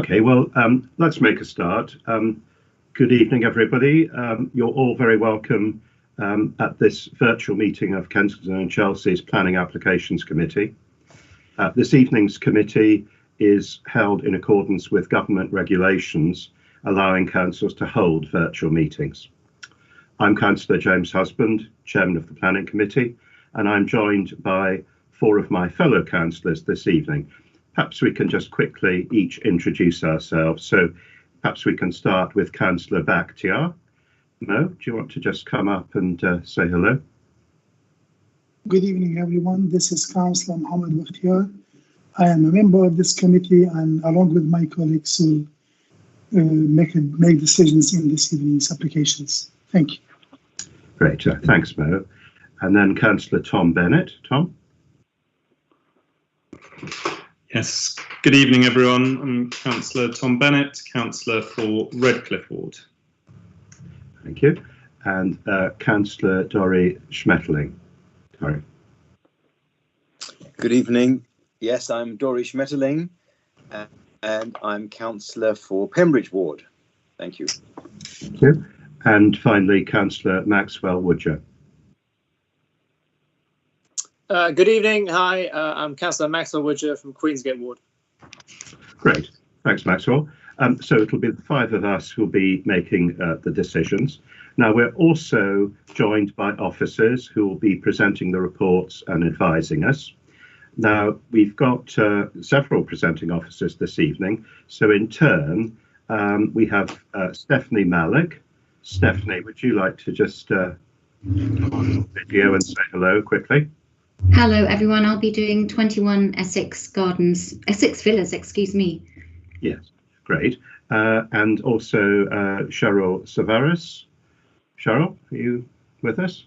Okay, well, let's make a start. Good evening, everybody. You're all very welcome at this virtual meeting of Kensington and Chelsea's Planning Applications Committee. This evening's committee is held in accordance with government regulations allowing councils to hold virtual meetings. I'm Councillor James Husband, Chairman of the Planning Committee, and I'm joined by 4 of my fellow councillors this evening. Perhaps we can just quickly each introduce ourselves. So perhaps we can start with Councillor Bakhtiar. Mo, do you want to just come up and say hello? Good evening, everyone. This is Councillor Mohammed Bakhtiar. I am a member of this committee and along with my colleagues will make decisions in this evening's applications. Thank you. Great, thanks Mo. And then Councillor Tom Bennett. Tom? Yes, good evening everyone. I'm Councillor Tom Bennett, Councillor for Redcliffe Ward. Thank you. And Councillor Dorrie Schmetterling. Sorry. Good evening. Yes, I'm Dorrie Schmetterling and I'm Councillor for Pembridge Ward. Thank you. Thank you. And finally, Councillor Maxwell Woodger. Good evening. Hi, I'm Councillor Maxwell Woodger from Queensgate Ward. Great. Thanks, Maxwell. So it'll be the 5 of us who'll be making the decisions. Now, we're also joined by officers who will be presenting the reports and advising us. Now, we've got several presenting officers this evening. So in turn, we have Stephanie Malik. Stephanie, would you like to just come on video and say hello quickly? Hello everyone, I'll be doing 21 Essex Villas, excuse me. Yes, great. And also Cheryl Savaris. Cheryl, are you with us?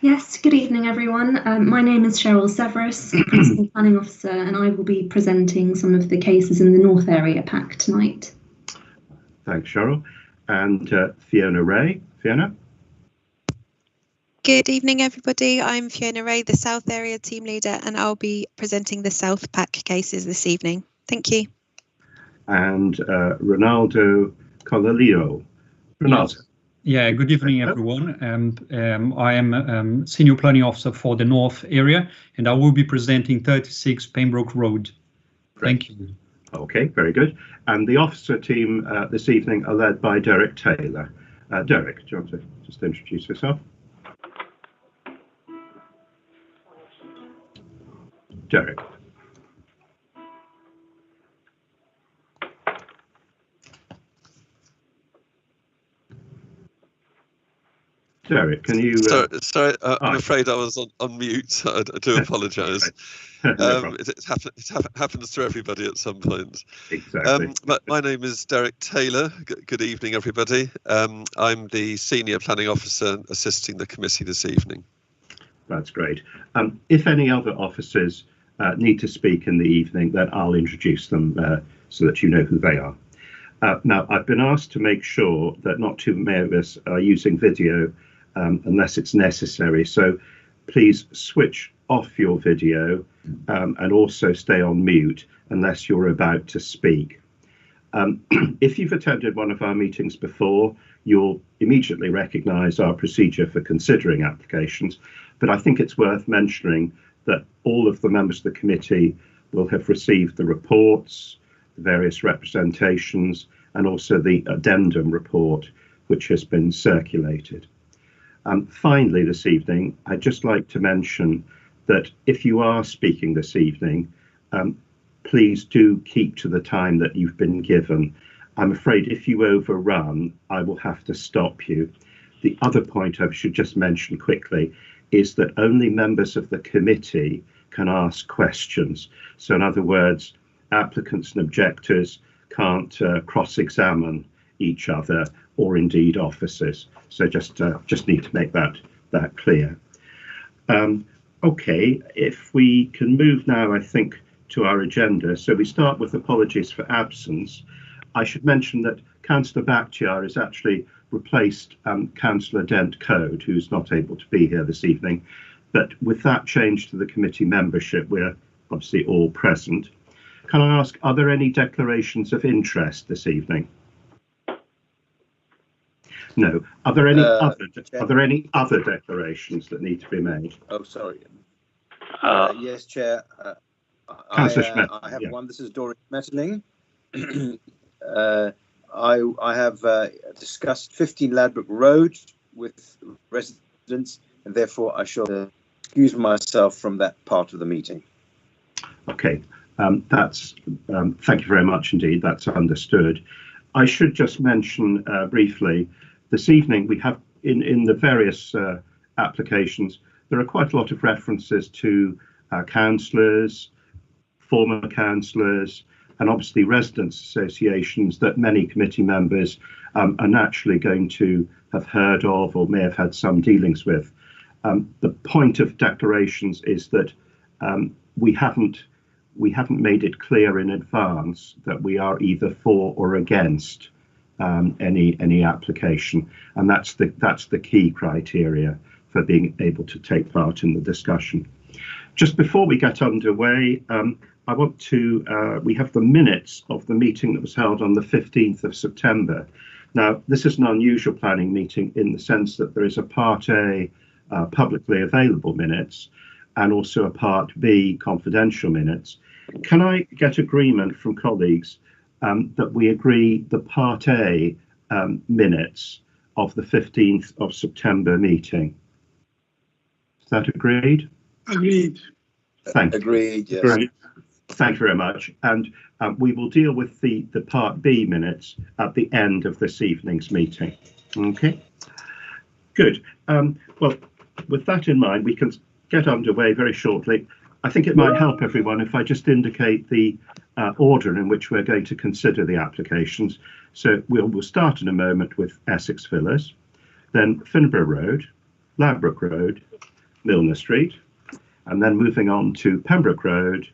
Yes, good evening everyone. My name is Cheryl Severus, Principal Planning Officer, and I will be presenting some of the cases in the North Area Pack tonight. Thanks, Cheryl. And Fiona Ray. Fiona? Good evening, everybody. I'm Fiona Ray, the South Area Team Leader, and I'll be presenting the South Pack cases this evening. Thank you. And Ronaldo Colalio. Ronaldo. Yeah, good evening, everyone. I am Senior Planning Officer for the North Area, and I will be presenting 36 Pembroke Road. Great. Thank you. Okay, very good. And the officer team this evening are led by Derek Taylor. Derek, do you want to just introduce yourself? Derek. Derek, can you... Sorry, I'm afraid I was on mute. I do apologise. It happens to everybody at some point. Exactly. My name is Derek Taylor. Good evening, everybody. I'm the Senior Planning Officer assisting the committee this evening. That's great. If any other officers need to speak in the evening, then I'll introduce them so that you know who they are. Now, I've been asked to make sure that not too many of us are using video unless it's necessary. So please switch off your video and also stay on mute unless you're about to speak. If you've attended one of our meetings before, you'll immediately recognise our procedure for considering applications. But I think it's worth mentioning that all of the members of the committee will have received the reports, the various representations, and also the addendum report, which has been circulated. Finally, this evening, I'd just like to mention that if you are speaking this evening, please do keep to the time that you've been given. I'm afraid if you overrun, I will have to stop you. The other point I should just mention quickly is that only members of the committee can ask questions. So in other words, applicants and objectors can't cross-examine each other or indeed officers. So just need to make that clear. Okay, if we can move now, I think, to our agenda. So we start with apologies for absence. I should mention that Councillor Bakhtiar has actually replaced Councillor Dent Code, who's not able to be here this evening. But with that change to the committee membership, we're obviously all present. Can I ask, are there any declarations of interest this evening? No. Are there any other declarations that need to be made? Oh, sorry. Yes, Chair. I have one. This is Doris Metterling. I have discussed 15 Ladbroke Road with residents, and therefore I shall excuse myself from that part of the meeting. Okay, thank you very much indeed. That's understood. I should just mention briefly, this evening we have in the various applications, there are quite a lot of references to councillors, former councillors, and obviously residents' associations that many committee members are naturally going to have heard of or may have had some dealings with. The point of declarations is that we haven't made it clear in advance that we are either for or against any application, and that's the key criteria for being able to take part in the discussion. Just before we get underway, I want to, we have the minutes of the meeting that was held on the 15th of September. Now, this is an unusual planning meeting in the sense that there is a Part A publicly available minutes and also a Part B confidential minutes. Can I get agreement from colleagues that we agree the Part A minutes of the 15th of September meeting? Is that agreed? Agreed. Thank you. Agreed, yes. Great. Thank you very much. And we will deal with the Part B minutes at the end of this evening's meeting. Okay, good. Well, with that in mind, we can get underway very shortly. I think it might help everyone if I just indicate the order in which we're going to consider the applications. So we'll start in a moment with Essex Villas, then Finborough Road, Ladbroke Road, Milner Street, and then moving on to Pembroke Road,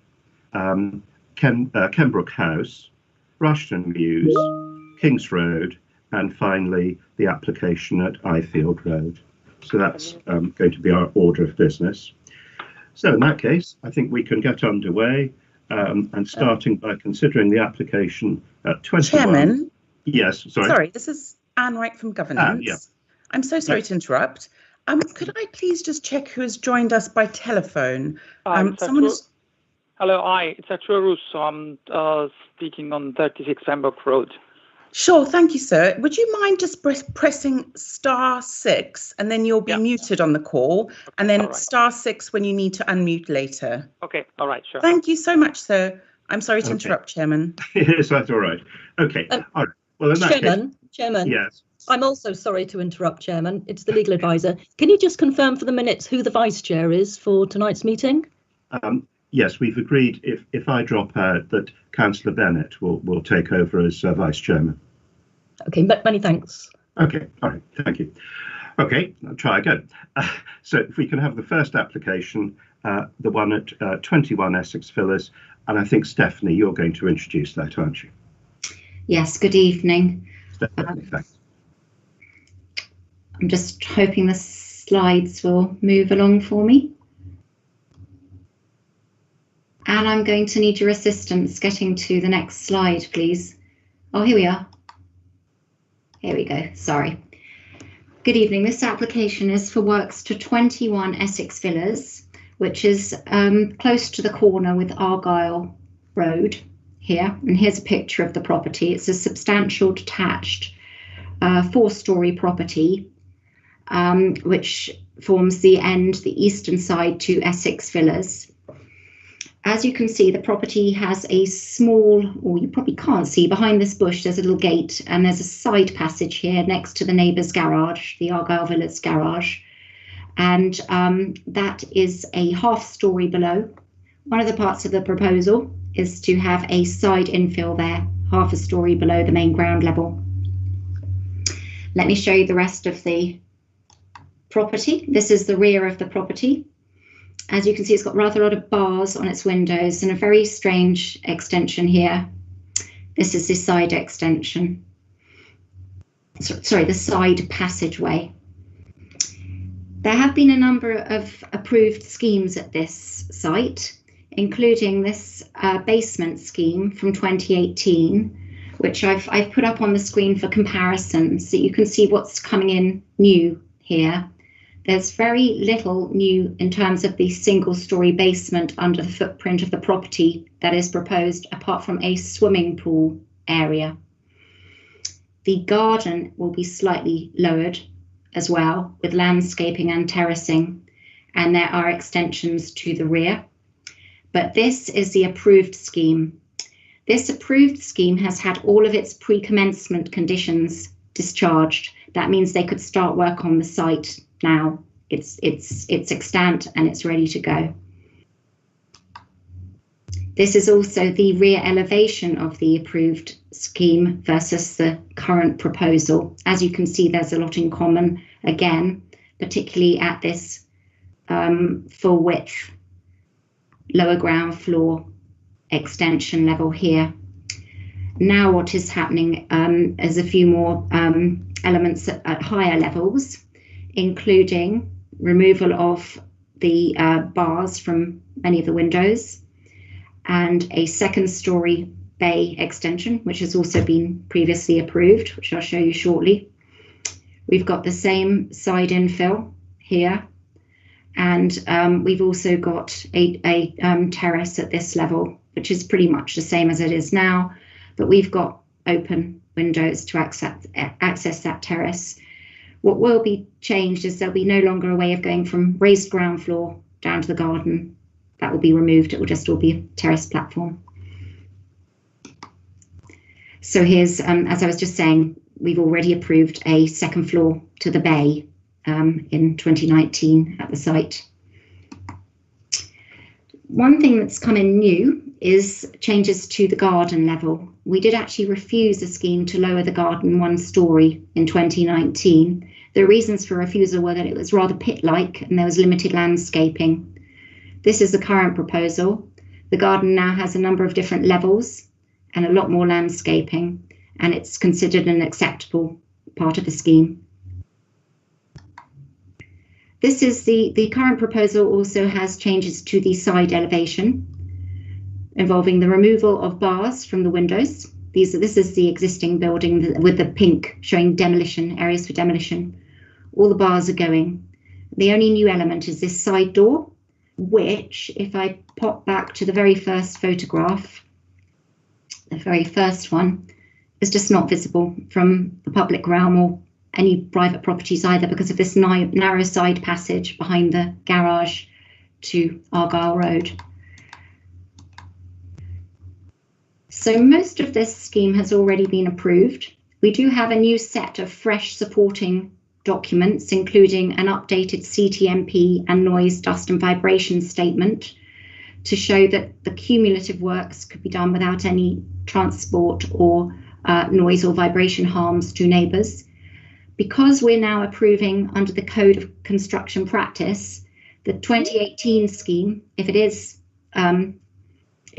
Kenbrook House, Rushton Mews, Kings Road, and finally the application at Ifield Road. So that's going to be our order of business. So in that case, I think we can get underway and starting by considering the application at 21. Chairman? Yes, sorry. Sorry, this is Anne Wright from Governance. Yeah. I'm so sorry to interrupt. Could I please just check who has joined us by telephone? Hello, it's Arturo Russo. I'm speaking on 36 Finborough Road. Sure, thank you, sir. Would you mind just pressing *6 and then you'll be muted on the call, and then *6 when you need to unmute later? Okay, all right, sure. Thank you so much, sir. I'm sorry to interrupt, Chairman. Yes, that's all right. Okay. All right. Well, in that Chairman. Yes. I'm also sorry to interrupt, Chairman. It's the legal advisor. Can you just confirm for the minutes who the vice chair is for tonight's meeting? Yes, we've agreed if I drop out that Councillor Bennett will take over as vice chairman. Okay, many thanks. Okay, all right, thank you. Okay, I'll try again. So if we can have the first application, the one at 21 Essex Villas, and I think Stephanie, you're going to introduce that, aren't you? Yes, good evening. Stephanie, thanks. I'm just hoping the slides will move along for me. And I'm going to need your assistance getting to the next slide, please. Oh, here we are. Here we go, sorry. Good evening, this application is for works to 21 Essex Villas, which is close to the corner with Argyle Road here. And here's a picture of the property. It's a substantial detached 4-storey property, which forms the eastern side to Essex Villas. As you can see, the property has a small, or you probably can't see, behind this bush there's a little gate, and there's a side passage here next to the neighbour's garage, the Argyle Villas garage. And that is a half-storey below. One of the parts of the proposal is to have a side infill there, half a storey below the main ground level. Let me show you the rest of the property. This is the rear of the property. As you can see, it's got rather a lot of bars on its windows and a very strange extension here. This is the side extension. Sorry, the side passageway. There have been a number of approved schemes at this site, including this basement scheme from 2018, which I've put up on the screen for comparison so you can see what's coming in new here. There's very little new in terms of the single-storey basement under the footprint of the property that is proposed, apart from a swimming pool area. The garden will be slightly lowered as well, with landscaping and terracing, and there are extensions to the rear. But this is the approved scheme. This approved scheme has had all of its pre-commencement conditions discharged. That means they could start work on the site now. It's extant and it's ready to go. This is also the rear elevation of the approved scheme versus the current proposal. As you can see, there's a lot in common again, particularly at this full width lower ground floor extension level here. Now what is happening is a few more elements at higher levels, including removal of the bars from many of the windows and a second-storey bay extension, which has also been previously approved, which I'll show you shortly. We've got the same side infill here, and we've also got a terrace at this level, which is pretty much the same as it is now, but we've got open windows to access that terrace. What will be changed is there'll be no longer a way of going from raised ground floor down to the garden. That will be removed. It will just all be a terrace platform. So here's, as I was just saying, we've already approved a second floor to the bay in 2019 at the site. One thing that's come in new is changes to the garden level. We did actually refuse a scheme to lower the garden 1 story in 2019. The reasons for refusal were that it was rather pit-like and there was limited landscaping. This is the current proposal. The garden now has a number of different levels and a lot more landscaping, and it's considered an acceptable part of the scheme. This is the current proposal also has changes to the side elevation, involving the removal of bars from the windows. This is the existing building with the pink showing demolition, areas for demolition. All the bars are going. The only new element is this side door, which, if I pop back to the very first photograph, the very first one, is just not visible from the public realm or any private properties either, because of this narrow side passage behind the garage to Argyle Road. So most of this scheme has already been approved. We do have a new set of fresh supporting documents, including an updated CTMP and noise, dust and vibration statement to show that the cumulative works could be done without any transport or noise or vibration harms to neighbours. Because we're now approving under the Code of Construction Practice, the 2018 scheme, if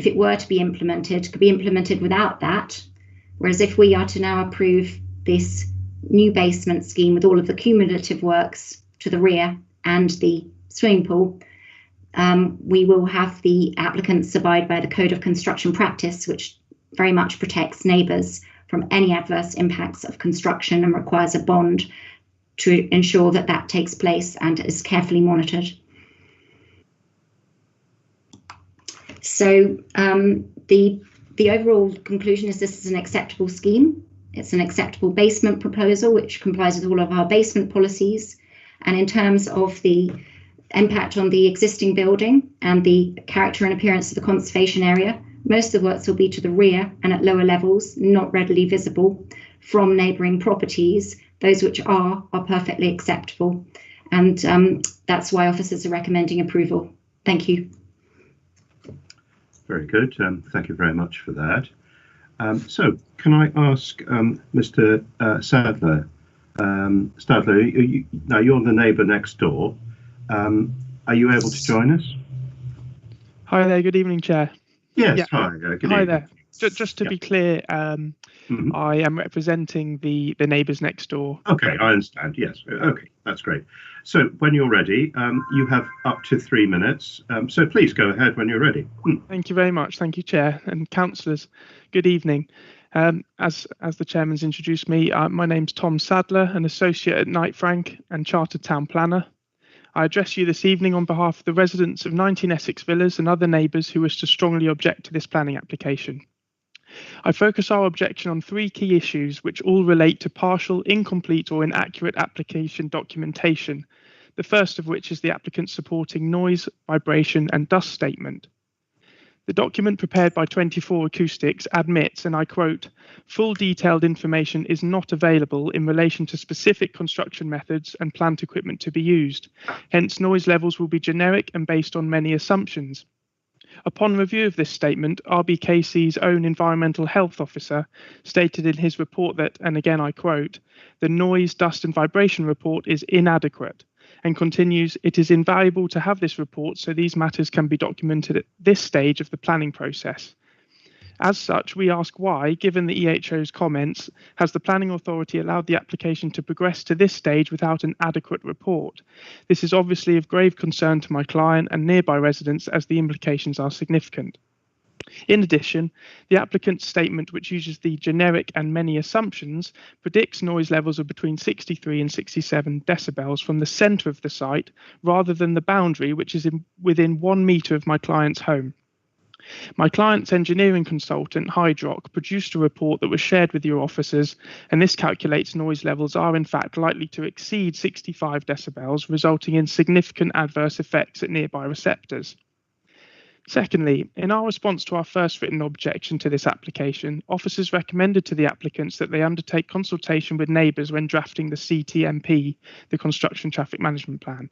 it were to be implemented, could be implemented without that. Whereas if we are to now approve this new basement scheme with all of the cumulative works to the rear and the swimming pool, we will have the applicants abide by the Code of Construction Practice, which very much protects neighbours from any adverse impacts of construction and requires a bond to ensure that that takes place and is carefully monitored. So the overall conclusion is this is an acceptable scheme. It's an acceptable basement proposal, which complies with all of our basement policies. And in terms of the impact on the existing building and the character and appearance of the conservation area, most of the works will be to the rear and at lower levels, not readily visible from neighbouring properties. Those which are perfectly acceptable. And that's why officers are recommending approval. Thank you. Very good. Thank you very much for that. So can I ask Mr. Sadler? Stadler, now you're the neighbour next door. Are you able to join us? Hi there. Good evening, Chair. Yes. Yeah. Hi. Good Hi evening. there. Just to be clear, I am representing the neighbours next door. Okay, I understand. Yes. Okay, that's great. So when you're ready, you have up to 3 minutes. So please go ahead when you're ready. Thank you very much. Thank you, Chair and councillors. Good evening. As the chairman's introduced me, my name's Tom Sadler, an associate at Knight Frank and chartered town planner. I address you this evening on behalf of the residents of 19 Essex Villas and other neighbours who wish to strongly object to this planning application. I focus our objection on 3 key issues which all relate to partial, incomplete or inaccurate application documentation, the first of which is the applicant's supporting noise, vibration and dust statement. The document prepared by 24 Acoustics admits, and I quote, "Full detailed information is not available in relation to specific construction methods and plant equipment to be used. Hence, noise levels will be generic and based on many assumptions." Upon review of this statement, RBKC's own environmental health officer stated in his report that, and again I quote, "The noise, dust and vibration report is inadequate," and continues, "It is invaluable to have this report so these matters can be documented at this stage of the planning process." As such, we ask why, given the EHO's comments, has the planning authority allowed the application to progress to this stage without an adequate report? This is obviously of grave concern to my client and nearby residents as the implications are significant. In addition, the applicant's statement, which uses the generic and many assumptions, predicts noise levels of between 63 and 67 decibels from the centre of the site rather than the boundary, which is within 1 metre of my client's home. My client's engineering consultant, Hydrock, produced a report that was shared with your officers, and this calculates noise levels are in fact likely to exceed 65 decibels, resulting in significant adverse effects at nearby receptors. Secondly, in our response to our first written objection to this application, officers recommended to the applicants that they undertake consultation with neighbours when drafting the CTMP, the Construction Traffic Management Plan.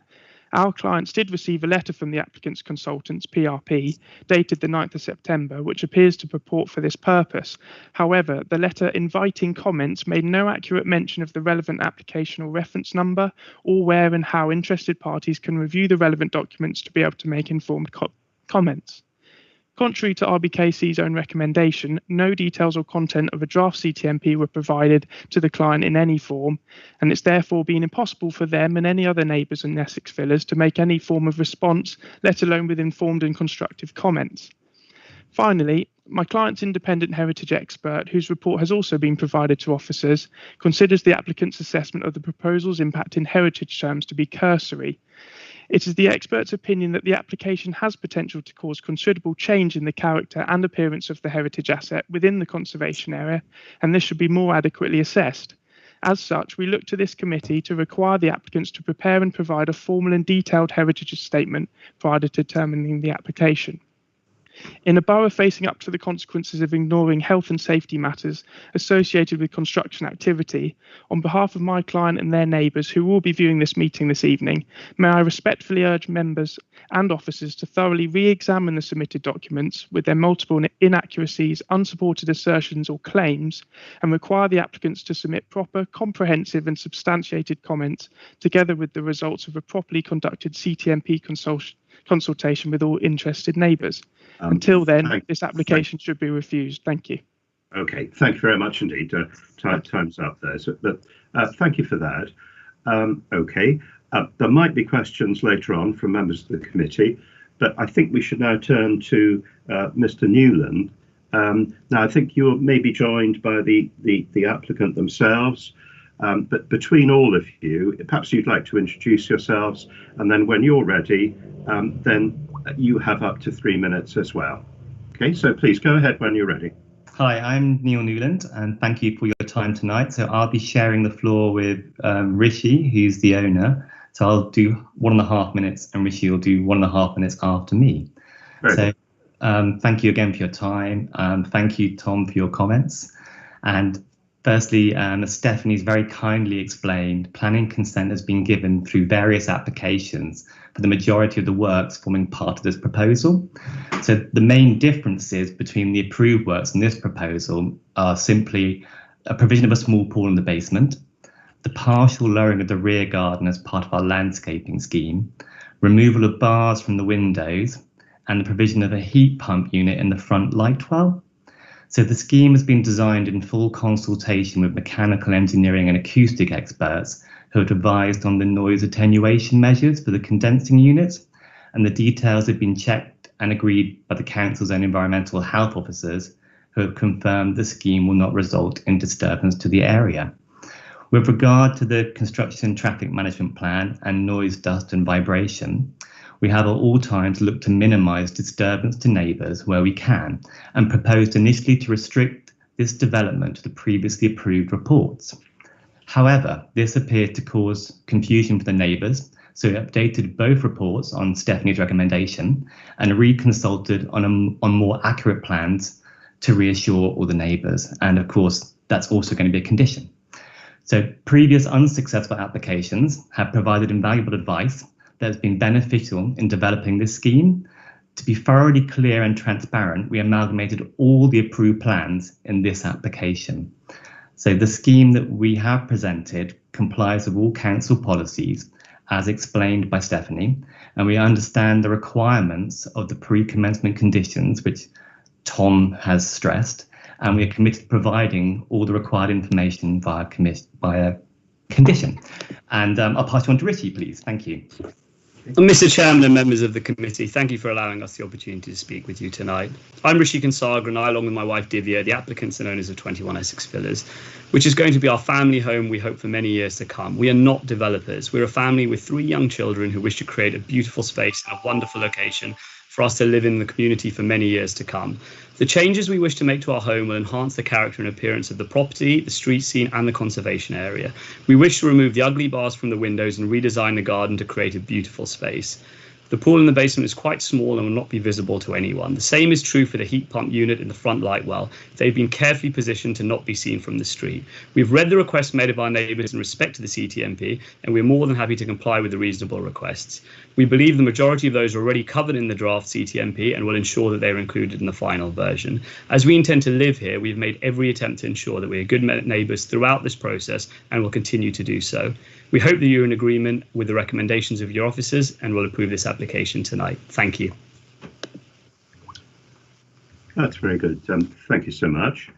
Our clients did receive a letter from the applicant's consultants, PRP, dated the 9th of September, which appears to purport for this purpose. However, the letter inviting comments made no accurate mention of the relevant application or reference number, or where and how interested parties can review the relevant documents to be able to make informed comments. Contrary to RBKC's own recommendation, no details or content of a draft CTMP were provided to the client in any form, and it's therefore been impossible for them and any other neighbours in Essex Villas to make any form of response, let alone with informed and constructive comments. Finally, my client's independent heritage expert, whose report has also been provided to officers, considers the applicant's assessment of the proposal's impact in heritage terms to be cursory. It is the expert's opinion that the application has potential to cause considerable change in the character and appearance of the heritage asset within the conservation area, and this should be more adequately assessed. As such, we look to this committee to require the applicants to prepare and provide a formal and detailed heritage statement prior to determining the application. In a borough facing up to the consequences of ignoring health and safety matters associated with construction activity, on behalf of my client and their neighbours who will be viewing this meeting this evening, may I respectfully urge members and officers to thoroughly re-examine the submitted documents with their multiple inaccuracies, unsupported assertions or claims, and require the applicants to submit proper, comprehensive and substantiated comments together with the results of a properly conducted CTMP consultation with all interested neighbours. Until then, this application should be refused. Thank you. Okay, thank you very much indeed. Time's up there. So, thank you for that. Okay, there might be questions later on from members of the committee, but I think we should now turn to Mr. Newland. Now, I think you're maybe joined by the applicant themselves, but between all of you, perhaps you'd like to introduce yourselves, and then when you're ready, then you have up to 3 minutes as well. Okay, so please go ahead when you're ready. Hi, I'm Neil Newland, and thank you for your time tonight. So I'll be sharing the floor with Rishi, who's the owner. So I'll do 1.5 minutes, and Rishi will do 1.5 minutes after me. So thank you again for your time. Thank you, Tom, for your comments. And firstly, as Stephanie's very kindly explained, planning consent has been given through various applications for the majority of the works forming part of this proposal. So the main differences between the approved works and this proposal are simply a provision of a small pool in the basement, the partial lowering of the rear garden as part of our landscaping scheme, removal of bars from the windows, and the provision of a heat pump unit in the front light well. So the scheme has been designed in full consultation with mechanical engineering and acoustic experts who have advised on the noise attenuation measures for the condensing units, and the details have been checked and agreed by the council's own environmental health officers, who have confirmed the scheme will not result in disturbance to the area. With regard to the construction traffic management plan and noise, dust and vibration, we have at all times looked to minimise disturbance to neighbours where we can, and proposed initially to restrict this development to the previously approved reports. However, this appeared to cause confusion for the neighbours, so we updated both reports on Stephanie's recommendation and reconsulted on more accurate plans to reassure all the neighbours. And of course, that's also going to be a condition. So previous unsuccessful applications have provided invaluable advice that has been beneficial in developing this scheme. To be thoroughly clear and transparent, we amalgamated all the approved plans in this application. So the scheme that we have presented complies with all council policies as explained by Stephanie, and we understand the requirements of the pre-commencement conditions, which Tom has stressed, and we are committed to providing all the required information via condition. And I'll pass you on to Rishi, please. Thank you. Mr. Chairman and members of the committee, thank you for allowing us the opportunity to speak with you tonight. I'm Rishi Kansagra, and I, along with my wife Divya, the applicants and owners of 21 Essex Villas, which is going to be our family home, we hope, for many years to come. We are not developers. We're a family with 3 young children who wish to create a beautiful space and a wonderful location for us to live in the community for many years to come. The changes we wish to make to our home will enhance the character and appearance of the property, the street scene and the conservation area. We wish to remove the ugly bars from the windows and redesign the garden to create a beautiful space. The pool in the basement is quite small and will not be visible to anyone. The same is true for the heat pump unit in the front light well. They've been carefully positioned to not be seen from the street. We've read the requests made of our neighbours in respect to the CTMP, and we're more than happy to comply with the reasonable requests. We believe the majority of those are already covered in the draft CTMP and will ensure that they are included in the final version. As we intend to live here, we've made every attempt to ensure that we are good neighbours throughout this process and will continue to do so. We hope that you're in agreement with the recommendations of your officers and will approve this application tonight. Thank you. That's very good. Thank you so much.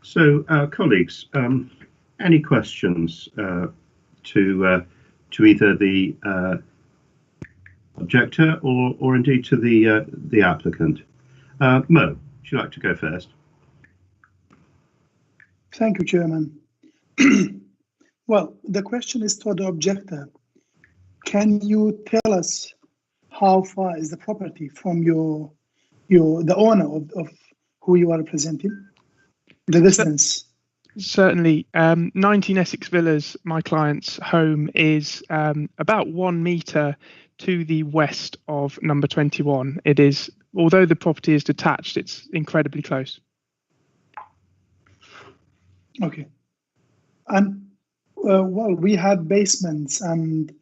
So, colleagues, any questions to either the objector or indeed to the applicant? Mo, would you like to go first? Thank you, Chairman. Well, the question is to the objector. Can you tell us how far is the property from the owner of who you are representing? The distance. Certainly. 19 Essex Villas, my client's home, is about 1 metre to the west of number 21. It is, although the property is detached, it's incredibly close. Okay. And well, we had basements and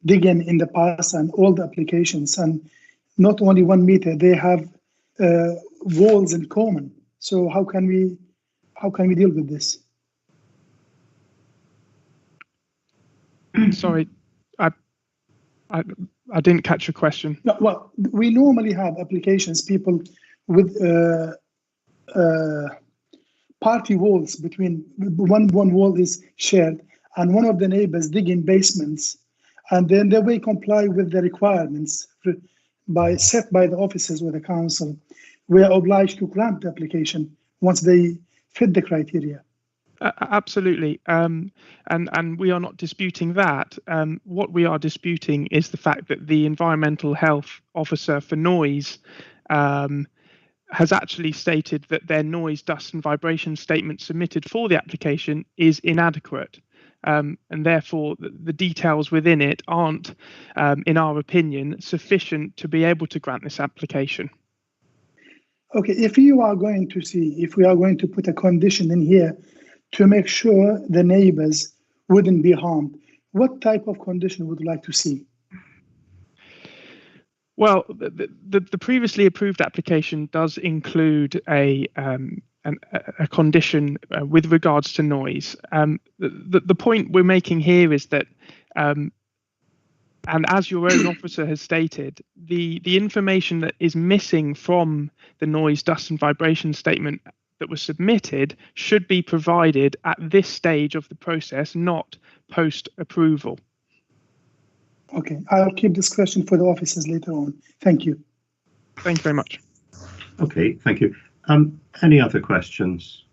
digging in the past and all the applications, and not only 1 meter, they have walls in common. So how can we deal with this? Sorry, I didn't catch your question. No, well, we normally have applications, people with party walls between one wall is shared, and one of the neighbors digging basements, and then they will comply with the requirements set by the officers with the council. We are obliged to grant the application once they fit the criteria. Absolutely, and we are not disputing that. What we are disputing is the fact that the environmental health officer for noise has actually stated that their noise, dust and vibration statement submitted for the application is inadequate. And therefore the details within it aren't, in our opinion, sufficient to be able to grant this application. Okay, if we are going to put a condition in here to make sure the neighbors wouldn't be harmed, what type of condition would you like to see? Well, the previously approved application does include a condition with regards to noise. The point we're making here is that, and as your own officer has stated, the information that is missing from the noise, dust and vibration statement that was submitted should be provided at this stage of the process, not post-approval. Okay, I'll keep this question for the officers later on. Thank you. Thank you very much. Okay, thank you. Any other questions?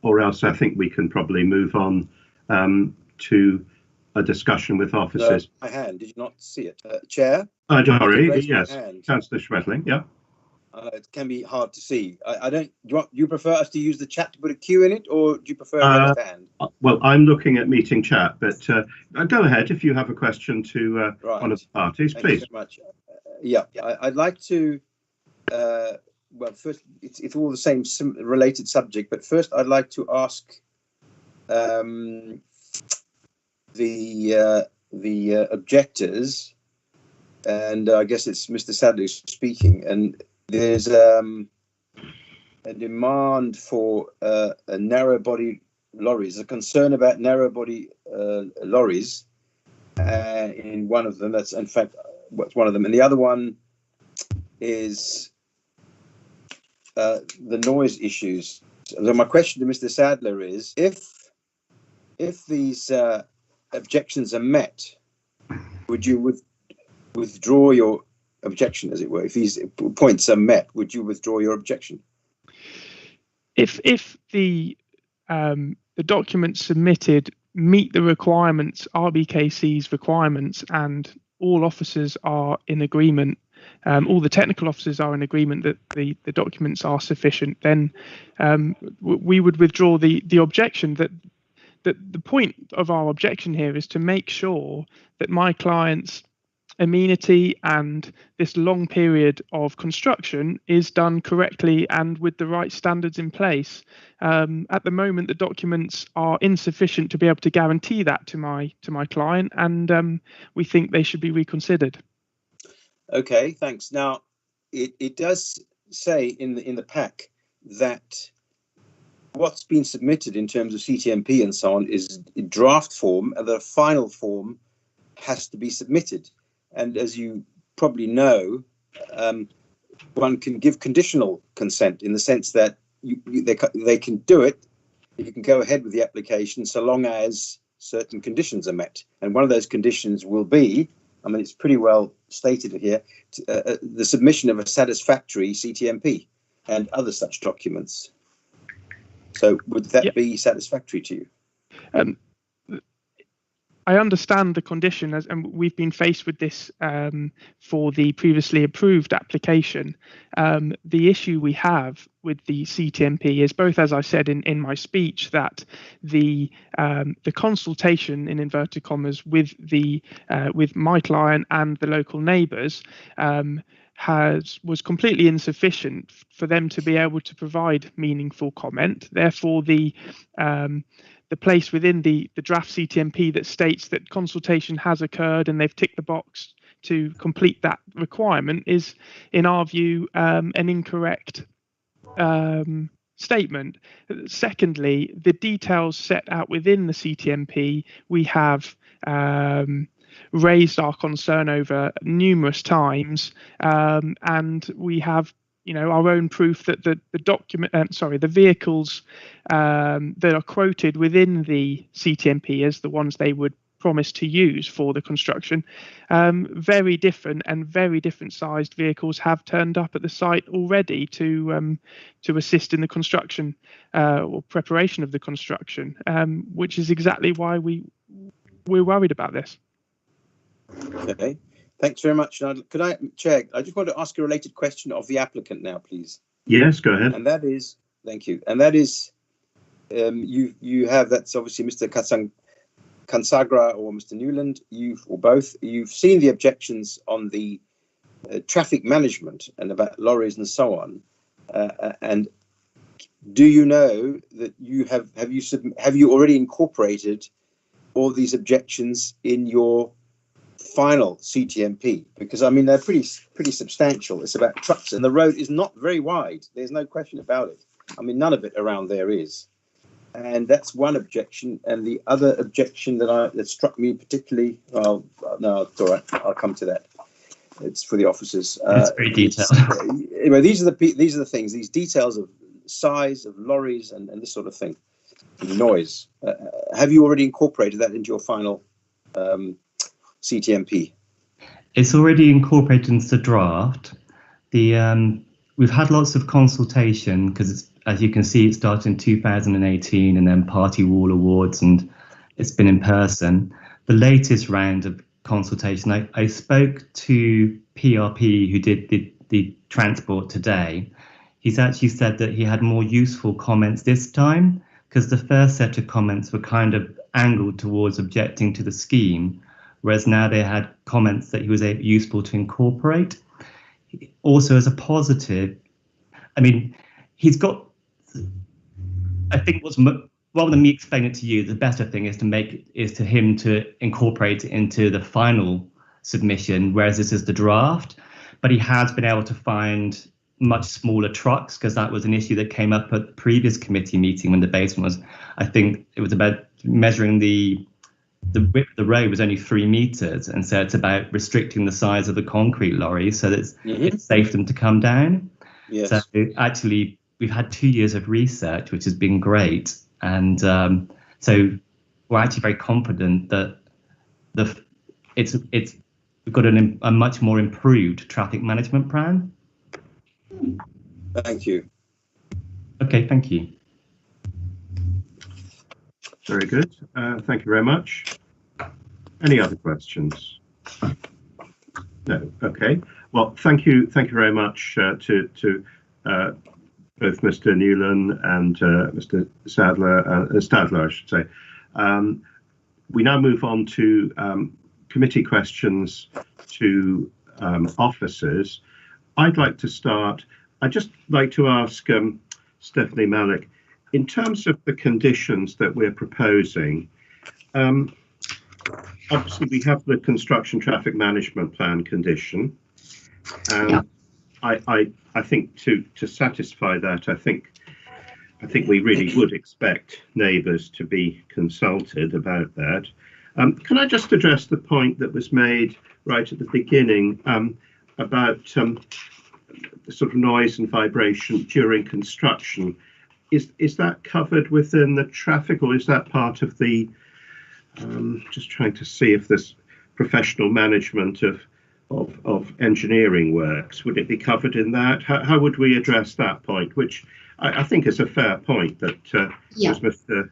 Or else I think we can probably move on to a discussion with officers. My hand, did you not see it? Chair? Sorry, yes, Councillor Schwedling, yeah. It can be hard to see. I don't. Do you prefer us to use the chat to put a Q in it, or do you prefer a raised hand? Well, I'm looking at meeting chat, but go ahead if you have a question to one of the parties, please. Thank you so much. Yeah, I'd like to. Well, first, it's all the same related subject, but first I'd like to ask the objectors, and I guess it's Mr. Sadler speaking, and there's a demand for a narrow body lorries, a concern about narrow body lorries in one of them. That's in fact what's one of them, and the other one is the noise issues. So my question to Mr. Sadler is, if these objections are met, would you withdraw your objection, as it were? If these points are met, would you withdraw your objection? If the documents submitted meet the requirements, RBKC's requirements, and all officers are in agreement, all the technical officers are in agreement that the documents are sufficient, then we would withdraw the objection. That the point of our objection here is to make sure that my client's amenity and this long period of construction is done correctly and with the right standards in place. At the moment, the documents are insufficient to be able to guarantee that to my client, and we think they should be reconsidered. Okay, thanks. Now, it does say in the pack that what's been submitted in terms of CTMP and so on is in draft form, and the final form has to be submitted. And as you probably know, one can give conditional consent in the sense that they can do it. You can go ahead with the application so long as certain conditions are met. And one of those conditions will be, I mean, it's pretty well stated here, the submission of a satisfactory CTMP and other such documents. So would that be satisfactory to you? I understand the condition, and we've been faced with this for the previously approved application. The issue we have with the CTMP is both, as I said in my speech, that the consultation, in inverted commas, with my client and the local neighbours was completely insufficient for them to be able to provide meaningful comment. Therefore, the place within the draft CTMP that states that consultation has occurred and they've ticked the box to complete that requirement is, in our view, an incorrect statement. Secondly, the details set out within the CTMP, we have raised our concern over numerous times, and we have our own proof that the vehicles that are quoted within the CTMP as the ones they would promise to use for the construction, very different sized vehicles have turned up at the site already to assist in the construction or preparation of the construction, which is exactly why we're worried about this. Okay. Thanks very much. Could I, Chair, I just want to ask a related question of the applicant now, please. Yes, go ahead. And that is, thank you. And that is, you have, that's obviously Mr. Kansagra or Mr. Newland, or both, you've seen the objections on the traffic management and about lorries and so on. And do you know that you have you already incorporated all these objections in your final CTMP? Because I mean they're pretty substantial. It's about trucks, and the road is not very wide. There's no question about it. I mean, none of it around there is, and that's one objection. And the other objection that struck me particularly, well, no, it's all right. I'll come to that. It's for the officers. It's very detailed. Anyway, these are the things. These details of size of lorries and this sort of thing, noise. Have you already incorporated that into your final CTMP? It's already incorporated into the draft. We've had lots of consultation because, as you can see, it started in 2018 and then party wall awards, and it's been in person. The latest round of consultation, I spoke to PRP, who did the transport today. He's actually said that he had more useful comments this time because the first set of comments were kind of angled towards objecting to the scheme, whereas now they had comments that he was useful to incorporate. Also, as a positive, I mean, he's got, I think what's, rather than me explain it to you, the better thing is to him to incorporate it into the final submission, whereas this is the draft. But he has been able to find much smaller trucks because that was an issue that came up at the previous committee meeting when the basement was, I think it was about measuring the width of the road was only 3 meters, and so it's about restricting the size of the concrete lorries so that it's safe for them to come down. Yes. So actually, we've had 2 years of research, which has been great, and so we're actually very confident that we've got a much more improved traffic management plan. Thank you. Okay, thank you. Very good. Thank you very much. Any other questions? No. Okay. Well, thank you very much to both Mr. Newland and Mr. Stadler, I should say. We now move on to committee questions to officers. I'd like to start. I'd just like to ask Stephanie Malik, in terms of the conditions that we're proposing, obviously we have the construction traffic management plan condition. I think to satisfy that, I think we really would expect neighbours to be consulted about that. Can I just address the point that was made right at the beginning about the sort of noise and vibration during construction? Is that covered within the traffic, or is that part of the, just trying to see if there's professional management of engineering works, would it be covered in that? How would we address that point, which I think is a fair point that was Mr.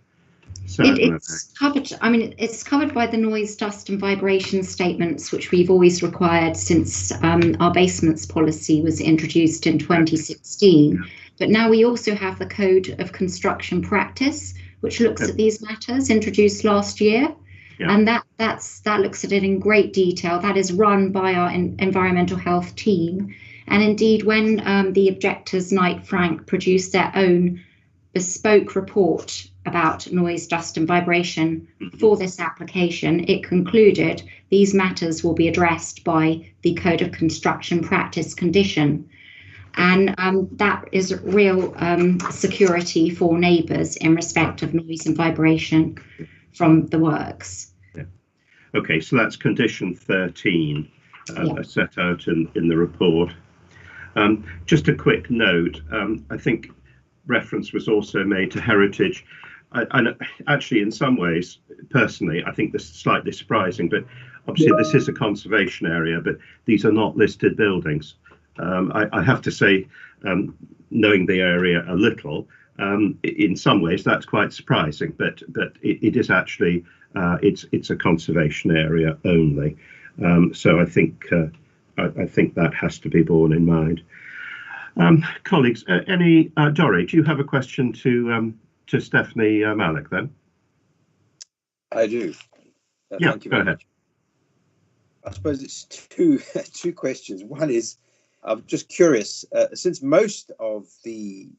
It's covered. I mean, it's covered by the noise, dust and vibration statements, which we've always required since our basements policy was introduced in 2016. But now we also have the Code of Construction Practice, which looks at these matters, introduced last year. And that looks at it in great detail. That is run by our environmental health team. And indeed, when the objectors, Knight Frank, produced their own bespoke report about noise, dust and vibration for this application, it concluded these matters will be addressed by the Code of Construction Practice condition. And that is real security for neighbours in respect of noise and vibration from the works. Okay, so that's condition 13 set out in the report. Just a quick note, I think reference was also made to heritage. And actually, in some ways, personally, I think this is slightly surprising, but obviously this is a conservation area, but these are not listed buildings. I have to say, knowing the area a little, in some ways that's quite surprising, but it is actually it's a conservation area only. So I think that has to be borne in mind. Colleagues, Dorrie, do you have a question to Stephanie Malik then? I do. Thank you very much. I suppose it's two questions. One is, I'm just curious, since most of the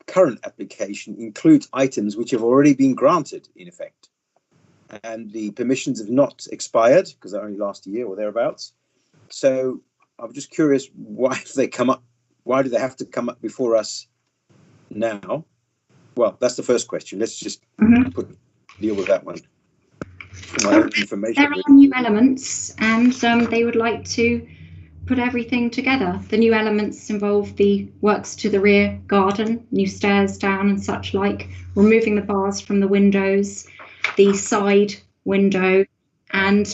current application includes items which have already been granted in effect, and the permissions have not expired because they only last a year or thereabouts. So I'm just curious, why do they have to come up before us now? Well, that's the first question. Let's just deal with that one. For my own information. There are new elements, and they would like to put everything together. The new elements involve the works to the rear garden, new stairs down and such like, removing the bars from the windows, the side window, and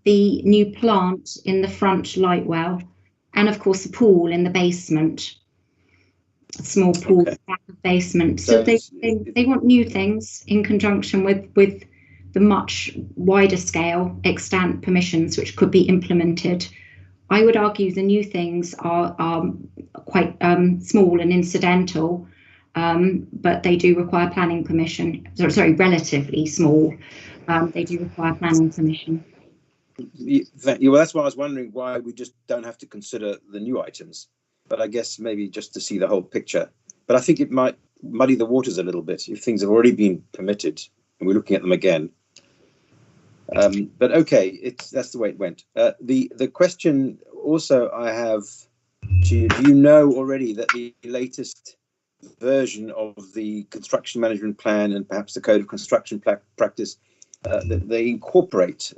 the new plant in the front light well, and of course the pool in the basement, a small pool back of basement. So they want new things in conjunction with the much wider scale extant permissions which could be implemented. I would argue the new things are quite small and incidental, but they do require planning permission. Sorry, relatively small. They do require planning permission. Well, that's why I was wondering why we just don't have to consider the new items. But I guess maybe just to see the whole picture. But I think it might muddy the waters a little bit if things have already been permitted and we're looking at them again. But okay, that's the way it went. The question also I have to you, do you know already that the latest version of the construction management plan and perhaps the code of construction practice, that they incorporate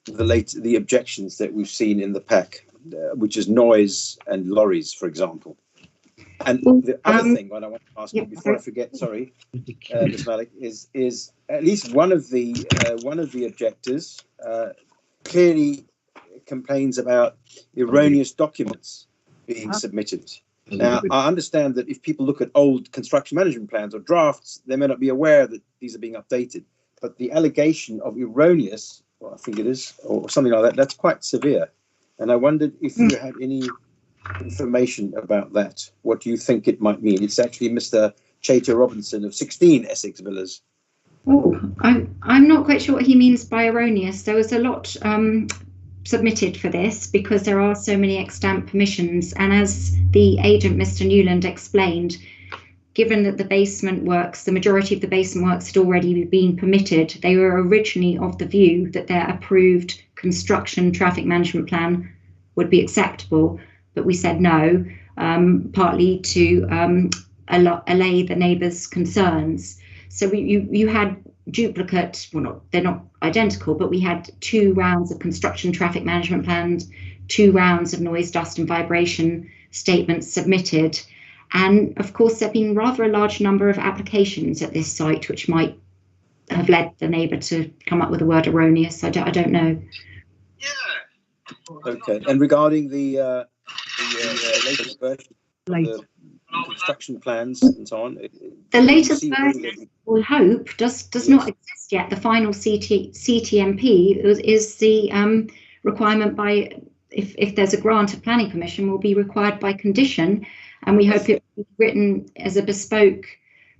the objections that we've seen in the pack, which is noise and lorries, for example? And the other thing what I want to ask you before I forget, sorry, Ms. Malik, is at least one of the objectors clearly complains about erroneous documents being submitted. Now, I understand that if people look at old construction management plans or drafts, they may not be aware that these are being updated. But the allegation of erroneous, well, I think it is, or something like that, that's quite severe. And I wondered if you had any information about that. What do you think it might mean? It's actually Mr. Chater Robinson of 16 Essex Villas. Oh, I'm not quite sure what he means by erroneous. There was a lot submitted for this because there are so many extant permissions, and as the agent Mr. Newland explained, given that the basement works, the majority of the basement works had already been permitted, they were originally of the view that their approved construction traffic management plan would be acceptable, but we said no, partly to allay the neighbours' concerns. So you had duplicate, well, they're not identical, but we had 2 rounds of construction traffic management plans, 2 rounds of noise, dust and vibration statements submitted. And of course, there have been rather a large number of applications at this site, which might have led the neighbour to come up with the word erroneous. I don't know. Okay, and regarding the latest version of the construction plans and so on, the latest version, we hope, does not exist yet. The final CTMP is the requirement by, if there's a grant of planning permission, will be required by condition, and we hope it will be written as a bespoke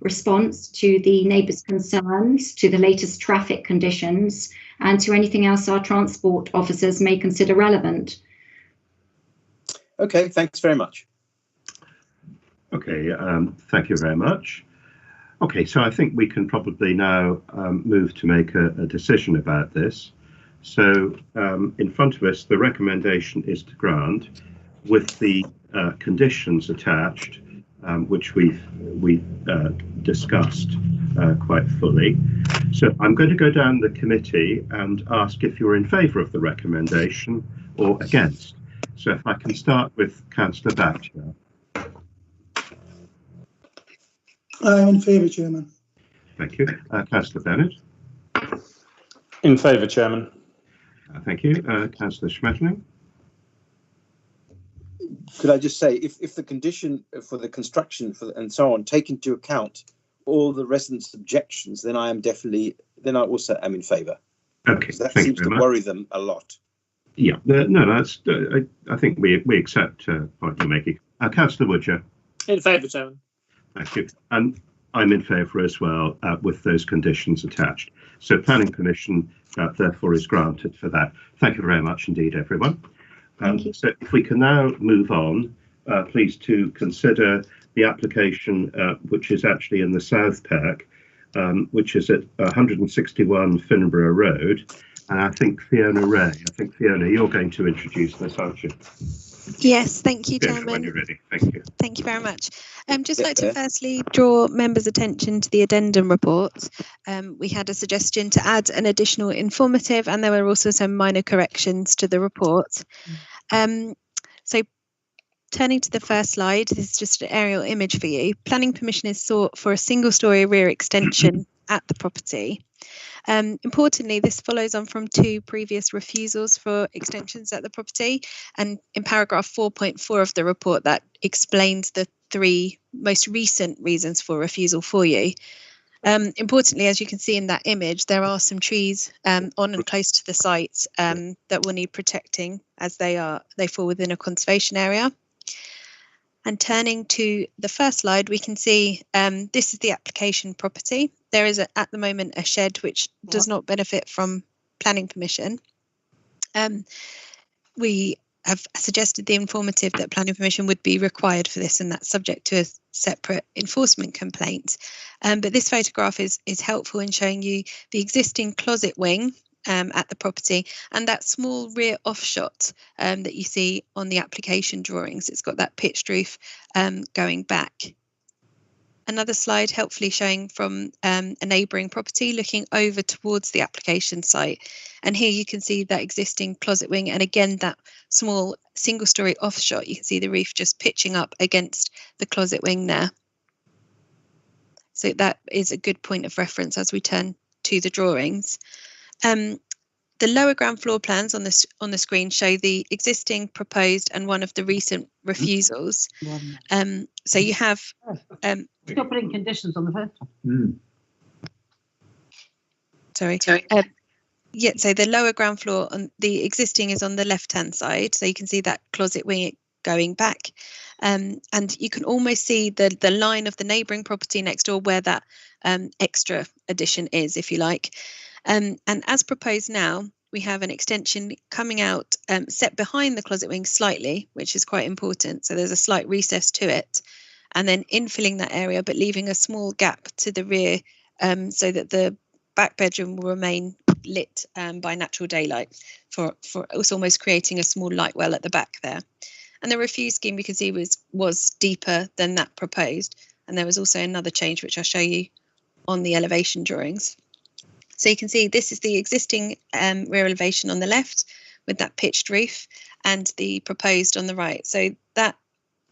response to the neighbours' concerns, to the latest traffic conditions, and to anything else our transport officers may consider relevant. Okay, thanks very much. Okay, thank you very much. Okay, so I think we can probably now move to make a decision about this. So in front of us, the recommendation is to grant with the conditions attached, which we've discussed quite fully. So I'm going to go down the committee and ask if you're in favour of the recommendation or against. So if I can start with Councillor Bachelor. I'm in favour, Chairman. Thank you. Councillor Bennett. In favour, Chairman. Thank you. Councillor Schmetterling. Could I just say, if the condition for the construction and so on take into account all the residents' objections, then I also am in favour. Okay, that seems to worry them a lot. Yeah, no, that's. I think we accept what you're making. Councillor Woodger. In favour, Chairman. Thank you. And I'm in favour as well with those conditions attached. So planning permission, therefore, is granted for that. Thank you very much indeed, everyone. Thank you. So if we can now move on, please to consider the application, which is actually in the South Pack, which is at 161 Finborough Road. And I think Fiona Ray, you're going to introduce this, aren't you? Yes, thank you, Chairman. When you're ready. Thank you. Thank you very much. Just like to firstly draw members' attention to the addendum report. We had a suggestion to add an additional informative, and there were also some minor corrections to the report. So turning to the first slide, this is just an aerial image for you. Planning permission is sought for a single-storey rear extension at the property. Importantly, this follows on from 2 previous refusals for extensions at the property, and in paragraph 4.4 of the report that explains the 3 most recent reasons for refusal for you. Importantly, as you can see in that image, there are some trees on and close to the site that will need protecting, as they fall within a conservation area. And turning to the first slide, we can see this is the application property. There is at the moment a shed which does not benefit from planning permission. We have suggested the informative that planning permission would be required for this, and that's subject to a separate enforcement complaint. But this photograph is helpful in showing you the existing closet wing at the property and that small rear offshot that you see on the application drawings. It's got that pitched roof going back. Another slide helpfully showing from a neighbouring property looking over towards the application site. And here you can see that existing closet wing, and again that small single-storey offshot. You can see the roof just pitching up against the closet wing there. So that is a good point of reference as we turn to the drawings. The lower ground floor plans on the screen show the existing, proposed, and one of the recent refusals. So you have. Still putting conditions on the first one. Sorry. Yeah. So the lower ground floor on the existing is on the left-hand side. So you can see that closet wing going back, and you can almost see the line of the neighbouring property next door where that extra addition is, if you like. And as proposed now, we have an extension coming out set behind the closet wing slightly, which is quite important. So there's a slight recess to it, and then infilling that area, but leaving a small gap to the rear so that the back bedroom will remain lit by natural daylight, for it's almost creating a small light well at the back there. And the refused scheme we can see was deeper than that proposed. And there was also another change, which I'll show you on the elevation drawings. So you can see this is the existing rear elevation on the left with that pitched roof, and the proposed on the right. So that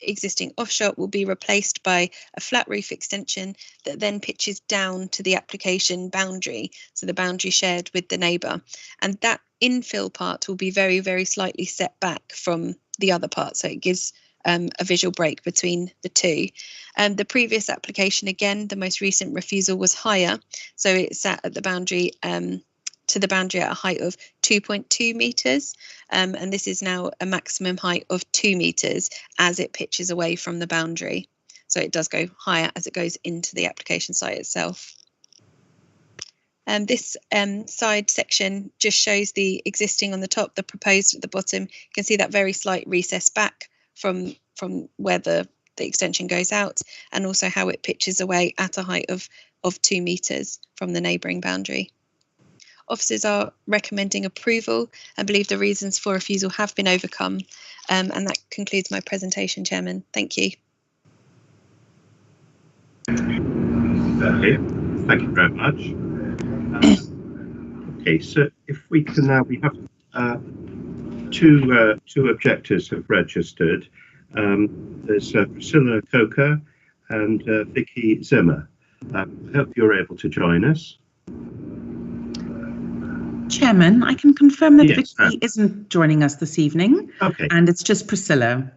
existing offshot will be replaced by a flat roof extension that then pitches down to the application boundary, so the boundary shared with the neighbour. And that infill part will be very, very slightly set back from the other part, so it gives a visual break between the two. The previous application, again, the most recent refusal was higher, so it sat at the boundary to the boundary at a height of 2.2 metres, and this is now a maximum height of 2 metres as it pitches away from the boundary. So it does go higher as it goes into the application site itself. This side section just shows the existing on the top, the proposed at the bottom. You can see that very slight recess back from where the extension goes out, and also how it pitches away at a height of 2 metres from the neighbouring boundary. Officers are recommending approval and believe the reasons for refusal have been overcome. And that concludes my presentation, Chairman. Thank you. Okay, thank you very much. Okay, so if we can now, we have two objectors have registered. There's Priscilla Coker and Vicky Zimmer. I hope you're able to join us. Chairman, I can confirm that Yes, Vicky isn't joining us this evening. Okay. And it's just Priscilla.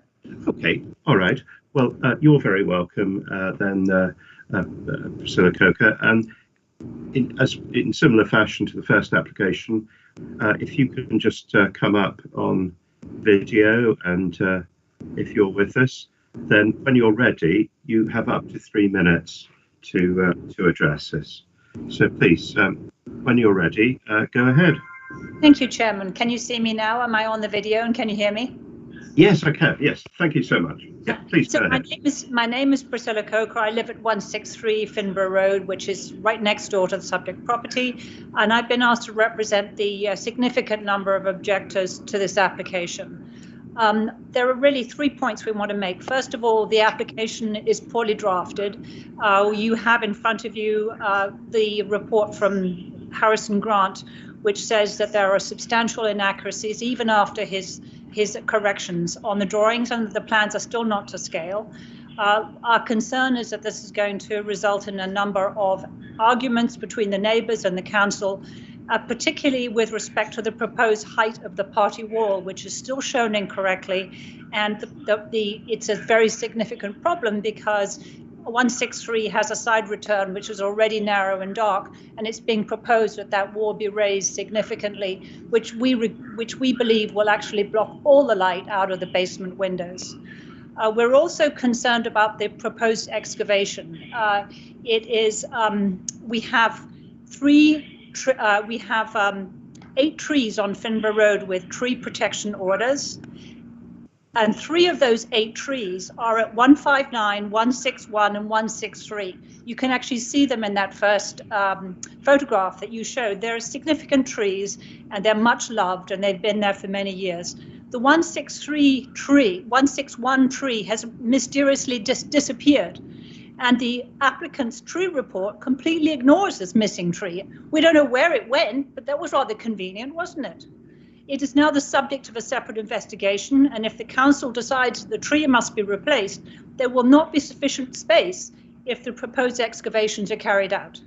Okay, all right. Well, you're very welcome then, Priscilla Coker. And in similar fashion to the first application, if you can just come up on video, and if you're with us, then when you're ready, you have up to 3 minutes to address this. So please, when you're ready, go ahead. Thank you, Chairman. Can you see me now? Am I on the video and can you hear me? Yes, I can. Yes, thank you so much. Yeah, please go ahead. My name is Priscilla Coker. I live at 163 Finborough Road, which is right next door to the subject property. And I've been asked to represent the significant number of objectors to this application. There are really 3 points we want to make. First of all, the application is poorly drafted. You have in front of you the report from Harrison Grant, which says that there are substantial inaccuracies even after his his corrections on the drawings, and the plans are still not to scale. Our concern is that this is going to result in a number of arguments between the neighbours and the council, particularly with respect to the proposed height of the party wall, which is still shown incorrectly. And it's a very significant problem because 163 has a side return which is already narrow and dark, and it's being proposed that that wall be raised significantly, which we believe will actually block all the light out of the basement windows. We're also concerned about the proposed excavation. We have 8 trees on Finborough Road with tree protection orders, and 3 of those 8 trees are at 159, 161, and 163. You can actually see them in that first photograph that you showed. They're significant trees, and they're much loved, and they've been there for many years. The 161 tree has mysteriously disappeared, and the applicant's tree report completely ignores this missing tree. We don't know where it went, but that was rather convenient, wasn't it? It is now the subject of a separate investigation, and if the council decides the tree must be replaced, there will not be sufficient space if the proposed excavations are carried out.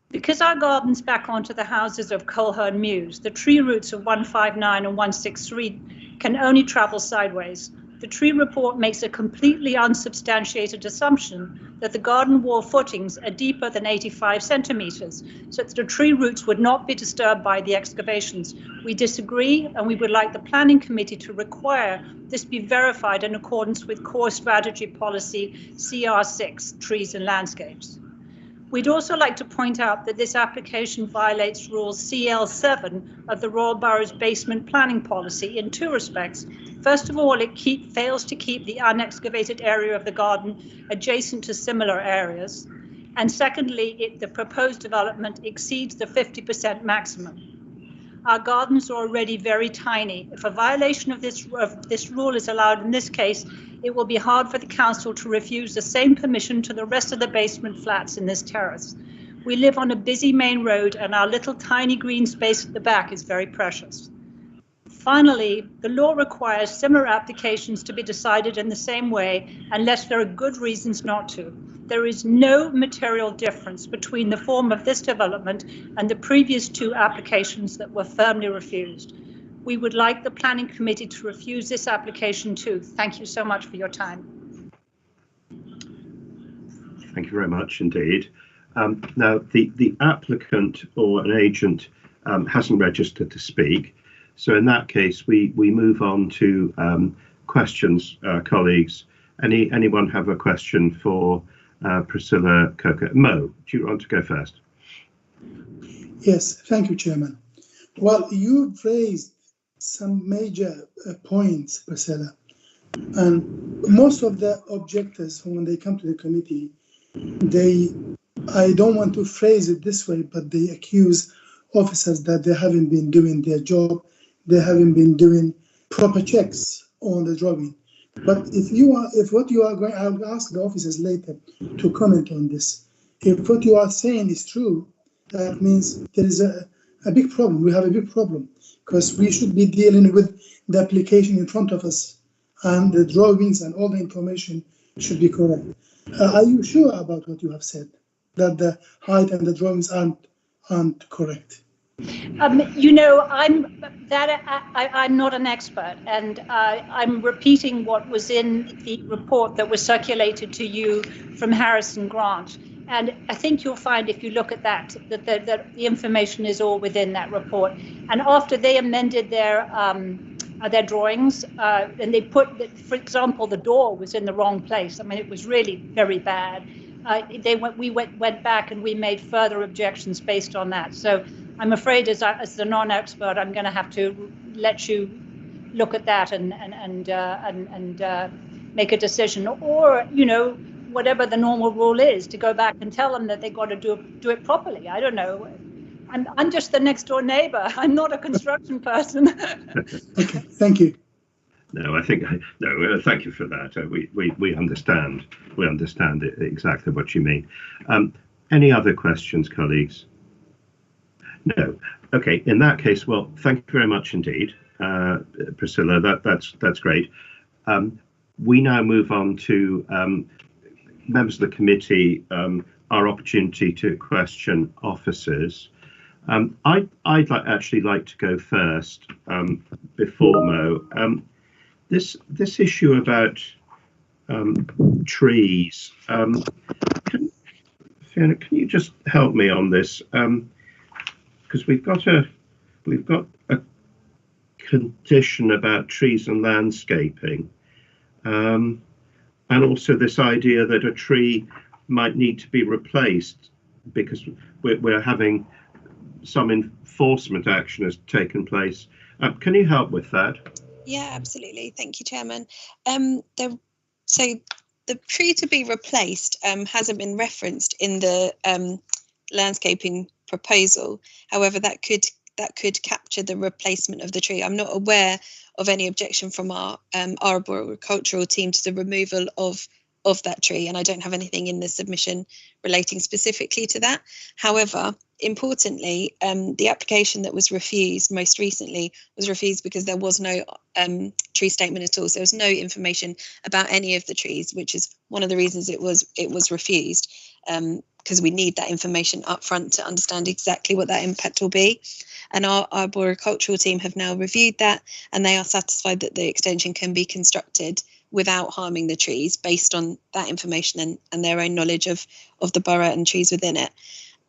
Because our gardens back onto the houses of Coleherne Mews, the tree roots of 159 and 163 can only travel sideways. The tree report makes a completely unsubstantiated assumption that the garden wall footings are deeper than 85 centimeters, so that the tree roots would not be disturbed by the excavations. We disagree, and we would like the planning committee to require this be verified in accordance with core strategy policy CR6, trees and landscapes. We'd also like to point out that this application violates rule CL7 of the Royal Borough's basement planning policy in 2 respects. First of all, it fails to keep the unexcavated area of the garden adjacent to similar areas. And secondly, the proposed development exceeds the 50% maximum. Our gardens are already very tiny. If a violation of this rule is allowed in this case, it will be hard for the council to refuse the same permission to the rest of the basement flats in this terrace. We live on a busy main road, and our little tiny green space at the back is very precious. Finally, the law requires similar applications to be decided in the same way unless there are good reasons not to. There is no material difference between the form of this development and the previous 2 applications that were firmly refused. We would like the planning committee to refuse this application too. Thank you so much for your time. Thank you very much indeed. Now, the applicant or an agent hasn't registered to speak. So in that case, we move on to questions, colleagues. Anyone have a question for Priscilla Coker? Mo, do you want to go first? Yes, thank you, Chairman. Well, you've raised some major points, Priscilla, and most of the objectors, when they come to the committee, I don't want to phrase it this way, but they accuse officers that they haven't been doing their job, they haven't been doing proper checks on the drawing. But I'll ask the officers later to comment on this. If what you are saying is true, that means there is a big problem. We have a big problem because we should be dealing with the application in front of us, and the drawings and all the information should be correct. Are you sure about what you have said, that the height and the drawings aren't correct? You know, I'm not an expert, and I'm repeating what was in the report that was circulated to you from Harrison Grant. And I think you'll find, if you look at that the information is all within that report. And after they amended their drawings, and they put, for example, the door was in the wrong place. I mean, it was really very bad. We went back and we made further objections based on that. So I'm afraid, as the non-expert, I'm going to have to let you look at that and make a decision, or whatever the normal rule is, to go back and tell them that they've got to do it properly. I don't know. I'm just the next door neighbour. I'm not a construction person. Okay, thank you. No, thank you for that. We understand. We understand exactly what you mean. Any other questions, colleagues? No. Okay. In that case, well, thank you very much indeed. Priscilla. That's great. We now move on to members of the committee, our opportunity to question officers. I'd actually like to go first before Mo. This issue about trees. Fiona, can you just help me on this? Because we've got a condition about trees and landscaping, and also this idea that a tree might need to be replaced because we're having some enforcement action has taken place. Can you help with that? Yeah, absolutely. Thank you, Chairman. So the tree to be replaced hasn't been referenced in the landscaping proposal. However, that could capture the replacement of the tree. I'm not aware of any objection from our arboricultural team to the removal of that tree, and I don't have anything in the submission relating specifically to that. However, importantly, the application that was refused most recently was refused because there was no tree statement at all. So there was no information about any of the trees, which is one of the reasons it was refused, because we need that information up front to understand exactly what that impact will be. And our arboricultural team have now reviewed that, and they are satisfied that the extension can be constructed without harming the trees based on that information and their own knowledge of the borough and trees within it.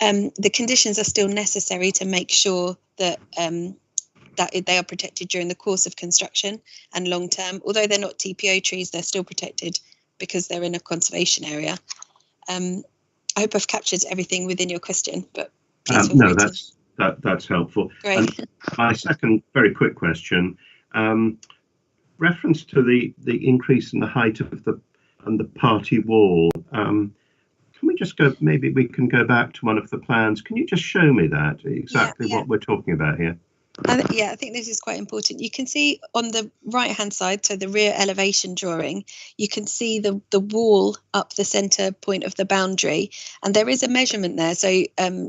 The conditions are still necessary to make sure that that they are protected during the course of construction and long term. Although they're not TPO trees, they're still protected because they're in a conservation area. I hope I've captured everything within your question, but please feel free to... That's helpful. Great. And my second very quick question, reference to the increase in the height of the party wall. Can we just go, maybe we can go back to one of the plans. Can you just show me that, exactly what we're talking about here? Yeah, I think this is quite important. You can see on the right-hand side, so the rear elevation drawing, you can see the wall up the centre point of the boundary, and there is a measurement there. So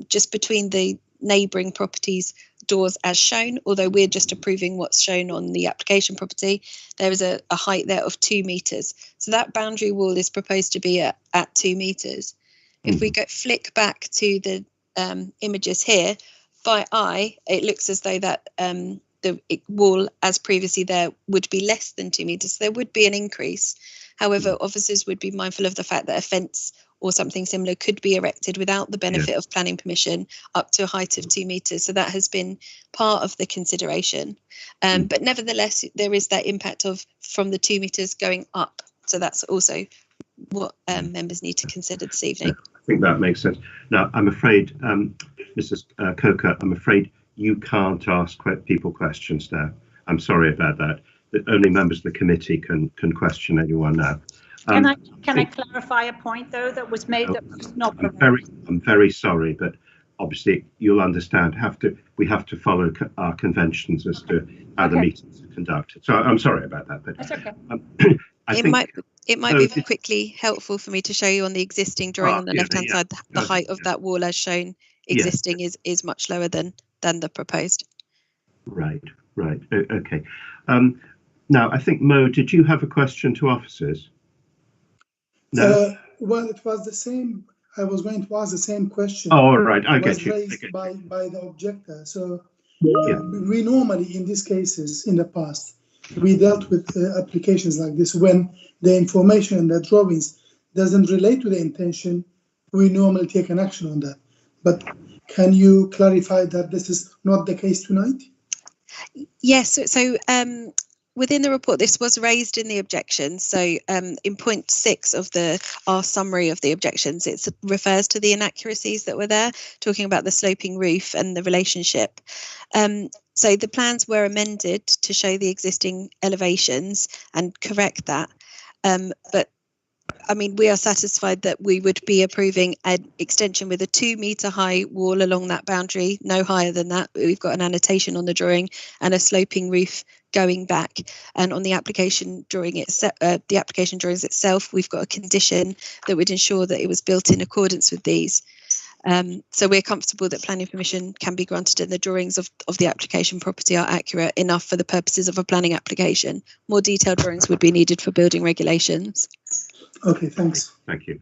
just between the neighbouring properties doors as shown, although we're just approving what's shown on the application property, there is a height there of 2 metres. So that boundary wall is proposed to be at 2 metres. If we flick back to the images here, by eye, it looks as though that the wall, as previously there, would be less than 2 metres. There would be an increase. However, officers would be mindful of the fact that a fence or something similar could be erected without the benefit of planning permission up to a height of 2 metres. So that has been part of the consideration. But nevertheless, there is that impact from the 2 metres going up. So that's also what members need to consider this evening. I think that makes sense. Now, I'm afraid, Mrs. Coker, I'm afraid you can't ask people questions now. I'm sorry about that. Only members of the committee can question anyone now. Can I clarify a point though that was made that was not? I'm very sorry, but obviously you'll understand. We have to follow our conventions as to how the meetings are conducted. So I'm sorry about that. But that's okay. It might be quickly helpful for me to show you on the existing drawing on the left-hand side, the height of that wall as shown existing is much lower than the proposed. Right. Okay. Now, I think, Mo, did you have a question to officers? No. Well, it was the same. I was going to ask the same question. Oh, all right. I get you. Raised by the objector. So we normally, in these cases, in the past, we dealt with applications like this when the information and the drawings doesn't relate to the intention. We normally take an action on that. But can you clarify that this is not the case tonight? Yes. So within the report, this was raised in the objections. So in point 6 of our summary of the objections, it refers to the inaccuracies that were there, talking about the sloping roof and the relationship. So the plans were amended to show the existing elevations and correct that. But I mean, we are satisfied that we would be approving an extension with a 2 metre high wall along that boundary, no higher than that. We've got an annotation on the drawing and a sloping roof going back. And on the application drawing drawings itself, we've got a condition that would ensure that it was built in accordance with these. So we're comfortable that planning permission can be granted and the drawings of the application property are accurate enough for the purposes of a planning application. More detailed drawings would be needed for building regulations. Okay, thanks. Thank you.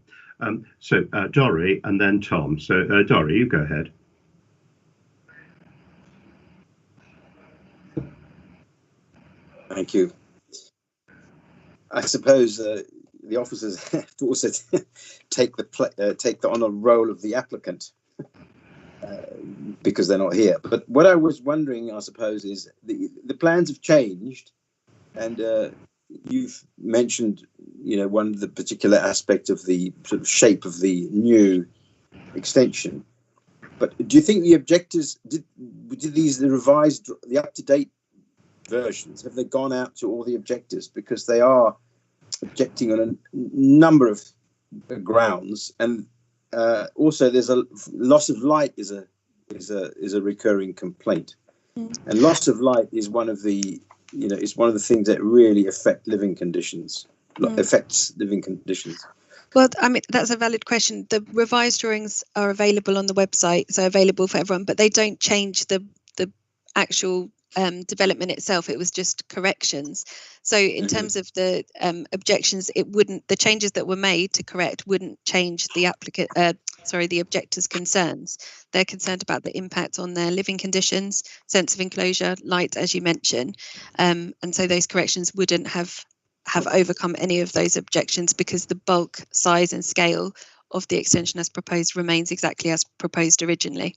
So Dorry and then Tom. So Dorry, you go ahead. Thank you. I suppose the officers have to also take the honor role of the applicant because they're not here. But what I was wondering, I suppose, is the plans have changed, and you've mentioned, one of the particular aspect of the sort of shape of the new extension. But do you think the objectors did the revised, the up-to-date versions, have they gone out to all the objectors, because they are objecting on a number of grounds, and also there's a loss of light is a recurring complaint, and loss of light is one of the things that really affects living conditions. Well, I mean, that's a valid question. The revised drawings are available on the website, so available for everyone, but they don't change the actual development itself. It was just corrections. So in terms of the objections, the changes that were made to correct wouldn't change the the objectors' concerns. They're concerned about the impact on their living conditions, sense of enclosure, light, as you mentioned, and so those corrections wouldn't have overcome any of those objections, because the bulk, size and scale of the extension as proposed remains exactly as proposed originally.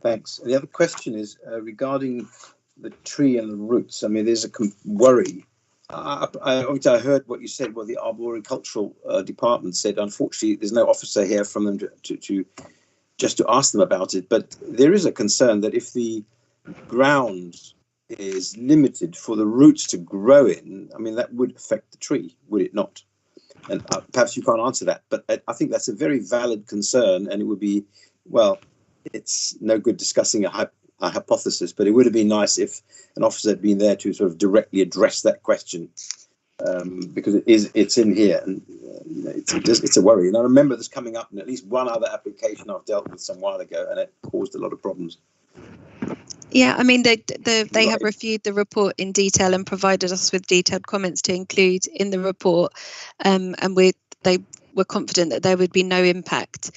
Thanks. And the other question is regarding the tree and the roots. I mean, there's a worry. Obviously, I heard what you said, what the arboricultural department said. Unfortunately, there's no officer here from them to ask them about it. But there is a concern that if the ground is limited for the roots to grow in, I mean, that would affect the tree, would it not? And perhaps you can't answer that, but I think that's a very valid concern, and it would be, well, it's no good discussing a hypothesis, but it would have been nice if an officer had been there to sort of directly address that question, because it's in here, and it's a worry. And I remember this coming up in at least one other application I've dealt with some while ago, and it caused a lot of problems. Yeah, I mean, they have reviewed the report in detail and provided us with detailed comments to include in the report, and they were confident that there would be no impact.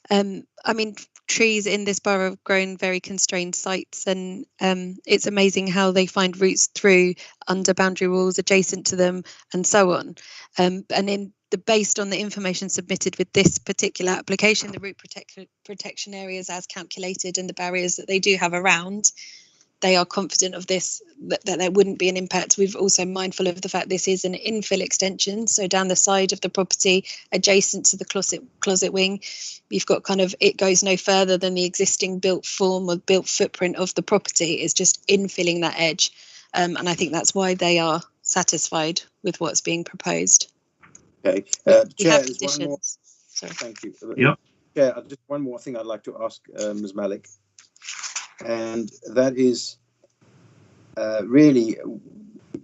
I mean, trees in this borough have grown very constrained sites, and it's amazing how they find roots through under boundary walls adjacent to them and so on. And based on the information submitted with this particular application, the root protection areas as calculated and the barriers that they do have around, they are confident of this, that there wouldn't be an impact. We've also mindful of the fact this is an infill extension, so down the side of the property, adjacent to the closet wing, you've got it goes no further than the existing built form or built footprint of the property. It's just infilling that edge, and I think that's why they are satisfied with what's being proposed. Okay, Chair, there's one more. Sorry. Thank you. Yeah. Chair, just one more thing I'd like to ask Ms. Malik. And that is really,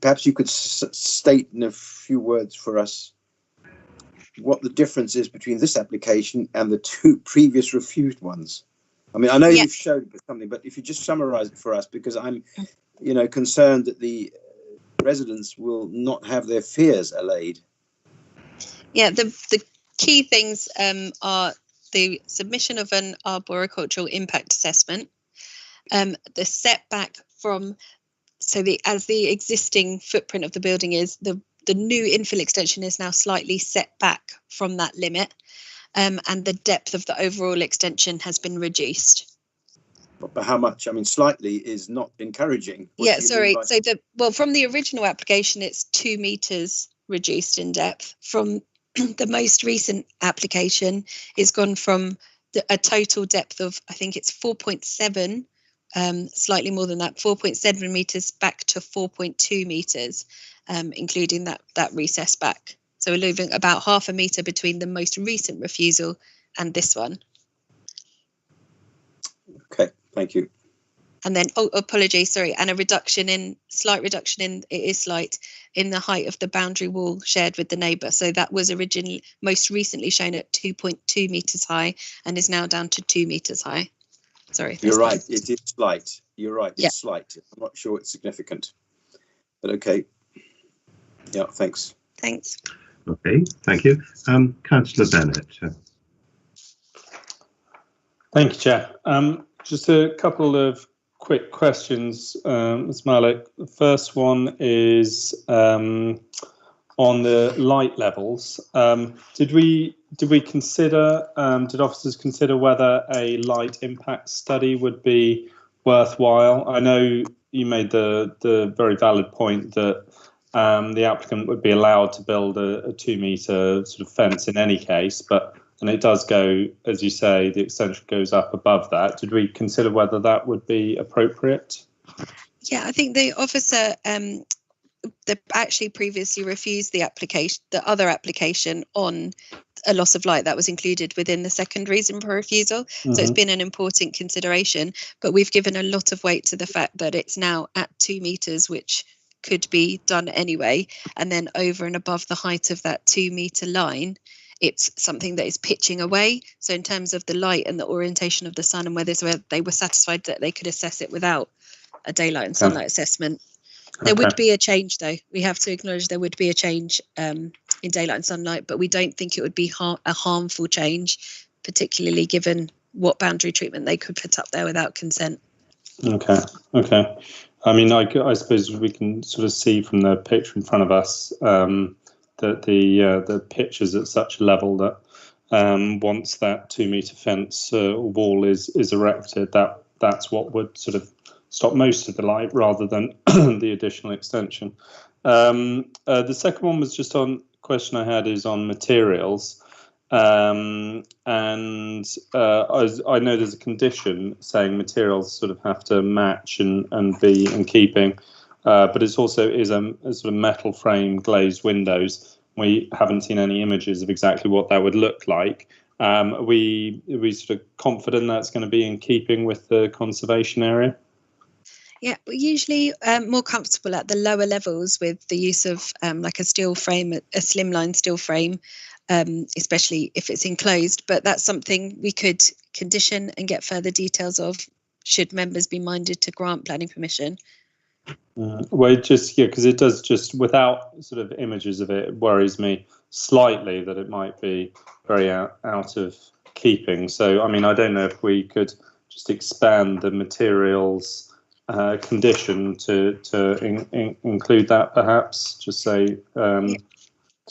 perhaps you could state in a few words for us what the difference is between this application and the two previous refused ones. I mean, I know you've showed something, but if you just summarize it for us, because I'm, concerned that the residents will not have their fears allayed. Yeah, the key things are the submission of an arboricultural impact assessment, the setback from, as the existing footprint of the building is, the new infill extension is now slightly set back from that limit, and the depth of the overall extension has been reduced. But how much? I mean, slightly is not encouraging. Yeah, sorry. So from the original application, it's 2 meters reduced in depth. From the most recent application, it's gone from a total depth of, I think it's 4.7, slightly more than that, 4.7 meters back to 4.2 meters, including that recess back. So we're leaving about half a meter between the most recent refusal and this one. Okay, thank you. And then, oh, apologies, sorry, and a slight reduction in the height of the boundary wall shared with the neighbour. So that was originally most recently shown at 2.2 metres high and is now down to 2 metres high. Sorry. You're right, it is slight. You're right, it's yeah. slight. I'm not sure it's significant, but okay. Yeah, thanks. Thanks. Okay, thank you. Councillor Bennett. Thank you, Chair. Just a couple of quick questions, Ms. Malik. The first one is on the light levels. Did officers consider whether a light impact study would be worthwhile? I know you made the very valid point that the applicant would be allowed to build a 2 metre sort of fence in any case, and it does go, as you say, the extension goes up above that. Did we consider whether that would be appropriate? Yeah, I think the officer actually previously refused the other application on a loss of light that was included within the second reason for refusal. Mm-hmm. So it's been an important consideration, but we've given a lot of weight to the fact that it's now at 2 metres, which could be done anyway, and then over and above the height of that 2 metre line, it's something that is pitching away. So in terms of the light and the orientation of the sun and whether they were satisfied that they could assess it without a daylight and sunlight assessment. There would be a change, though. We have to acknowledge there would be a change in daylight and sunlight, but we don't think it would be a harmful change, particularly given what boundary treatment they could put up there without consent. Okay. I mean, I suppose we can sort of see from the picture in front of us that the pitch is at such a level that once that 2 metre fence wall is erected, that's what would sort of stop most of the light rather than the additional extension. The second one was just on question I had is on materials. And I know there's a condition saying materials sort of have to match and be in keeping, but it's also is a sort of metal frame glazed windows. We haven't seen any images of exactly what that would look like. Are we sort of confident that's going to be in keeping with the conservation area? Yeah, we're usually more comfortable at the lower levels with the use of like a steel frame, a slimline steel frame, especially if it's enclosed. But that's something we could condition and get further details of should members be minded to grant planning permission. Well, because it does just, without sort of images of it, worries me slightly that it might be very out of keeping. So, I mean, I don't know if we could just expand the materials condition to include that, perhaps, just say to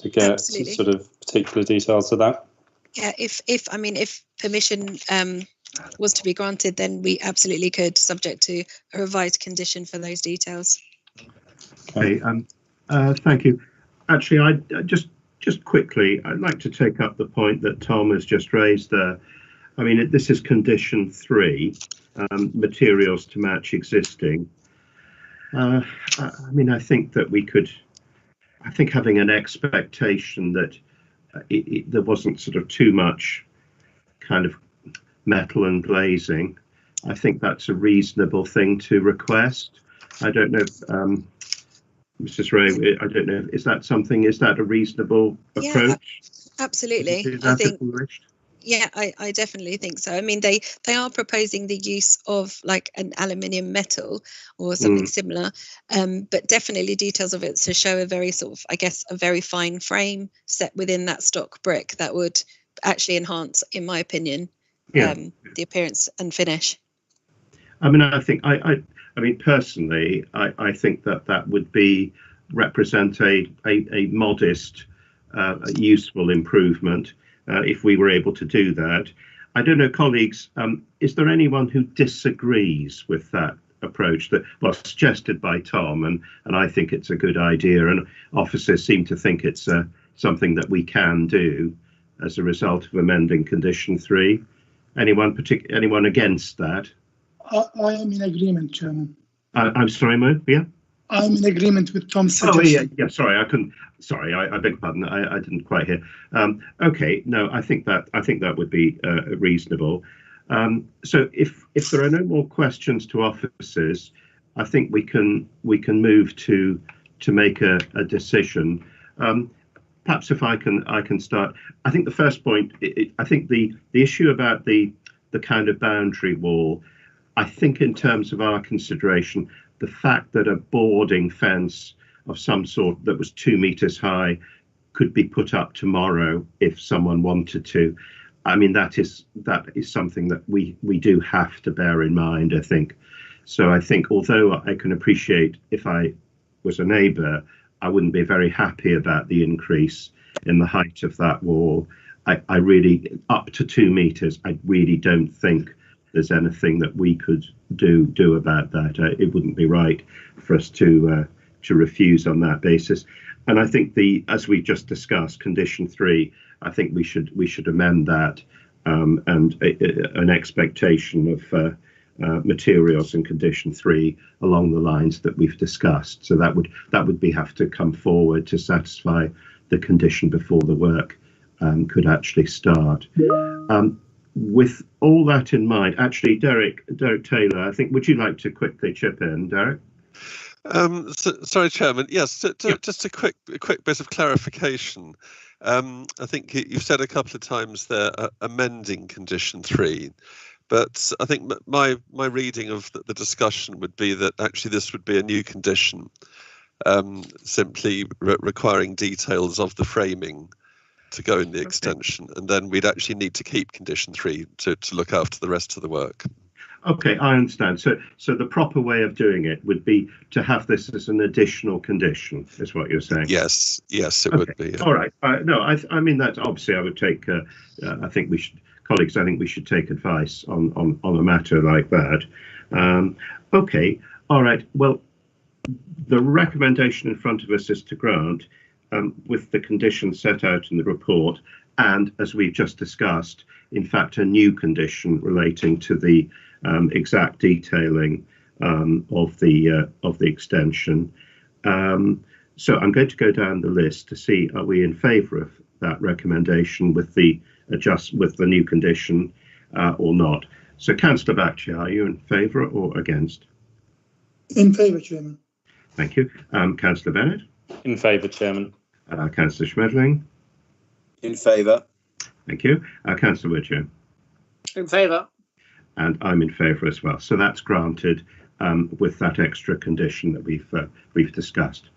get Absolutely. Sort of particular details of that. Yeah, if permission was to be granted, then we absolutely could, subject to a revised condition for those details. Okay, thank you. Actually, I just quickly, I'd like to take up the point that Tom has just raised there. I mean, this is condition 3, materials to match existing. I mean, I think that we could, I think having an expectation that there wasn't sort of too much kind of metal and glazing, I think that's a reasonable thing to request. I don't know, Mrs. Ray, I don't know, is that a reasonable approach? Yeah, absolutely. I think. Yeah, I definitely think so. I mean, they are proposing the use of like an aluminium metal or something similar, but definitely details of it to show a very sort of, I guess, a very fine frame set within that stock brick that would actually enhance, in my opinion, the appearance and finish. I mean, I think I mean, personally, I think that would represent a modest, useful improvement. If we were able to do that. I don't know, colleagues, is there anyone who disagrees with that approach that was suggested by Tom? And I think it's a good idea, and officers seem to think it's something that we can do as a result of amending condition 3. Anyone against that? I am in agreement, Chairman. I'm sorry, Mo, yeah? I'm in agreement with Tom's suggestion. Oh, yeah, sorry, I couldn't. Sorry, I beg your pardon. I didn't quite hear. Okay, no, I think that would be reasonable. So if there are no more questions to officers, I think we can move to make a decision. Perhaps if I can start. I think the first point. I think the issue about the kind of boundary wall. I think in terms of our consideration, the fact that a boarding fence of some sort that was 2 meters high could be put up tomorrow if someone wanted to. I mean, that is something that we do have to bear in mind, I think. So I think although I can appreciate if I was a neighbour, I wouldn't be very happy about the increase in the height of that wall. I really, up to 2 meters, I really don't think there's anything that we could do about that. It wouldn't be right for us to refuse on that basis. And I think as we just discussed, condition 3, I think we should amend that and an expectation of materials in condition 3 along the lines that we've discussed. So that would have to come forward to satisfy the condition before the work could actually start. With all that in mind, actually, Derek Taylor, I think, would you like to quickly chip in, Derek? Sorry, Chairman. Yes, just a quick bit of clarification. I think you've said a couple of times there amending condition 3, but I think my reading of the discussion would be that actually this would be a new condition, simply requiring details of the framing to go in the extension, and then we'd actually need to keep condition 3 to look after the rest of the work. Okay, I understand. So the proper way of doing it would be to have this as an additional condition, is what you're saying? Yes, it would be. Yeah. All right. No, I mean that obviously I would take. I think we should, colleagues. I think we should take advice on a matter like that. Okay. All right. Well, the recommendation in front of us is to grant. With the conditions set out in the report, and as we've just discussed, in fact, a new condition relating to the exact detailing of the extension. So I'm going to go down the list to see, are we in favour of that recommendation with the new condition or not? So, Councillor Bakshi, are you in favour or against? In favour, Chairman. Thank you. Councillor Bennett? In favour, Chairman. Councillor Schmedling? In favour. Thank you. Councillor Witcher? In favour. And I'm in favour as well. So that's granted with that extra condition that we've discussed.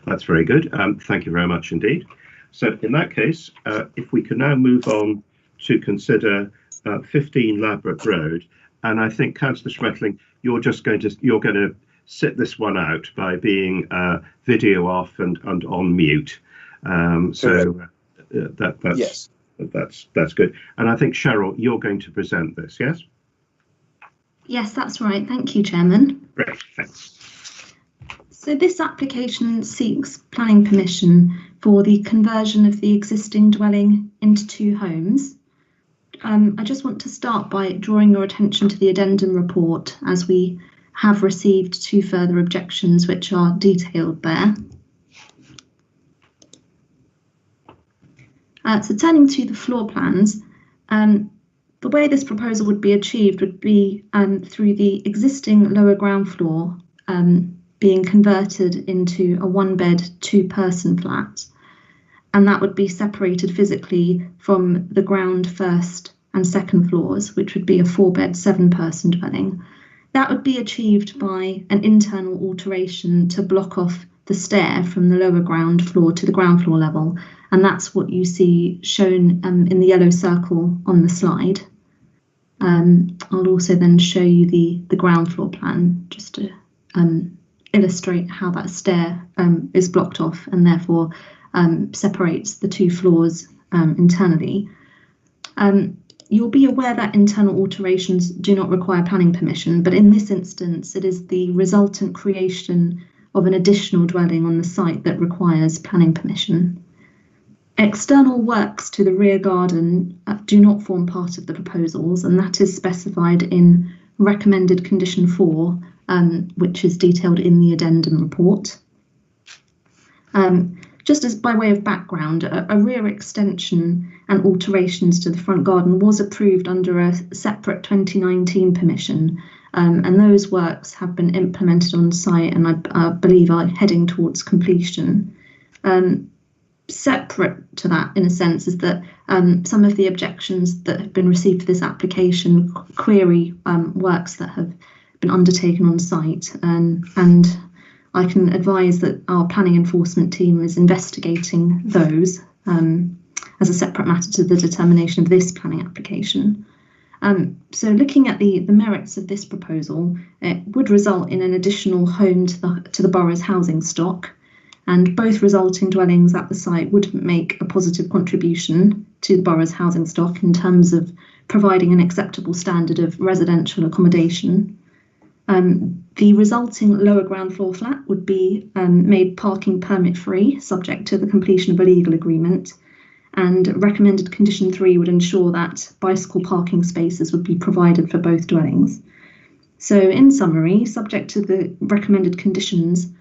That's very good. Thank you very much indeed. So in that case, if we can now move on to consider 15 Ladbroke Road, and I think Councillor Schmetling, you're going to sit this one out by being video off and on mute. Yes. That's good. And I think Cheryl, you're going to present this, yes? Yes, that's right. Thank you, Chairman. Great, thanks. So this application seeks planning permission for the conversion of the existing dwelling into 2 homes. I just want to start by drawing your attention to the addendum report, as we have received 2 further objections which are detailed there. So turning to the floor plans, the way this proposal would be achieved would be through the existing lower ground floor being converted into a 1-bed, 2-person flat, and that would be separated physically from the ground first and second floors, which would be a 4-bed, 7-person dwelling. That would be achieved by an internal alteration to block off the stair from the lower ground floor to the ground floor level, and that's what you see shown in the yellow circle on the slide. I'll also then show you the ground floor plan just to illustrate how that stair is blocked off and therefore separates the 2 floors internally. You'll be aware that internal alterations do not require planning permission, but in this instance, it is the resultant creation of an additional dwelling on the site that requires planning permission. External works to the rear garden do not form part of the proposals, and that is specified in recommended condition 4, which is detailed in the addendum report. just as by way of background, a rear extension and alterations to the front garden was approved under a separate 2019 permission, and those works have been implemented on site and I believe are heading towards completion. Separate to that, in a sense, is that some of the objections that have been received for this application query works that have been undertaken on site, and I can advise that our planning enforcement team is investigating those as a separate matter to the determination of this planning application. So looking at the merits of this proposal, it would result in an additional home to the borough's housing stock, and both resulting dwellings at the site would make a positive contribution to the borough's housing stock in terms of providing an acceptable standard of residential accommodation. The resulting lower ground floor flat would be made parking permit free, subject to the completion of a legal agreement, and recommended condition 3 would ensure that bicycle parking spaces would be provided for both dwellings. So in summary, subject to the recommended conditions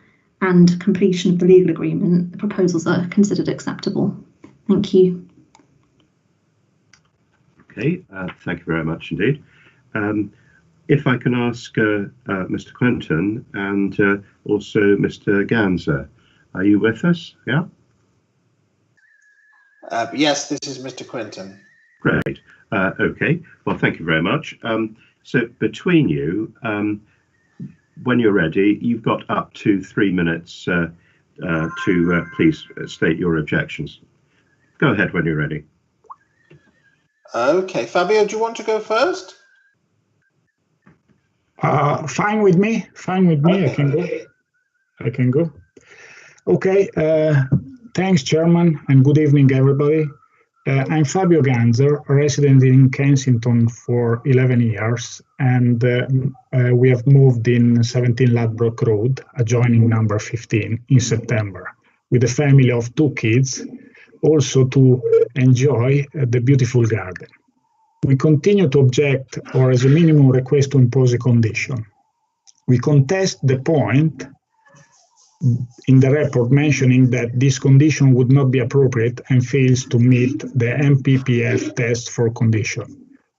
and completion of the legal agreement, the proposals are considered acceptable. Thank you. Okay, thank you very much indeed. If I can ask Mr. Quentin and also Mr. Ganser, are you with us? Yeah? Yes, this is Mr. Quentin. Great. Okay, well, thank you very much. So between you, when you're ready, you've got up to 3 minutes to please state your objections. Go ahead when you're ready. Okay, Fabio, do you want to go first? Fine with me. Fine with me. Okay. I can go. Okay. Thanks, Chairman, and good evening, everybody. I'm Fabio Ganser, a resident in Kensington for 11 years, and we have moved in 17 Ladbroke Road, adjoining number 15, in September, with a family of 2 kids, also to enjoy the beautiful garden. We continue to object, or as a minimum request to impose a condition. We contest the point in the report mentioning that this condition would not be appropriate and fails to meet the MPPF test for condition.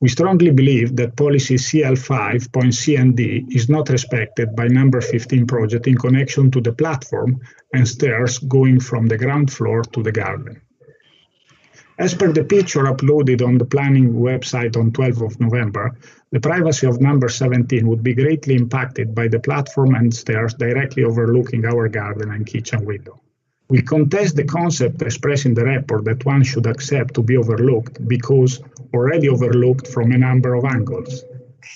We strongly believe that policy CL5.C and D is not respected by number 15 project in connection to the platform and stairs going from the ground floor to the garden. As per the picture uploaded on the planning website on 12th of November, the privacy of number 17 would be greatly impacted by the platform and stairs directly overlooking our garden and kitchen window. We contest the concept expressed in the report that one should accept to be overlooked because already overlooked from a number of angles.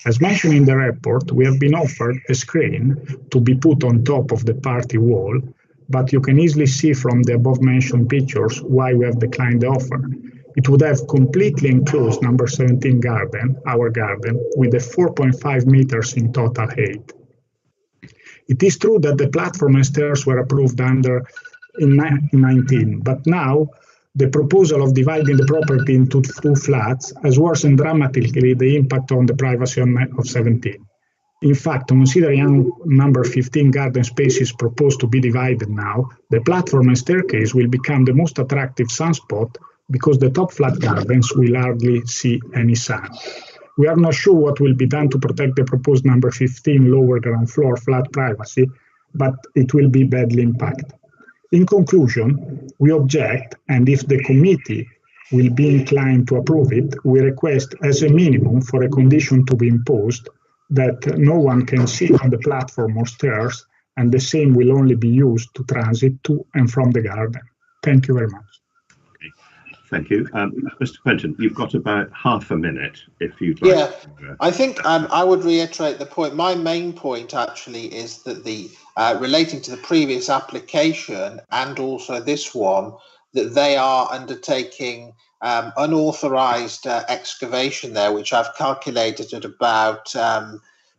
As mentioned in the report, we have been offered a screen to be put on top of the party wall, but you can easily see from the above-mentioned pictures why we have declined the offer. It would have completely enclosed number 17 garden, our garden, with a 4.5 meters in total height. It is true that the platform and stairs were approved in 19, but now the proposal of dividing the property into 2 flats has worsened dramatically the impact on the privacy of 17. In fact, considering number 15 garden spaces proposed to be divided now, the platform and staircase will become the most attractive sunspot because the top flat gardens will hardly see any sun. We are not sure what will be done to protect the proposed number 15 lower ground floor flat privacy, but it will be badly impacted. In conclusion, we object, and if the committee will be inclined to approve it, we request as a minimum for a condition to be imposed that no one can sit on the platform or stairs, and the same will only be used to transit to and from the garden. Thank you very much. Okay. Thank you. Mr. Quentin, you've got about half a minute if you'd like. Yeah, I think I would reiterate the point. My main point actually is that the relating to the previous application and also this one, that they are undertaking unauthorized excavation there, which I've calculated at about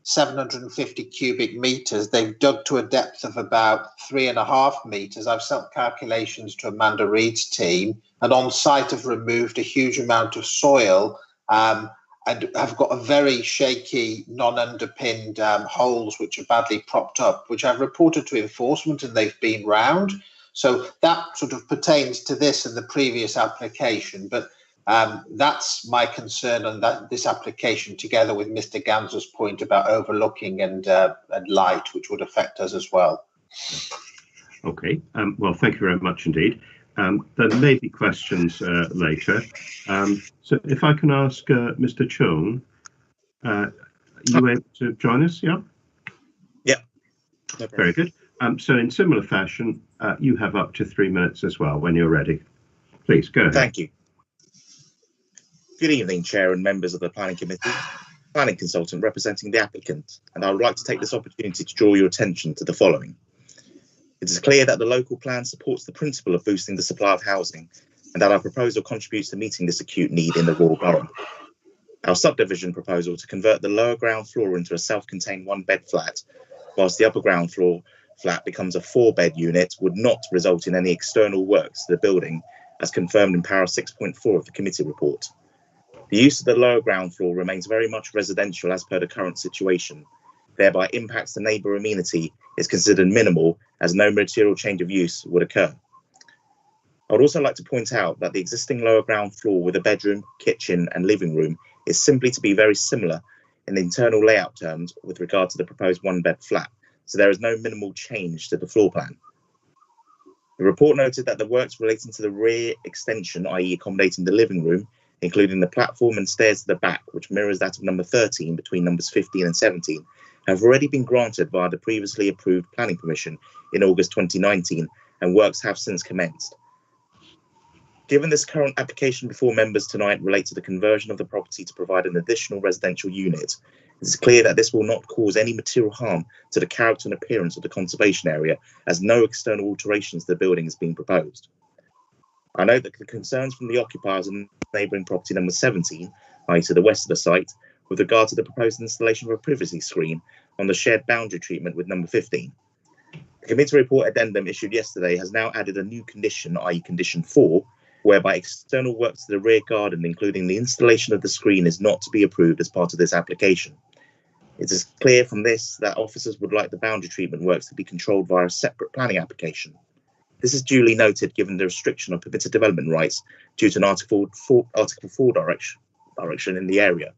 750 cubic meters. They've dug to a depth of about 3.5 meters. I've sent calculations to Amanda Reed's team, and on site have removed a huge amount of soil and have got a very shaky, non-underpinned holes which are badly propped up, which I've reported to enforcement, and they've been round. So that sort of pertains to this and the previous application, but that's my concern on this application, together with Mr. Ganser's point about overlooking and light, which would affect us as well. Okay, well, thank you very much indeed. There may be questions later. So if I can ask Mr. Chung, are you able to join us? Yeah? Yeah. No problem. Very good. So in similar fashion, you have up to 3 minutes as well when you're ready. Please go ahead. Thank you. Good evening, Chair and members of the Planning Committee, planning consultant representing the applicant, and I would like to take this opportunity to draw your attention to the following. It is clear that the local plan supports the principle of boosting the supply of housing, and that our proposal contributes to meeting this acute need in the Royal Borough. Our subdivision proposal to convert the lower ground floor into a self-contained one-bed flat, whilst the upper ground floor flat becomes a 4-bed unit, would not result in any external works to the building, as confirmed in para 6.4 of the committee report. The use of the lower ground floor remains very much residential as per the current situation, thereby impacts to neighbour amenity is considered minimal, as no material change of use would occur. I would also like to point out that the existing lower ground floor with a bedroom, kitchen and living room is simply to be very similar in the internal layout terms with regard to the proposed one-bed flat, so there is no minimal change to the floor plan. The report noted that the works relating to the rear extension, i.e. accommodating the living room, including the platform and stairs to the back, which mirrors that of number 13 between numbers 15 and 17, have already been granted via the previously approved planning permission in August 2019, and works have since commenced. Given this current application before members tonight relate to the conversion of the property to provide an additional residential unit, it is clear that this will not cause any material harm to the character and appearance of the conservation area, as no external alterations to the building is being proposed. I note that the concerns from the occupiers on neighbouring property number 17, i.e. to the west of the site, with regard to the proposed installation of a privacy screen on the shared boundary treatment with number 15. The committee report addendum issued yesterday has now added a new condition, i.e. condition 4, whereby external works to the rear garden, including the installation of the screen, is not to be approved as part of this application. It is clear from this that officers would like the boundary treatment works to be controlled via a separate planning application. This is duly noted given the restriction of permitted development rights due to an Article 4 direction in the area.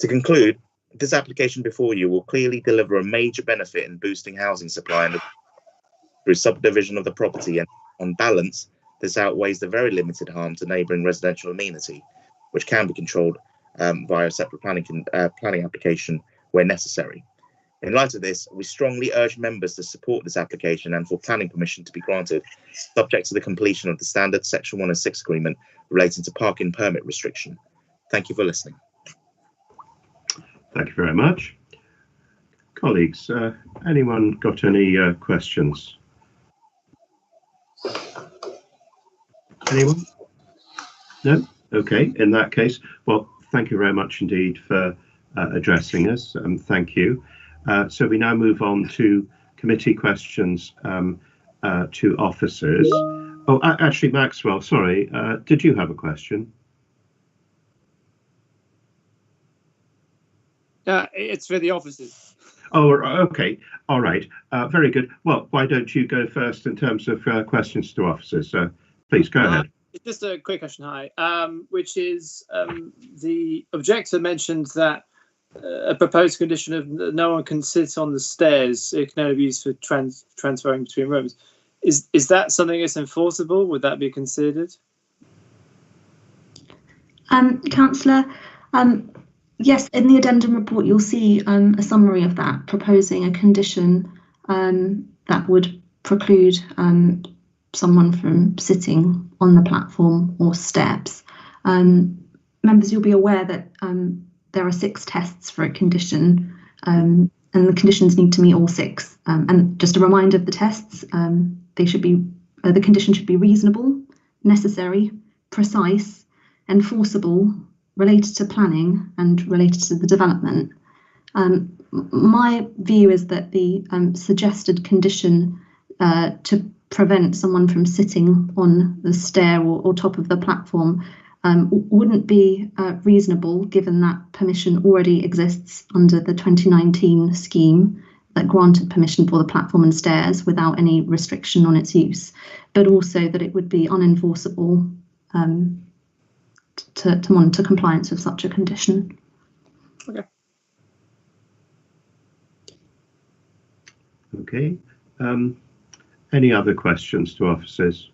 To conclude, this application before you will clearly deliver a major benefit in boosting housing supply through subdivision of the property, and on balance, this outweighs the very limited harm to neighbouring residential amenity, which can be controlled via a separate planning application where necessary. In light of this, we strongly urge members to support this application and for planning permission to be granted, subject to the completion of the standard Section 1 and 6 agreement relating to parking permit restriction. Thank you for listening. Thank you very much. Colleagues, anyone got any questions? Anyone? No? Okay, in that case, well, thank you very much indeed for addressing us. Thank you. So we now move on to committee questions to officers. Oh, actually, Maxwell, sorry, did you have a question? It's for the officers. Oh, okay. All right. Very good. Well, why don't you go first in terms of questions to officers? Please go ahead. Just a quick question, hi, which is the objector mentioned that a proposed condition of no one can sit on the stairs. It can only be used for transferring between rooms. Is that something that's enforceable? Would that be considered? Councillor, yes, in the addendum report, you'll see a summary of that, proposing a condition that would preclude someone from sitting on the platform or steps. Members, you'll be aware that there are 6 tests for a condition, and the conditions need to meet all 6. And just a reminder of the tests, they should be the condition should be reasonable, necessary, precise, enforceable, related to planning, and related to the development. My view is that the suggested condition to prevent someone from sitting on the stair or top of the platform wouldn't be reasonable, given that permission already exists under the 2019 scheme that granted permission for the platform and stairs without any restriction on its use, but also that it would be unenforceable to monitor compliance with such a condition. Okay. Okay. Any other questions to officers?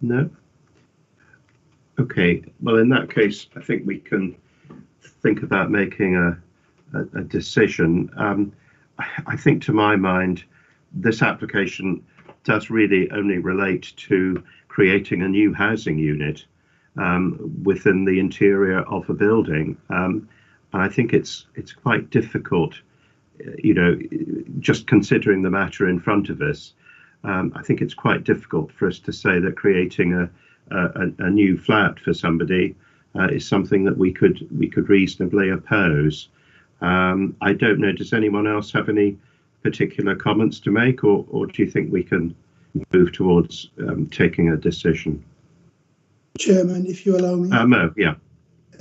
No? Okay. Well, in that case, I think we can think about making a decision. I think, to my mind, this application does really only relate to creating a new housing unit within the interior of a building. And I think it's quite difficult, you know, just considering the matter in front of us. I think it's quite difficult for us to say that creating a new flat for somebody is something that we could reasonably oppose. I don't know, does anyone else have any particular comments to make, or do you think we can move towards taking a decision? Chairman, if you allow me. Mo, yeah.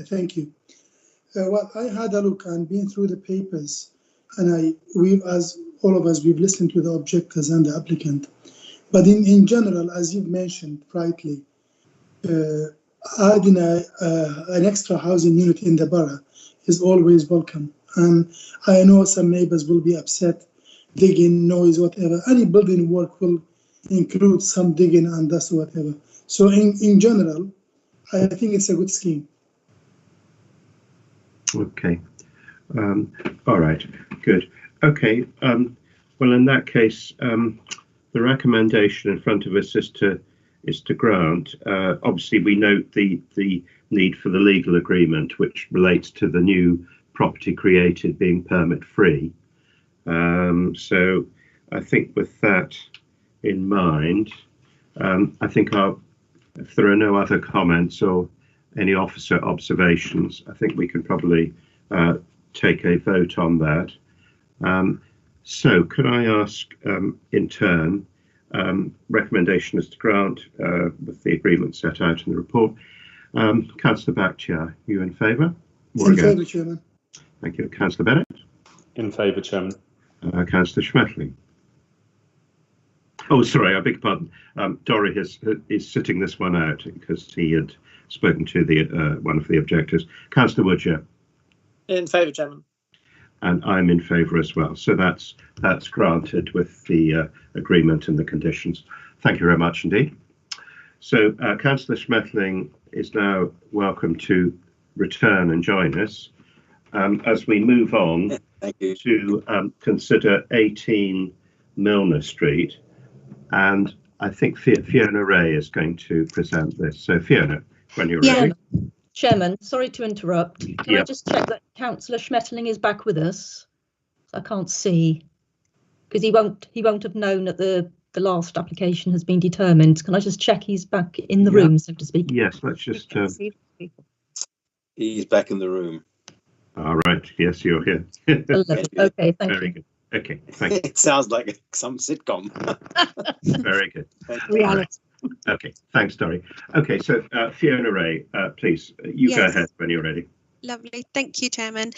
Thank you. Well, I had a look and been through the papers, and we've, as all of us, we've listened to the objectors and the applicant. But in general, as you've mentioned rightly, adding an extra housing unit in the borough is always welcome. And I know some neighbors will be upset, digging, noise, whatever. Any building work will include some digging and dust, whatever. So in general, I think it's a good scheme. Okay. All right. Good. Okay. Well, in that case, the recommendation in front of us is to grant. Obviously, we note the need for the legal agreement, which relates to the new property created being permit free. So I think with that in mind, I think if there are no other comments or any officer observations, I think we can probably take a vote on that. So can I ask in turn, recommendation is to grant with the agreement set out in the report. Councillor Bakhtiar, you in favour? In favour, Chairman. Thank you. Councillor Bennett? In favour, Chairman. Councillor Schmetling? Oh, sorry, I beg your pardon. Dorry is sitting this one out because he had spoken to the one of the objectors. Councillor Woodger? In favour, Chairman. And I'm in favour as well. So that's granted with the agreement and the conditions. Thank you very much indeed. So Councillor Schmetling is now welcome to return and join us as we move on to consider 18 Milner Street. And I think Fiona Ray is going to present this. So Fiona, when you're ready. Chairman, sorry to interrupt. Can I just check that Councillor Schmetling is back with us? I can't see, because he won't have known that the last application has been determined. Can I just check he's back in the room, so to speak? Yes, let's just. He's back in the room. All right. Yes, you're here. Okay, thank Very you. good. Okay, thank you. It sounds like some sitcom. Very good. Reality. Okay, thanks, Dorry. Okay, so Fiona Ray, please, you go ahead when you're ready. Lovely. Thank you, Chairman.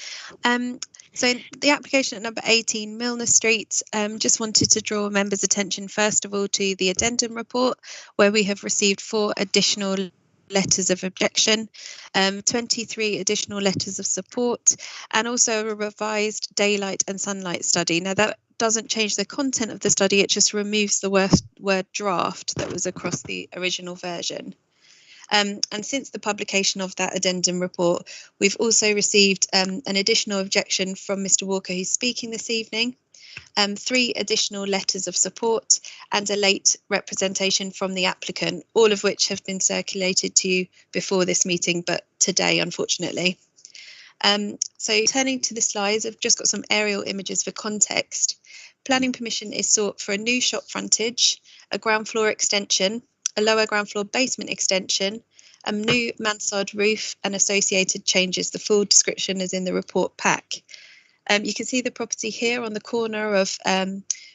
So the application at number 18 Milner Street, just wanted to draw members' attention first of all to the addendum report, where we have received 4 additional letters of objection, 23 additional letters of support, and also a revised daylight and sunlight study. Now that doesn't change the content of the study, it just removes the word draft that was across the original version. And since the publication of that addendum report, we've also received an additional objection from Mr. Walker, who's speaking this evening, 3 additional letters of support, and a late representation from the applicant, all of which have been circulated to you before this meeting, but today, unfortunately. So turning to the slides, I've just got some aerial images for context. Planning permission is sought for a new shop frontage, a ground floor extension, a lower ground floor basement extension, a new mansard roof and associated changes. The full description is in the report pack. You can see the property here on the corner of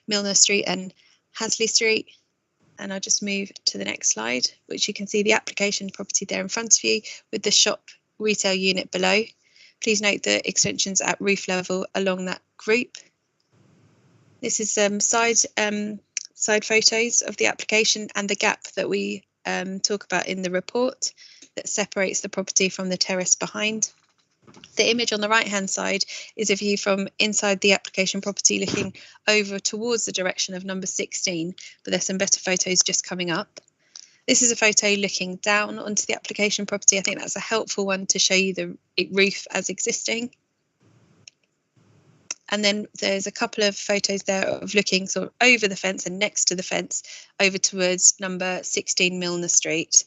Milner Street and Hasley Street. And I'll just move to the next slide, which you can see the application property there in front of you with the shop retail unit below. Please note the extensions at roof level along that group. This is side photos of the application and the gap that we talk about in the report that separates the property from the terrace behind. The image on the right hand side is a view from inside the application property looking over towards the direction of number 16, but there's some better photos just coming up. This is a photo looking down onto the application property. I think that's a helpful one to show you the roof as existing. And then there's a couple of photos there of looking sort of over the fence and next to the fence over towards number 16 Milner Street.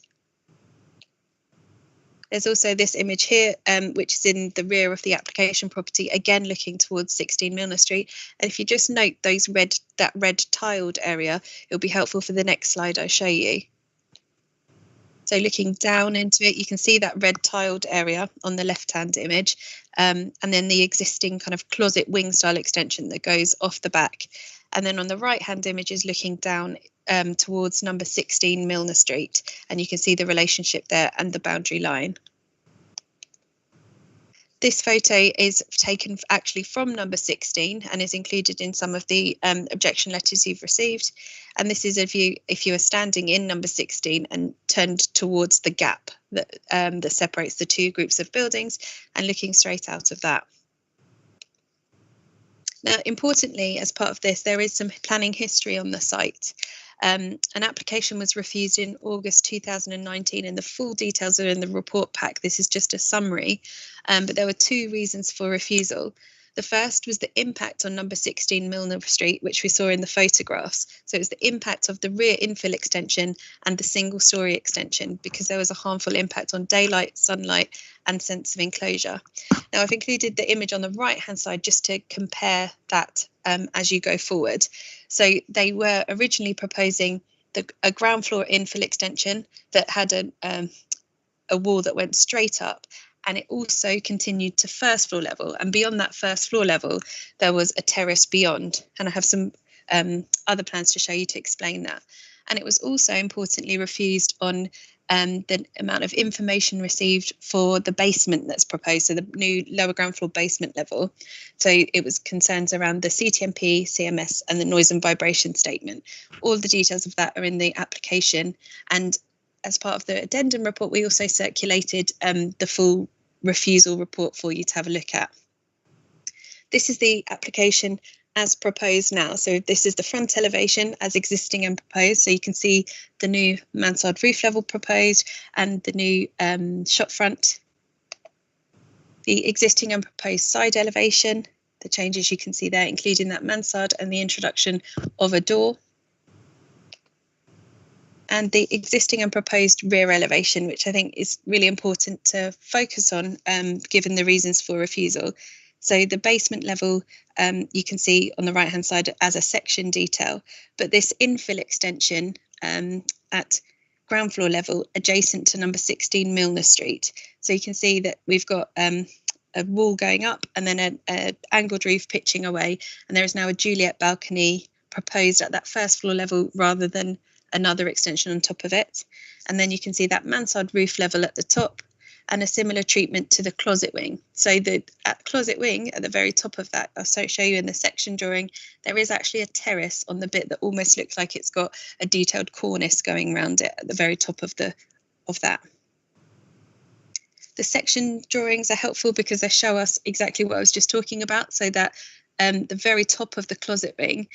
There's also this image here, which is in the rear of the application property, again looking towards 16 Milner Street. And if you just note that red tiled area, it'll be helpful for the next slide I show you. So looking down into it, you can see that red tiled area on the left-hand image, and then the existing kind of closet wing style extension that goes off the back. And then on the right-hand image is looking down towards number 16 Milner Street, and you can see the relationship there and the boundary line. This photo is taken actually from number 16 and is included in some of the objection letters you've received. And this is a view if you are standing in number 16 and turned towards the gap that, that separates the two groups of buildings and looking straight out of that. Now, importantly, as part of this, there is some planning history on the site. An application was refused in August 2019 and the full details are in the report pack. This is just a summary, but there were two reasons for refusal. The first was the impact on number 16 Milner Street, which we saw in the photographs. So it was the impact of the rear infill extension and the single story extension because there was a harmful impact on daylight, sunlight and sense of enclosure. Now I've included the image on the right hand side just to compare that as you go forward. So they were originally proposing a ground floor infill extension that had a wall that went straight up, and it also continued to first floor level, and beyond that first floor level there was a terrace beyond, and I have some other plans to show you to explain that. And it was also importantly refused on the amount of information received for the basement that's proposed, so the new lower ground floor basement level. So it was concerns around the CTMP, CMS and the noise and vibration statement. All the details of that are in the application, and as part of the addendum report we also circulated the full refusal report for you to have a look at. This is the application as proposed now. So this is the front elevation as existing and proposed. So you can see the new mansard roof level proposed and the new shop front. The existing and proposed side elevation, the changes you can see there, including that mansard and the introduction of a door. And the existing and proposed rear elevation, which I think is really important to focus on given the reasons for refusal. So the basement level, you can see on the right hand side as a section detail, but this infill extension at ground floor level adjacent to number 16 Milner Street. So you can see that we've got a wall going up and then an angled roof pitching away, and there is now a Juliet balcony proposed at that first floor level rather than another extension on top of it. And then you can see that mansard roof level at the top and a similar treatment to the closet wing. So the closet wing at the very top of that, I'll show you in the section drawing, there is actually a terrace on the bit that almost looks like it's got a detailed cornice going around it at the very top of that. The section drawings are helpful because they show us exactly what I was just talking about, so that the very top of the closet wing,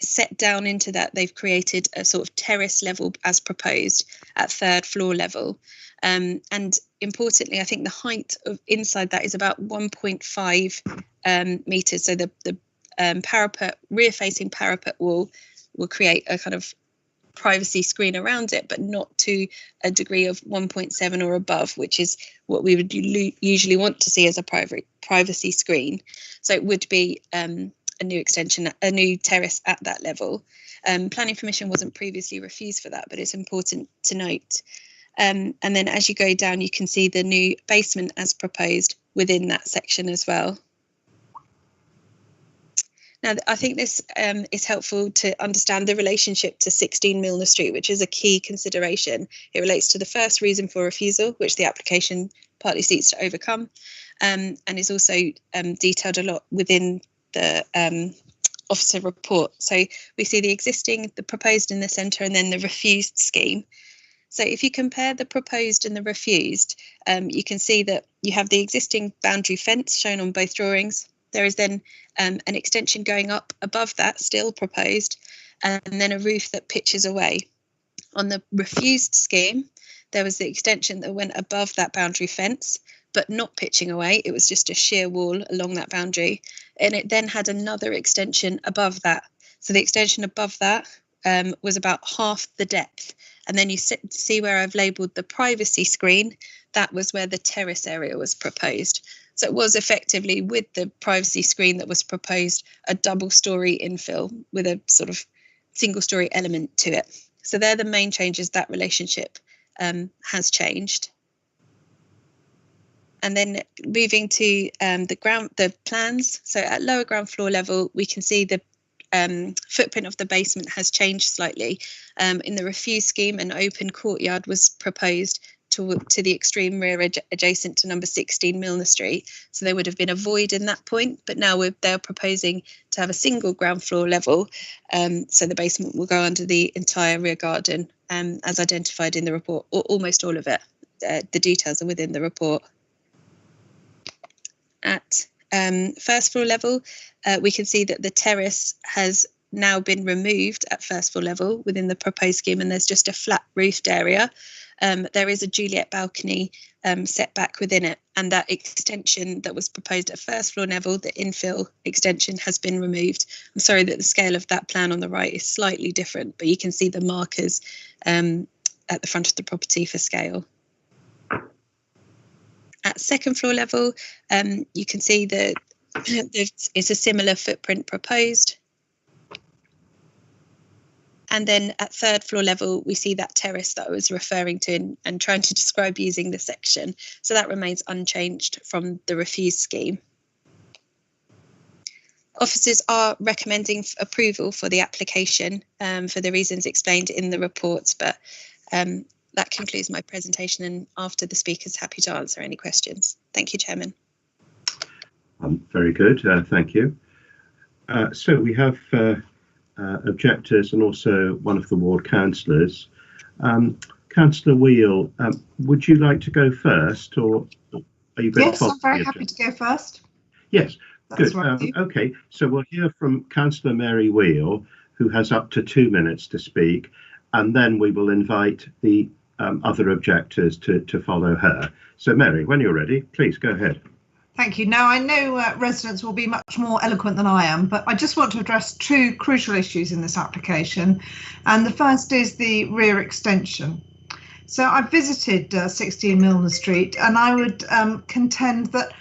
set down into that, they've created a sort of terrace level as proposed at third floor level. And importantly, I think the height of inside that is about 1.5 meters. So the parapet, rear-facing parapet wall will create a kind of privacy screen around it, but not to a degree of 1.7 or above, which is what we would usually want to see as a privacy screen. So it would be a new extension, a new terrace at that level. Planning permission wasn't previously refused for that, but it's important to note. And then as you go down, you can see the new basement as proposed within that section as well. Now, I think this is helpful to understand the relationship to 16 Milner Street, which is a key consideration. It relates to the first reason for refusal, which the application partly seeks to overcome, and is also detailed a lot within the officer report. So we see the existing, the proposed in the centre, and then the refused scheme. So if you compare the proposed and the refused, you can see that you have the existing boundary fence shown on both drawings. There is then an extension going up above that, still proposed, and then a roof that pitches away. On the refused scheme, there was the extension that went above that boundary fence, but not pitching away. It was just a sheer wall along that boundary. And it then had another extension above that. So the extension above that was about half the depth. And then you see where I've labelled the privacy screen, that was where the terrace area was proposed. So it was effectively, with the privacy screen that was proposed, a double-storey infill with a sort of single-storey element to it. So they're the main changes. That relationship has changed. And then moving to the plans. So at lower ground floor level, we can see the footprint of the basement has changed slightly. In the refuse scheme, an open courtyard was proposed to the extreme rear adjacent to number 16 Milner Street. So there would have been a void in that point, but now they're proposing to have a single ground floor level. So the basement will go under the entire rear garden, as identified in the report, or almost all of it. The details are within the report. At first floor level, we can see that the terrace has now been removed at first floor level within the proposed scheme, and there's just a flat roofed area. There is a Juliet balcony set back within it, and that extension that was proposed at first floor level, the infill extension, has been removed. I'm sorry that the scale of that plan on the right is slightly different, but you can see the markers at the front of the property for scale. At second floor level, you can see that it's a similar footprint proposed. And then at third floor level, we see that terrace that I was referring to and trying to describe using the section. So that remains unchanged from the refuse scheme. Officers are recommending approval for the application for the reasons explained in the reports, but that concludes my presentation, and after the speaker's happy to answer any questions. Thank you, Chairman. Very good, thank you. So we have objectors and also one of the ward councillors. Councillor Wheel, would you like to go first, or are you going to follow? Yes, I'm very happy to go first. Yes, That's good. right. Okay, so we'll hear from Councillor Mary Wheel, who has up to 2 minutes to speak, and then we will invite the other objectors to follow her. So Mary, when you're ready, please go ahead. Thank you. Now, I know residents will be much more eloquent than I am, but I just want to address two crucial issues in this application. And the first is the rear extension. So I visited 16 Milner Street, and I would contend that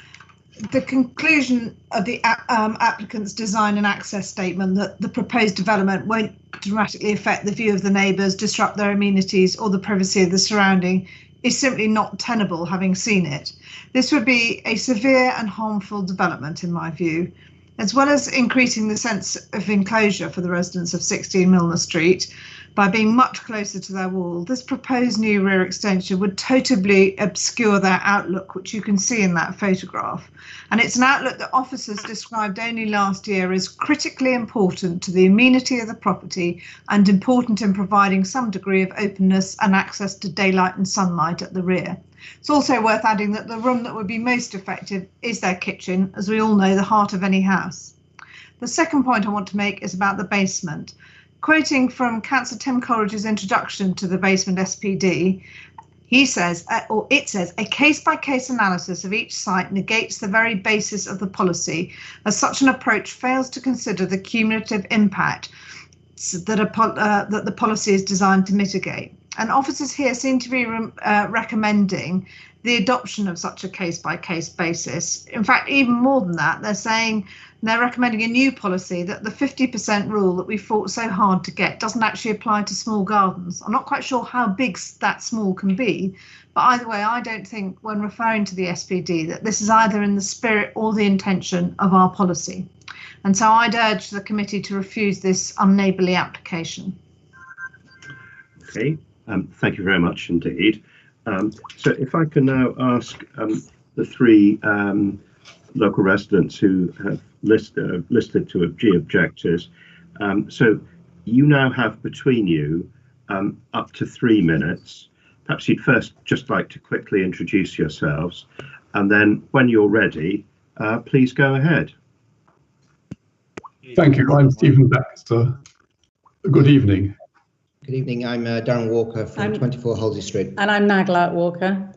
the conclusion of the applicant's design and access statement that the proposed development won't dramatically affect the view of the neighbours, disrupt their amenities or the privacy of the surrounding is simply not tenable, having seen it. This would be a severe and harmful development in my view, as well as increasing the sense of enclosure for the residents of 16 Milner Street by being much closer to their wall. This proposed new rear extension would totally obscure their outlook, which you can see in that photograph. And it's an outlook that officers described only last year as critically important to the amenity of the property and important in providing some degree of openness and access to daylight and sunlight at the rear. It's also worth adding that the room that would be most effective is their kitchen, as we all know, the heart of any house. The second point I want to make is about the basement. Quoting from Councillor Tim Coleridge's introduction to the basement SPD, he says, or it says, a case-by-case analysis of each site negates the very basis of the policy, as such an approach fails to consider the cumulative impact that the policy is designed to mitigate. And officers here seem to be recommending the adoption of such a case-by-case basis. In fact, even more than that, they're recommending a new policy that the 50% rule that we fought so hard to get doesn't actually apply to small gardens. I'm not quite sure how big that small can be, but either way, I don't think when referring to the SPD that this is either in the spirit or the intention of our policy. And so I'd urge the committee to refuse this unneighbourly application. Okay, thank you very much indeed. So if I can now ask the three local residents who have listed to G objectors. So you now have between you up to 3 minutes. Perhaps you'd first just like to quickly introduce yourselves, and then when you're ready, please go ahead. Thank you. I'm Stephen Baxter. Good evening. Good evening. I'm Darren Walker from 24 Halsey Street. And I'm Nagla Walker.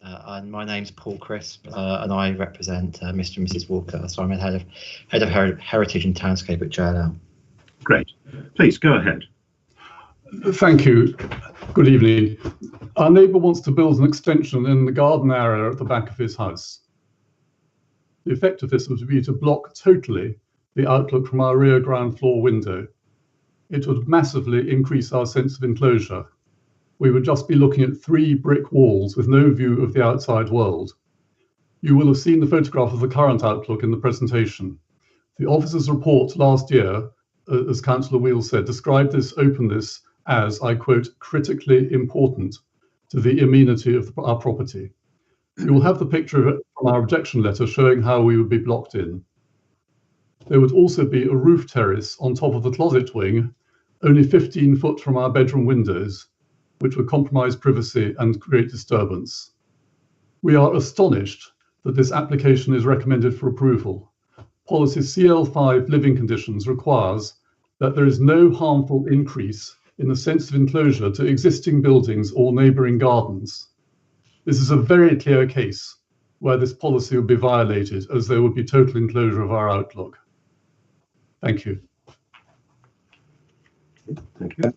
And my name's Paul Crisp, and I represent Mr. and Mrs. Walker. So I'm head of Heritage and Townscape at JLL. Great. Please go ahead. Thank you. Good evening. Our neighbour wants to build an extension in the garden area at the back of his house. The effect of this would be to block totally the outlook from our rear ground floor window. It would massively increase our sense of enclosure. We would just be looking at 3 brick walls with no view of the outside world. You will have seen the photograph of the current outlook in the presentation. The officer's report last year, as Councillor Wheel said, described this openness as, I quote, critically important to the amenity of our property. You will have the picture from our objection letter showing how we would be blocked in. There would also be a roof terrace on top of the closet wing, only 15 foot from our bedroom windows, which would compromise privacy and create disturbance. We are astonished that this application is recommended for approval. Policy CL5 living conditions requires that there is no harmful increase in the sense of enclosure to existing buildings or neighbouring gardens. This is a very clear case where this policy would be violated, as there would be total enclosure of our outlook. Thank you. Thank you.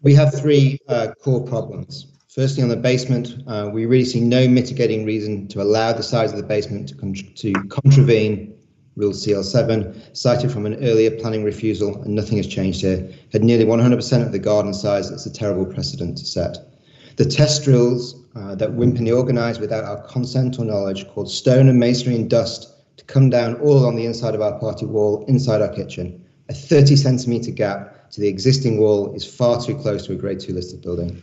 We have 3 core problems. Firstly, on the basement, we really see no mitigating reason to allow the size of the basement to contravene Rule CL7, cited from an earlier planning refusal, and nothing has changed here. Had nearly 100% of the garden size, it's a terrible precedent to set. The test drills that Wimpey organised without our consent or knowledge, called stone and masonry and dust, to come down all along the inside of our party wall, inside our kitchen. A 30-centimetre gap to the existing wall is far too close to a Grade 2 listed building.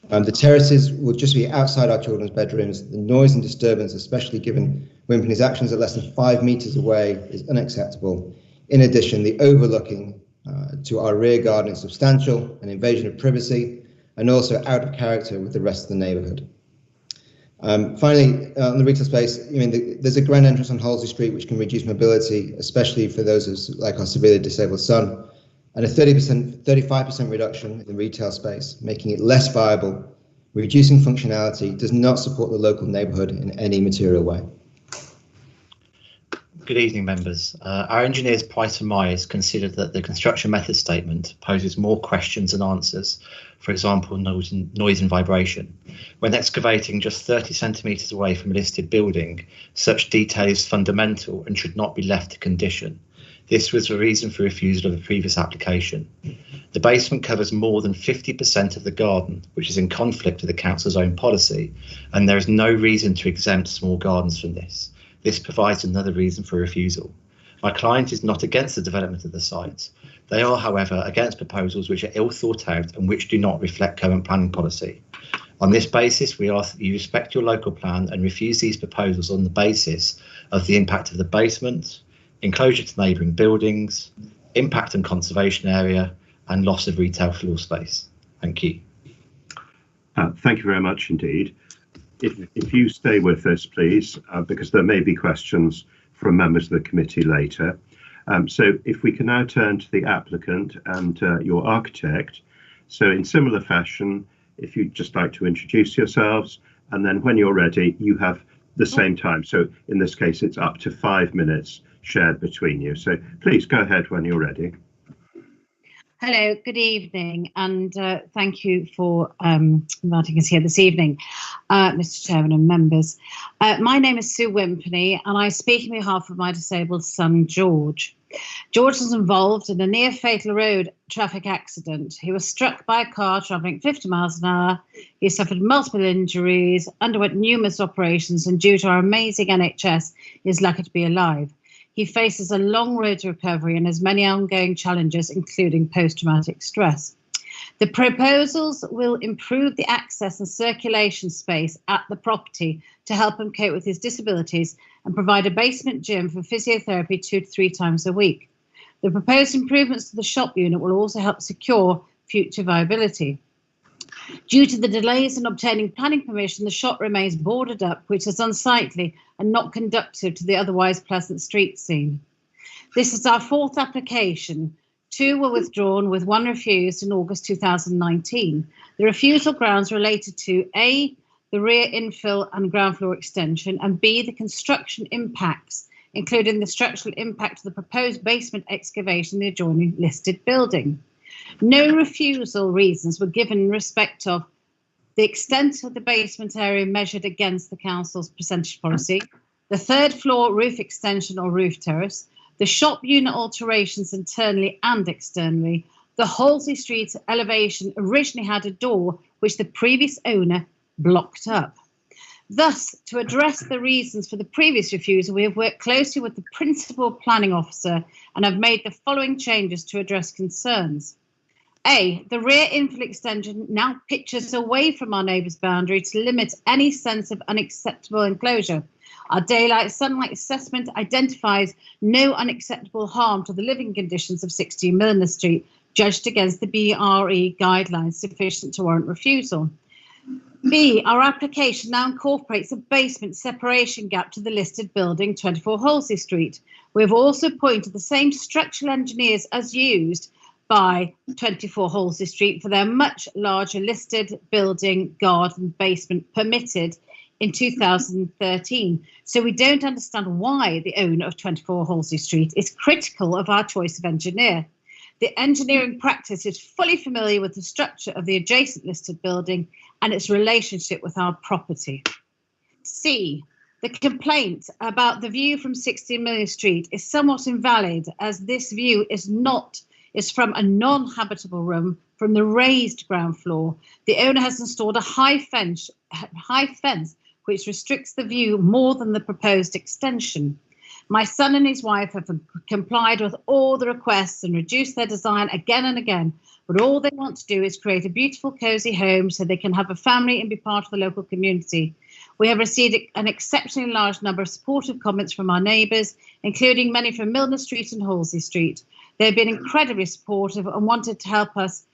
The terraces will just be outside our children's bedrooms. The noise and disturbance, especially given Wimpey's actions at less than 5 metres away, is unacceptable. In addition, the overlooking to our rear garden is substantial, an invasion of privacy, and also out of character with the rest of the neighbourhood. Finally, on the retail space, there's a grand entrance on Halsey Street which can reduce mobility, especially for those like our severely disabled son, and a 35% reduction in the retail space, making it less viable. Reducing functionality does not support the local neighbourhood in any material way. Good evening, members. Our engineers Price and Myers considered that the construction method statement poses more questions than answers, for example, noise and vibration. When excavating just 30 centimetres away from a listed building, such detail is fundamental and should not be left to condition. This was the reason for refusal of the previous application. The basement covers more than 50% of the garden, which is in conflict with the council's own policy, and there is no reason to exempt small gardens from this. This provides another reason for refusal. My client is not against the development of the site. They are, however, against proposals which are ill thought out and which do not reflect current planning policy. On this basis, we ask that you respect your local plan and refuse these proposals on the basis of the impact of the basement, enclosure to neighbouring buildings, impact on conservation area, and loss of retail floor space. Thank you. Thank you very much indeed. If you stay with us, please, because there may be questions from members of the committee later. So if we can now turn to the applicant and your architect. So in similar fashion, if you'd just like to introduce yourselves, and then when you're ready, you have the same time. So in this case, it's up to 5 minutes shared between you. So please go ahead when you're ready. Hello, good evening, and thank you for inviting us here this evening, Mr. Chairman and members. My name is Sue Wimpey, and I speak on behalf of my disabled son, George. George was involved in a near-fatal road traffic accident. He was struck by a car travelling 50 miles an hour. He suffered multiple injuries, underwent numerous operations, and due to our amazing NHS, is lucky to be alive. He faces a long road to recovery and has many ongoing challenges, including post-traumatic stress. The proposals will improve the access and circulation space at the property to help him cope with his disabilities and provide a basement gym for physiotherapy 2 to 3 times a week. The proposed improvements to the shop unit will also help secure future viability. Due to the delays in obtaining planning permission, the shop remains boarded up, which is unsightly and not conducive to the otherwise pleasant street scene. This is our 4th application. 2 were withdrawn, with 1 refused in August 2019. The refusal grounds related to A, the rear infill and ground floor extension, and B, the construction impacts, including the structural impact of the proposed basement excavation in the adjoining listed building. No refusal reasons were given in respect of the extent of the basement area measured against the council's percentage policy, the 3rd floor roof extension or roof terrace, the shop unit alterations internally and externally. The Halsey Street elevation originally had a door which the previous owner blocked up. Thus, to address the reasons for the previous refusal, we have worked closely with the principal planning officer and have made the following changes to address concerns. A, the rear infill extension now pitches away from our neighbour's boundary to limit any sense of unacceptable enclosure. Our daylight sunlight assessment identifies no unacceptable harm to the living conditions of 16 Milner Street, judged against the BRE guidelines sufficient to warrant refusal. B, our application now incorporates a basement separation gap to the listed building, 24 Halsey Street. We have also appointed the same structural engineers as used by 24 Halsey Street for their much larger listed building garden basement permitted in 2013. So we don't understand why the owner of 24 Halsey Street is critical of our choice of engineer. The engineering practice is fully familiar with the structure of the adjacent listed building and its relationship with our property. C, the complaint about the view from 16 Milner Street is somewhat invalid, as this view is from a non-habitable room from the raised ground floor. The owner has installed a high fence which restricts the view more than the proposed extension. My son and his wife have complied with all the requests and reduced their design again and again, but all they want to do is create a beautiful, cosy home so they can have a family and be part of the local community. We have received an exceptionally large number of supportive comments from our neighbours, including many from Milner Street and Halsey Street. They've been incredibly supportive and wanted to help us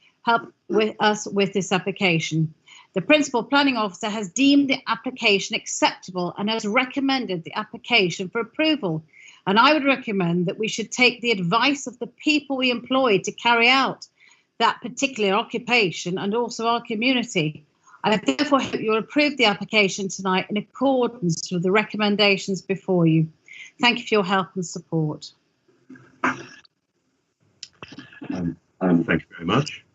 with this application. The principal planning officer has deemed the application acceptable and has recommended the application for approval. And I would recommend that we should take the advice of the people we employ to carry out that particular occupation and also our community. I therefore hope you will approve the application tonight in accordance with the recommendations before you. Thank you for your help and support. Thank you very much.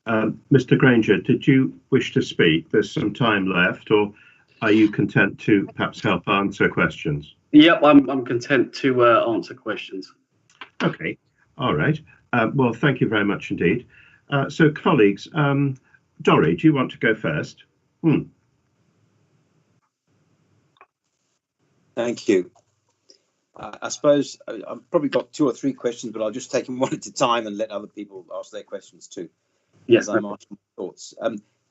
Mr. Granger, did you wish to speak? There's some time left, or are you content to perhaps help answer questions? Yep, I'm content to answer questions. Okay, all right. Well, thank you very much indeed. So, colleagues, Dorrie, do you want to go first? Thank you. I suppose I've probably got 2 or 3 questions, but I'll just take them one at a time and let other people ask their questions too. Yes, I'm asking my thoughts.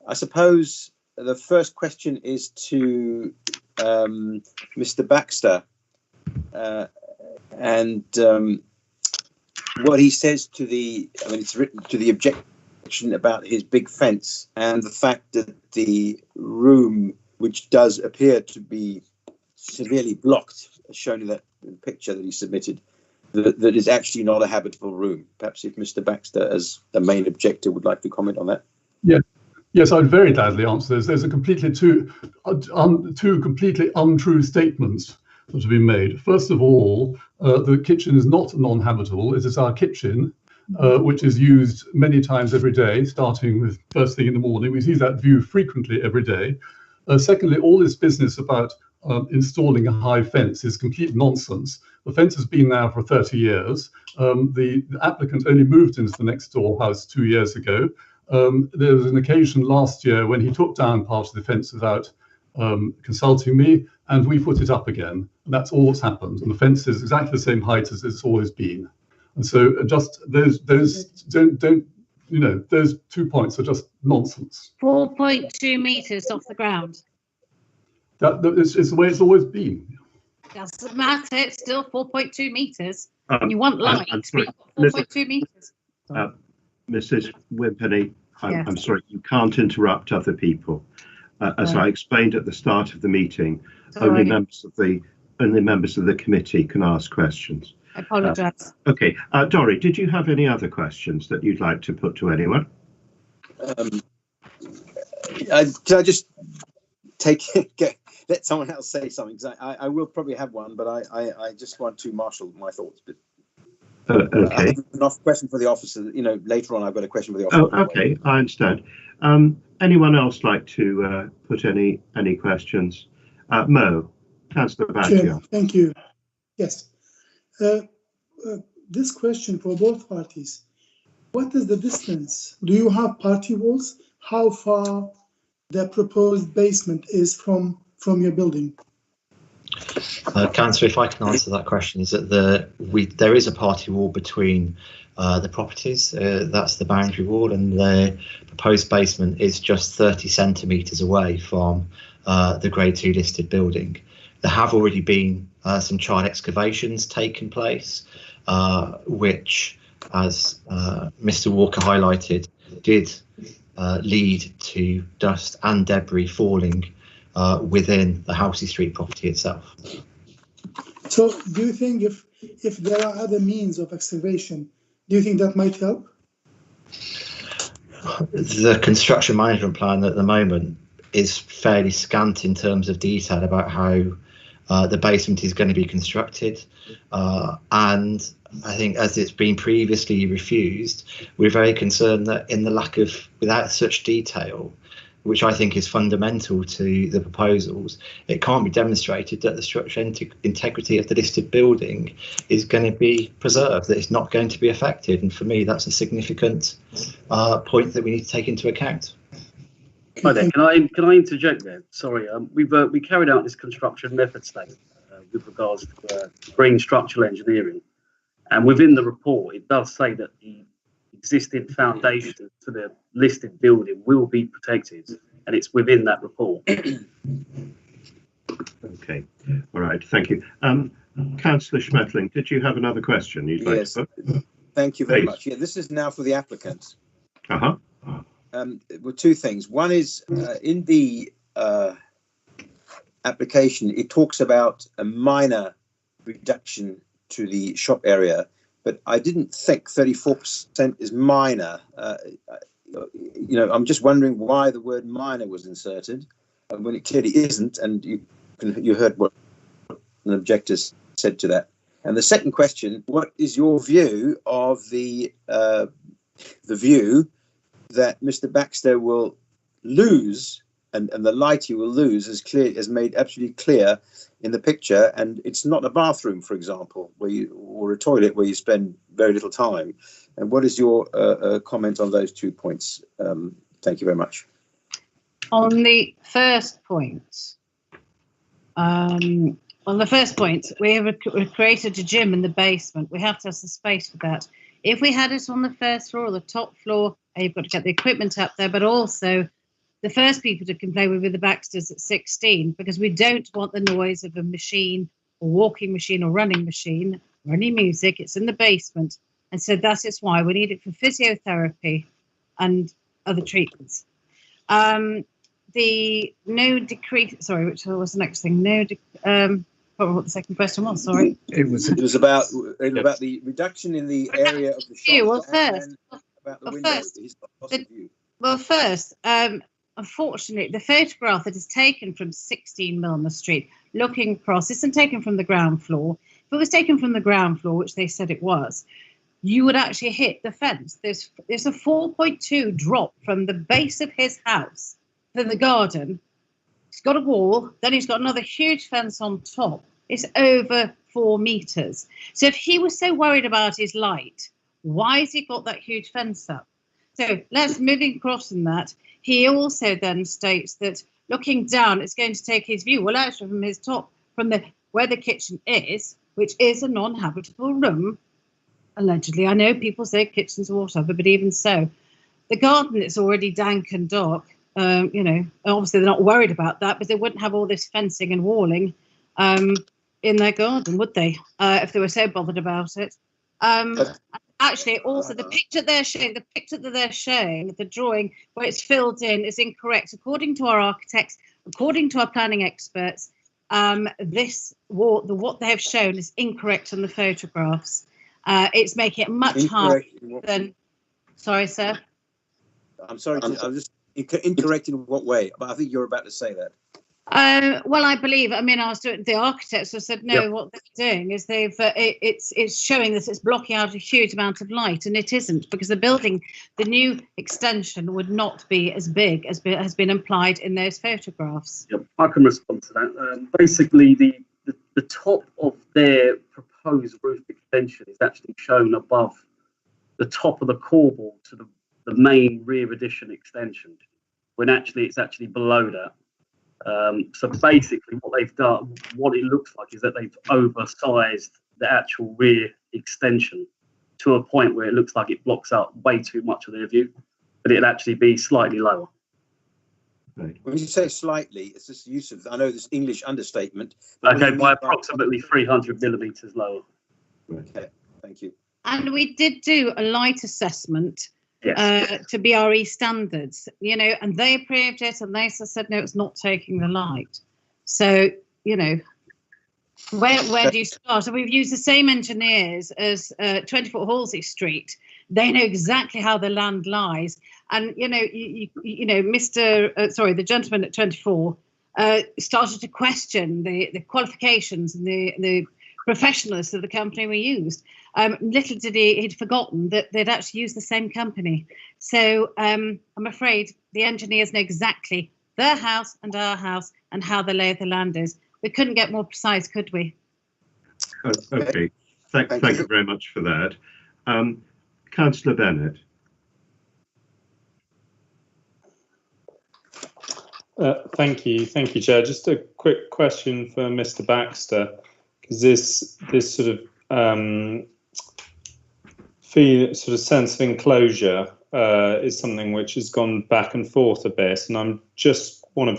I suppose the first question is to Mr. Baxter, and what he says to the, it's written to the objection about his big fence and the fact that the room, which does appear to be severely blocked, as shown in that picture that he submitted, that is actually not a habitable room. Perhaps if Mr. Baxter, as a main objector, would like to comment on that. Yeah. Yes, I'd very gladly answer this. There's a completely two completely untrue statements that have been made. First of all, the kitchen is not non-habitable. It is our kitchen, which is used many times every day, starting with first thing in the morning. We see that view frequently every day. Secondly, all this business about installing a high fence is complete nonsense. The fence has been there for 30 years. The applicant only moved into the next door house 2 years ago. There was an occasion last year when he took down part of the fence without consulting me, and we put it up again. And that's all that's happened. And the fence is exactly the same height as it's always been. And so just those don't you know, those 2 points are just nonsense. 4.2 metres off the ground. It's the way it's always been. Doesn't matter. It's still 4.2 metres. Um, You want light, I'm but sorry, you've got 4.2 metres. Mrs. Wimperney, Yes. I'm sorry, you can't interrupt other people. As I explained at the start of the meeting, only members of the committee can ask questions. I apologise. Okay, Dorry, did you have any other questions that you'd like to put to anyone? Can I just let someone else say something? Because I will probably have one, but I just want to marshal my thoughts. But Okay. I have an question for the officer. You know, later on I've got a question for the Oh, officer. okay, I understand. Anyone else like to put any questions? Mo, Councillor Badger. Chair, thank you. Yes. This question for both parties. What is the distance? Do you have party walls? How far the proposed basement is from your building? Councillor, if I can answer that question, is that there is a party wall between the properties. That's the boundary wall, and the proposed basement is just 30 centimetres away from the Grade 2 listed building. There have already been some child excavations taken place, which, as Mr. Walker highlighted, did lead to dust and debris falling within the Halsey Street property itself. So do you think if there are other means of excavation, do you think that might help? The construction management plan at the moment is fairly scant in terms of detail about how the basement is going to be constructed, and I think, as it's been previously refused, we're very concerned that without such detail, which I think is fundamental to the proposals, it can't be demonstrated that the structural integrity of the listed building is going to be preserved, that it's not going to be affected. And for me, that's a significant point that we need to take into account. Hi there. Can I interject there? Sorry, we carried out this construction method study with regards to green structural engineering, and within the report it does say that the existing foundation for the listed building will be protected, and it's within that report. Okay, all right, thank you. Councillor Schmetterling, did you have another question you'd like to put? Thank you very much. Yeah, this is now for the applicant. Uh-huh. Well, two things. One is in the application, it talks about a minor reduction to the shop area, but I didn't think 34% is minor. You know, I'm just wondering why the word minor was inserted when it clearly isn't, and you heard what an objector said to that. And the second question: what is your view of the view that Mr. Baxter will lose, and the light he will lose is made absolutely clear in the picture, and it's not a bathroom, for example, or a toilet where you spend very little time. And what is your comment on those 2 points? Thank you very much. On the first point, we have created a gym in the basement. We have to have some space for that. If we had it on the first floor or the top floor, you've got to get the equipment up there, but also the first people to complain would be the Baxters at 16, because we don't want the noise of a machine or walking machine or running machine or any music. It's in the basement. And so that is why we need it for physiotherapy and other treatments. The no decrease, sorry, which was the next thing? What the second question was, sorry. It was about the reduction in the area of the shop. First, unfortunately, the photograph that is taken from 16 Milner Street, looking across, isn't taken from the ground floor. If it was taken from the ground floor, which they said it was, you would actually hit the fence. There's a 4.2 drop from the base of his house to the garden. He's got a wall, then he's got another huge fence on top. It's over 4 meters. So if he was so worried about his light, why has he got that huge fence up? So let's moving across from that. He also then states that looking down, it's going to take his view. Well, actually, from his top, from where the kitchen is, which is a non-habitable room, allegedly. I know people say kitchens or whatever, but even so, The garden is already dank and dark. You know, obviously they're not worried about that, but they wouldn't have all this fencing and walling in their garden, would they? If they were so bothered about it. Actually, also the picture they're showing, the drawing where it's filled in is incorrect. According to our architects, according to our planning experts, what they have shown is incorrect on the photographs. It's making it much harder than. Sorry, sir. I'm sorry. I'm just incorrect in what way? But I think you're about to say that. Well, I believe. I mean, the architects have said no. Yep. What they're doing is it's showing that it's blocking out a huge amount of light, and it isn't, because the new extension would not be as big as has been implied in those photographs. Yep, I can respond to that. Basically, the top of their proposed roof extension is actually shown above the top of the core board to the main rear addition extension, when actually it's actually below that. So basically what they've done, what it looks like, is that they've oversized the actual rear extension to a point where it looks like it blocks out way too much of their view, but it'd actually be slightly lower. Right. When you say slightly, it's just use of, I know this English understatement. Okay, by approximately 300 millimeters lower. Okay, thank you. And we did do a light assessment. Yes. To BRE standards, you know, and they approved it, and they said no, it's not taking the light. So, you know, where do you start? And we've used the same engineers as 24 Halsey Street. They know exactly how the land lies, and you know, you know, the gentleman at 24 started to question the qualifications and the professionals of the company we used. Little did he'd forgotten that they'd actually used the same company. So I'm afraid the engineers know exactly their house and our house and how the lay of the land is. We couldn't get more precise, could we? Okay, thank you very much for that. Councillor Bennett. Thank you, Chair. Just a quick question for Mr. Baxter, because this sort of sense of enclosure is something which has gone back and forth a bit, and I'm just want to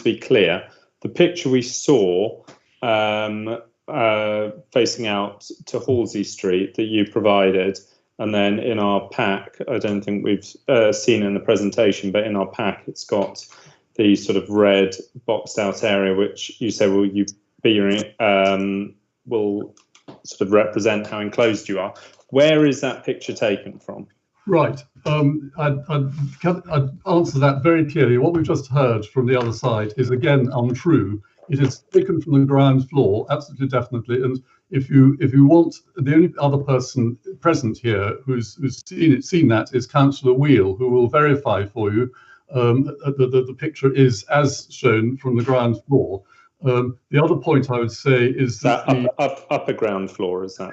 be clear. The picture we saw facing out to Halsey Street that you provided, and then in our pack, I don't think we've seen in the presentation, but in our pack it's got the sort of red boxed out area, which you say will sort of represent how enclosed you are. Where is that picture taken from? Right. I'd answer that very clearly. What we've just heard from the other side is again untrue. It is taken from the ground floor, absolutely definitely. And if you want, the only other person present here who's seen that is Councillor Wheel, who will verify for you the picture is as shown from the ground floor. The other point I would say is that the upper ground floor, is that?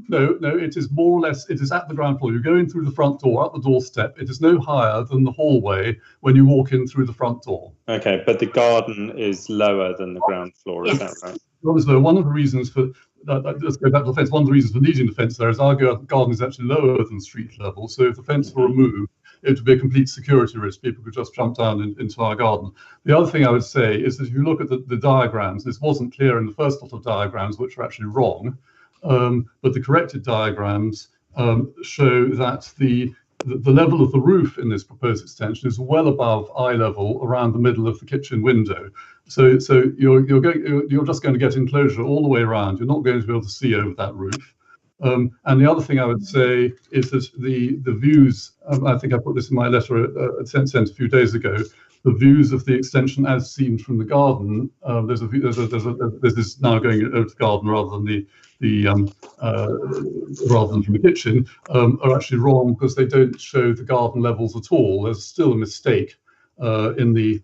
No, it is more or less, it is at the ground floor. You go in through the front door, up the doorstep. It is no higher than the hallway when you walk in through the front door. Okay, but the garden is lower than the ground floor, is that right? One of the reasons for, let's go back to the fence, one of the reasons for needing the fence there is our garden is actually lower than street level. So if the fence were removed, it would be a complete security risk. People could just jump down into our garden. The other thing I would say is that if you look at the diagrams, this wasn't clear in the first lot of diagrams, which are actually wrong, but the corrected diagrams show that the level of the roof in this proposed extension is well above eye level around the middle of the kitchen window. So you're just going to get enclosure all the way around. You're not going to be able to see over that roof. And the other thing I would say is that the views, I think I put this in my letter sent a few days ago, the views of the extension as seen from the garden, there's this now going over the garden rather than rather than from the kitchen, are actually wrong because they don't show the garden levels at all. There's still a mistake in the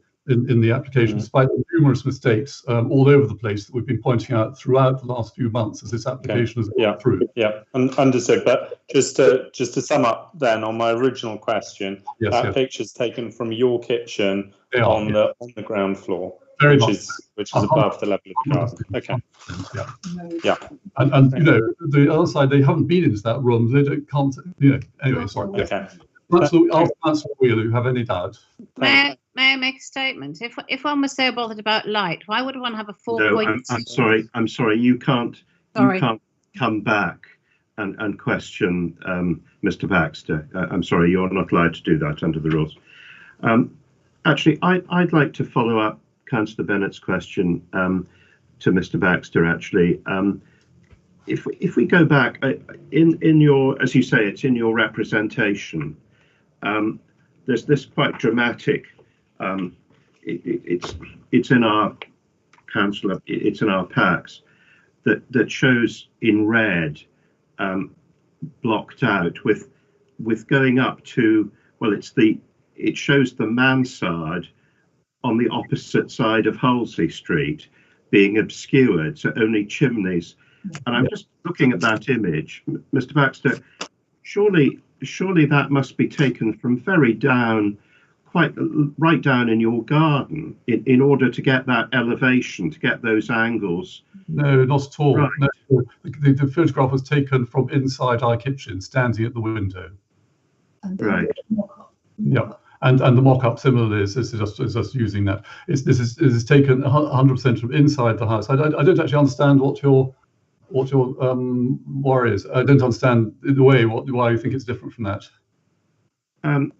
application, despite the numerous mistakes all over the place that we've been pointing out throughout the last few months as this application has gone through. Yeah, understood. But just to sum up then on my original question, that picture's taken from your kitchen on the ground floor. Very which much. is above the level of the garden. Okay. Yeah. And you know, the other side, they haven't been into that room. They can't. You know. Anyway, sorry. Okay. I'll answer Wheel if you have any doubt. May I make a statement? If one was so bothered about light, why would one have a 4-point? No, I'm sorry. You can't come back and question Mr. Baxter. I'm sorry, you're not allowed to do that under the rules. Actually, I'd like to follow up Councillor Bennett's question to Mr. Baxter. Actually, if we go back in your, as you say, it's in your representation. There's this quite dramatic. It's in our council. It's in our packs that shows in red, blocked out with going up to, well, it shows the mansard on the opposite side of Halsey Street being obscured, so only chimneys. And I'm just looking at that image, Mr. Baxter. Surely that must be taken from very down, quite right down in your garden, in order to get that elevation, to get those angles. No, not at all. Right. No, the photograph was taken from inside our kitchen, standing at the window. Right. Yeah, and the mock-up similarly is just using that. This is taken 100% from inside the house. I don't actually understand what your worry is. I don't understand the way why you think it's different from that. Well,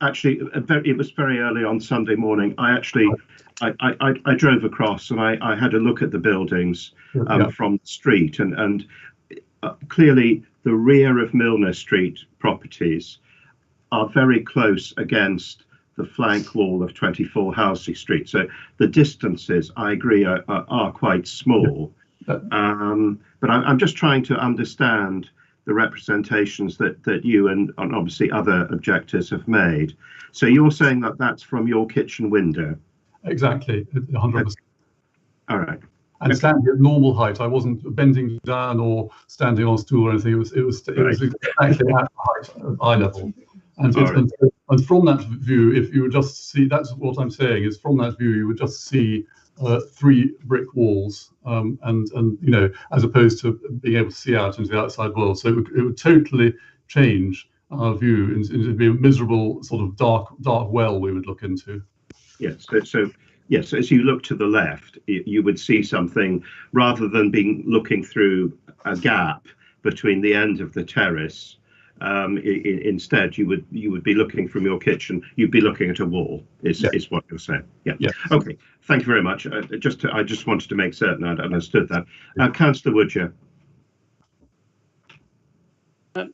it was very early on Sunday morning. I drove across and I had a look at the buildings from the street, and clearly the rear of Milner Street properties are very close against the flank wall of 24 Halsey Street. So the distances, I agree, are quite small. But I'm just trying to understand the representations that you and obviously other objectors have made. So you're saying that that's from your kitchen window? Exactly, 100%. All right. And standing at normal height, I wasn't bending down or standing on a stool or anything. It was exactly at the height, at eye level. And from that view, if you would just see, that's what I'm saying, is from that view you would just see 3 brick walls, and you know, as opposed to being able to see out into the outside world. So it would totally change our view into be a miserable sort of dark well we would look into. Yes. So yes, as you look to the left, you would see something rather than looking through a gap between the end of the terrace. Instead, you would be looking from your kitchen. You'd be looking at a wall. Is what you're saying? Yeah. Okay. Thank you very much. I just wanted to make certain I'd understood that. Councillor Woodger.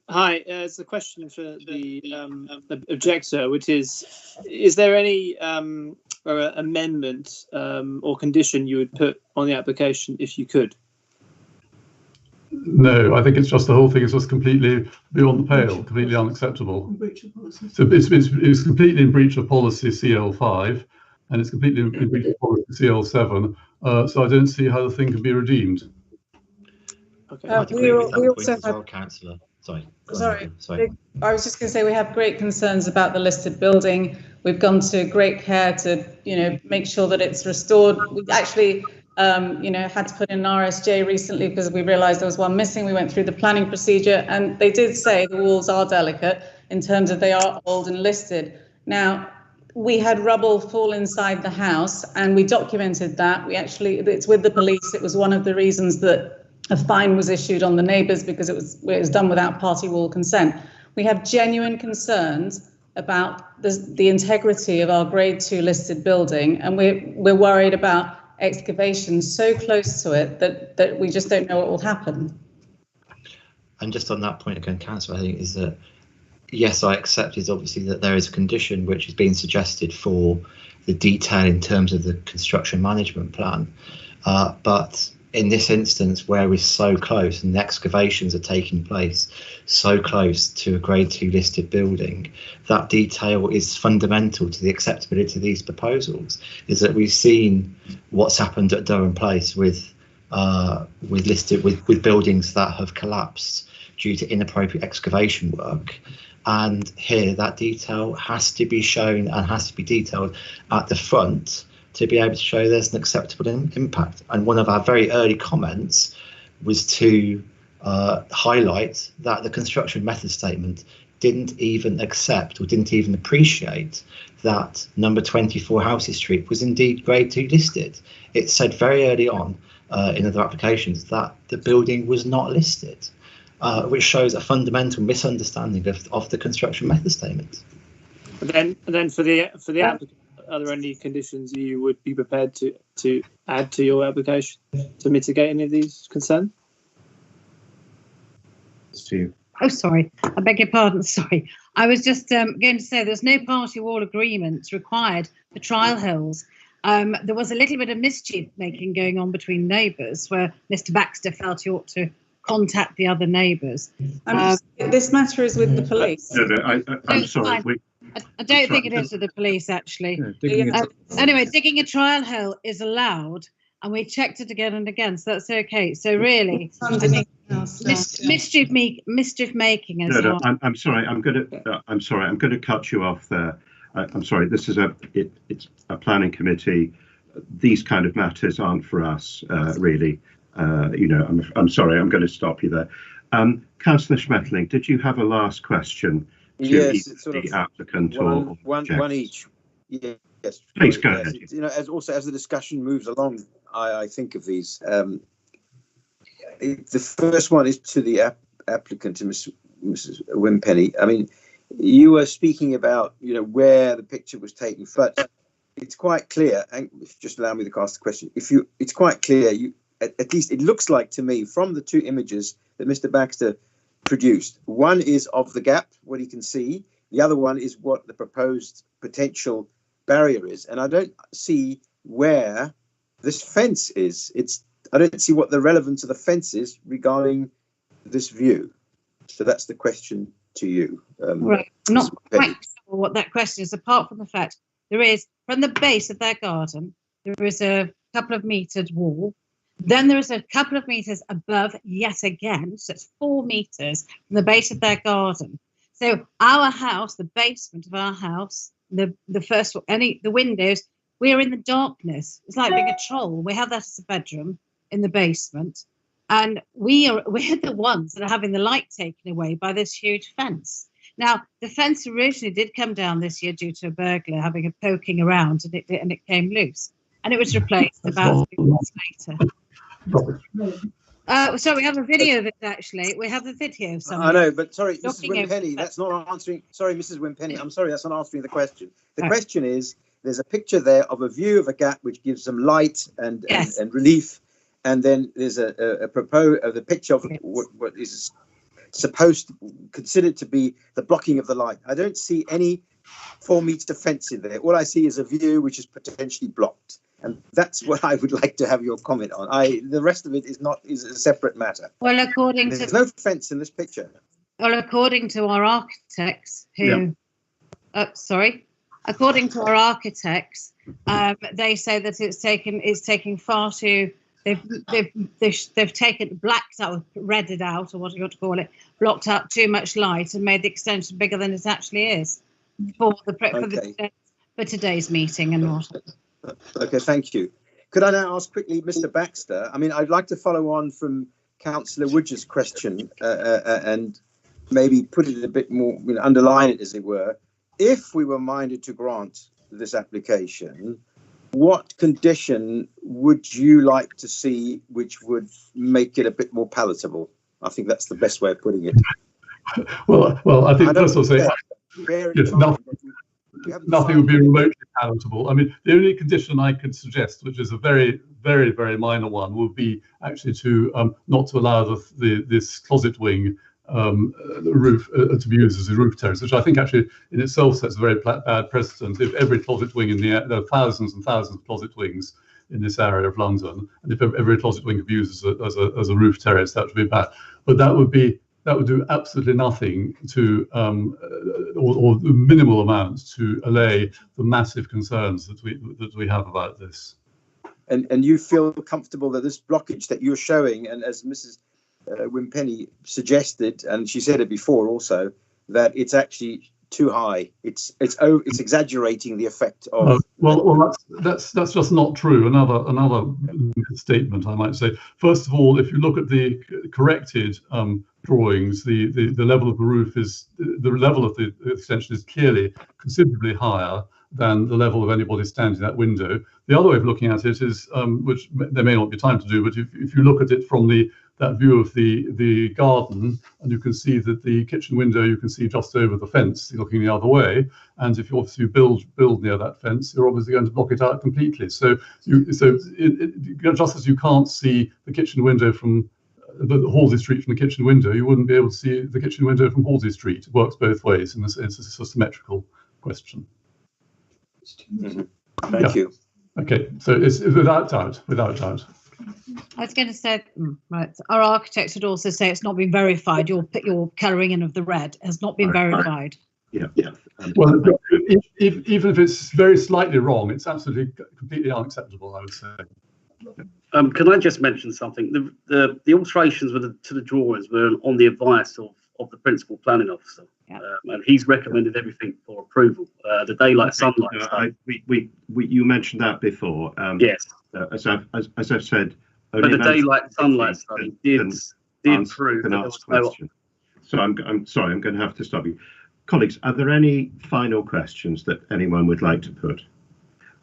Hi. It's a question for the objector, which is there any amendment or condition you would put on the application if you could? No, I think it's just the whole thing is just completely beyond the pale, completely unacceptable. So it's completely in breach of policy CL5, and it's completely in breach of policy CL7. So I don't see how the thing can be redeemed. Okay. We also have, well, Councillor. Sorry. I was just going to say we have great concerns about the listed building. We've gone to great care to, make sure that it's restored. We actually, had to put in an RSJ recently because we realised there was one missing. We went through the planning procedure, and they did say the walls are delicate in terms of they are old and listed. Now, we had rubble fall inside the house, and we documented that. It's with the police. It was one of the reasons that a fine was issued on the neighbours because it was done without party wall consent. We have genuine concerns about the integrity of our grade 2 listed building, and we're worried about excavation so close to it that we just don't know what will happen. And just on that point again, Councillor, I think is that yes, I accept is obviously that there is a condition which is being suggested for the detail in terms of the construction management plan, but in this instance, where we're so close and the excavations are taking place so close to a grade 2 listed building, that detail is fundamental to the acceptability of these proposals. Is that we've seen what's happened at Durham Place with buildings that have collapsed due to inappropriate excavation work. And here that detail has to be shown and has to be detailed at the front to be able to show there's an acceptable impact. And one of our very early comments was to highlight that the construction method statement didn't even accept or didn't even appreciate that number 24 Houses Street was indeed grade 2 listed. It said very early on in other applications that the building was not listed, which shows a fundamental misunderstanding of the construction method statement. And then for the applicant, are there any conditions you would be prepared to add to your application to mitigate any of these concerns? Oh, sorry. I beg your pardon. Sorry. I was just going to say there's no party wall agreements required for trial hills. There was a little bit of mischief making going on between neighbours where Mr. Baxter felt he ought to contact the other neighbours. This matter is with the police. I'm sorry. I don't think it is with the police, actually. Anyway, digging a trial hill is allowed, and we checked it again and again, so that's okay. So really, mischief making. I'm sorry. I'm going to cut you off there. I'm sorry. This is it's a planning committee. These kind of matters aren't for us, really. I'm sorry. I'm going to stop you there. Councillor Schmetterling, did you have a last question? Yes, it's sort the of applicant one each. Yes, please go ahead. As the discussion moves along, I think of these. The first one is to the applicant, to Mrs. Wimpenny. I mean, you were speaking about where the picture was taken, but it's quite clear. And if you just allow me to ask the question, it's quite clear. At least it looks like to me from the two images that Mr. Baxter produced. One is of the gap, what he can see. The other one is what the proposed potential barrier is. And I don't see where this fence is. I don't see what the relevance of the fence is regarding this view. So that's the question to you. Right. I'm not quite sure what that question is, apart from the fact there is, from the base of their garden, there is a couple of metered wall. Then there is a couple of meters above yet again, so it's 4 meters from the base of their garden. So our house, the basement of our house, the windows, we are in the darkness. It's like being a troll. We have that as a bedroom in the basement, and we're the ones that are having the light taken away by this huge fence. Now, the fence originally did come down this year due to a burglar having a poking around, and it came loose, and it was replaced about 3 months later. So we have a video of it, actually. We have a video somewhere. I know, but sorry, Mrs. Wimpenny, that's not answering. Sorry, Mrs. Wimpenny, I'm sorry, that's not answering the question. The question is, there's a picture there of a view of a gap which gives some light and relief, and then there's a picture of what is considered to be the blocking of the light. I don't see any 4-meter fence in there. All I see is a view which is potentially blocked. And that's what I would like to have your comment on. The rest of it is a separate matter. Well, there's no fence in this picture. Well, according to our architects, according to our architects, they say that it's taking far too. They've taken blacked out, redded out, or what do you want to call it, blocked out too much light and made the extension bigger than it actually is for today's meeting and what. Okay, thank you. Could I now ask quickly, Mr. Baxter? I mean, I'd like to follow on from Councillor Woodger's question and maybe put it a bit more, underline it as it were. If we were minded to grant this application, what condition would you like to see which would make it a bit more palatable? I think that's the best way of putting it. Well, I think first of all, say yes, nothing would be remotely palatable. I mean, the only condition I could suggest, which is a very, very, very minor one, would be actually to not to allow this closet wing roof to be used as a roof terrace, which I think actually in itself sets a very bad precedent. If every closet wing there are thousands and thousands of closet wings in this area of London, and if every closet wing could be used as a roof terrace, that would be bad. But that would do absolutely nothing to, or minimal amounts to allay the massive concerns that we have about this. And you feel comfortable that this blockage that you're showing, and as Mrs. Wimpenny suggested, and she said it before also, that it's actually too high. It's exaggerating the effect of. Well, that's just not true. Another statement, I might say. First of all, if you look at the corrected drawings, the level of the roof is the level of the extension is clearly considerably higher than the level of anybody standing in that window. The other way of looking at it is, which there may not be time to do, but if you look at it from that view of the garden, and you can see that the kitchen window you can see just over the fence, looking the other way. And if you obviously build near that fence, you're obviously going to block it out completely. So just as you can't see the kitchen window from the Halsey Street from the kitchen window, you wouldn't be able to see the kitchen window from Halsey Street. It works both ways, and it's a symmetrical question. Thank you. Okay, so it's without doubt. I was going to say, right, our architects would also say it's not been verified. Your colouring in of the red has not been verified. Yeah. Well, even if it's very slightly wrong, it's absolutely completely unacceptable, I would say. Can I just mention something? The alterations to the drawings were on the advice of the principal planning officer, and he's recommended everything for approval. The daylight sunlight. You mentioned that before. Yes. As I've said. But the daylight sunlight study did prove that there was no. So I'm sorry. I'm going to have to stop you, colleagues. Are there any final questions that anyone would like to put?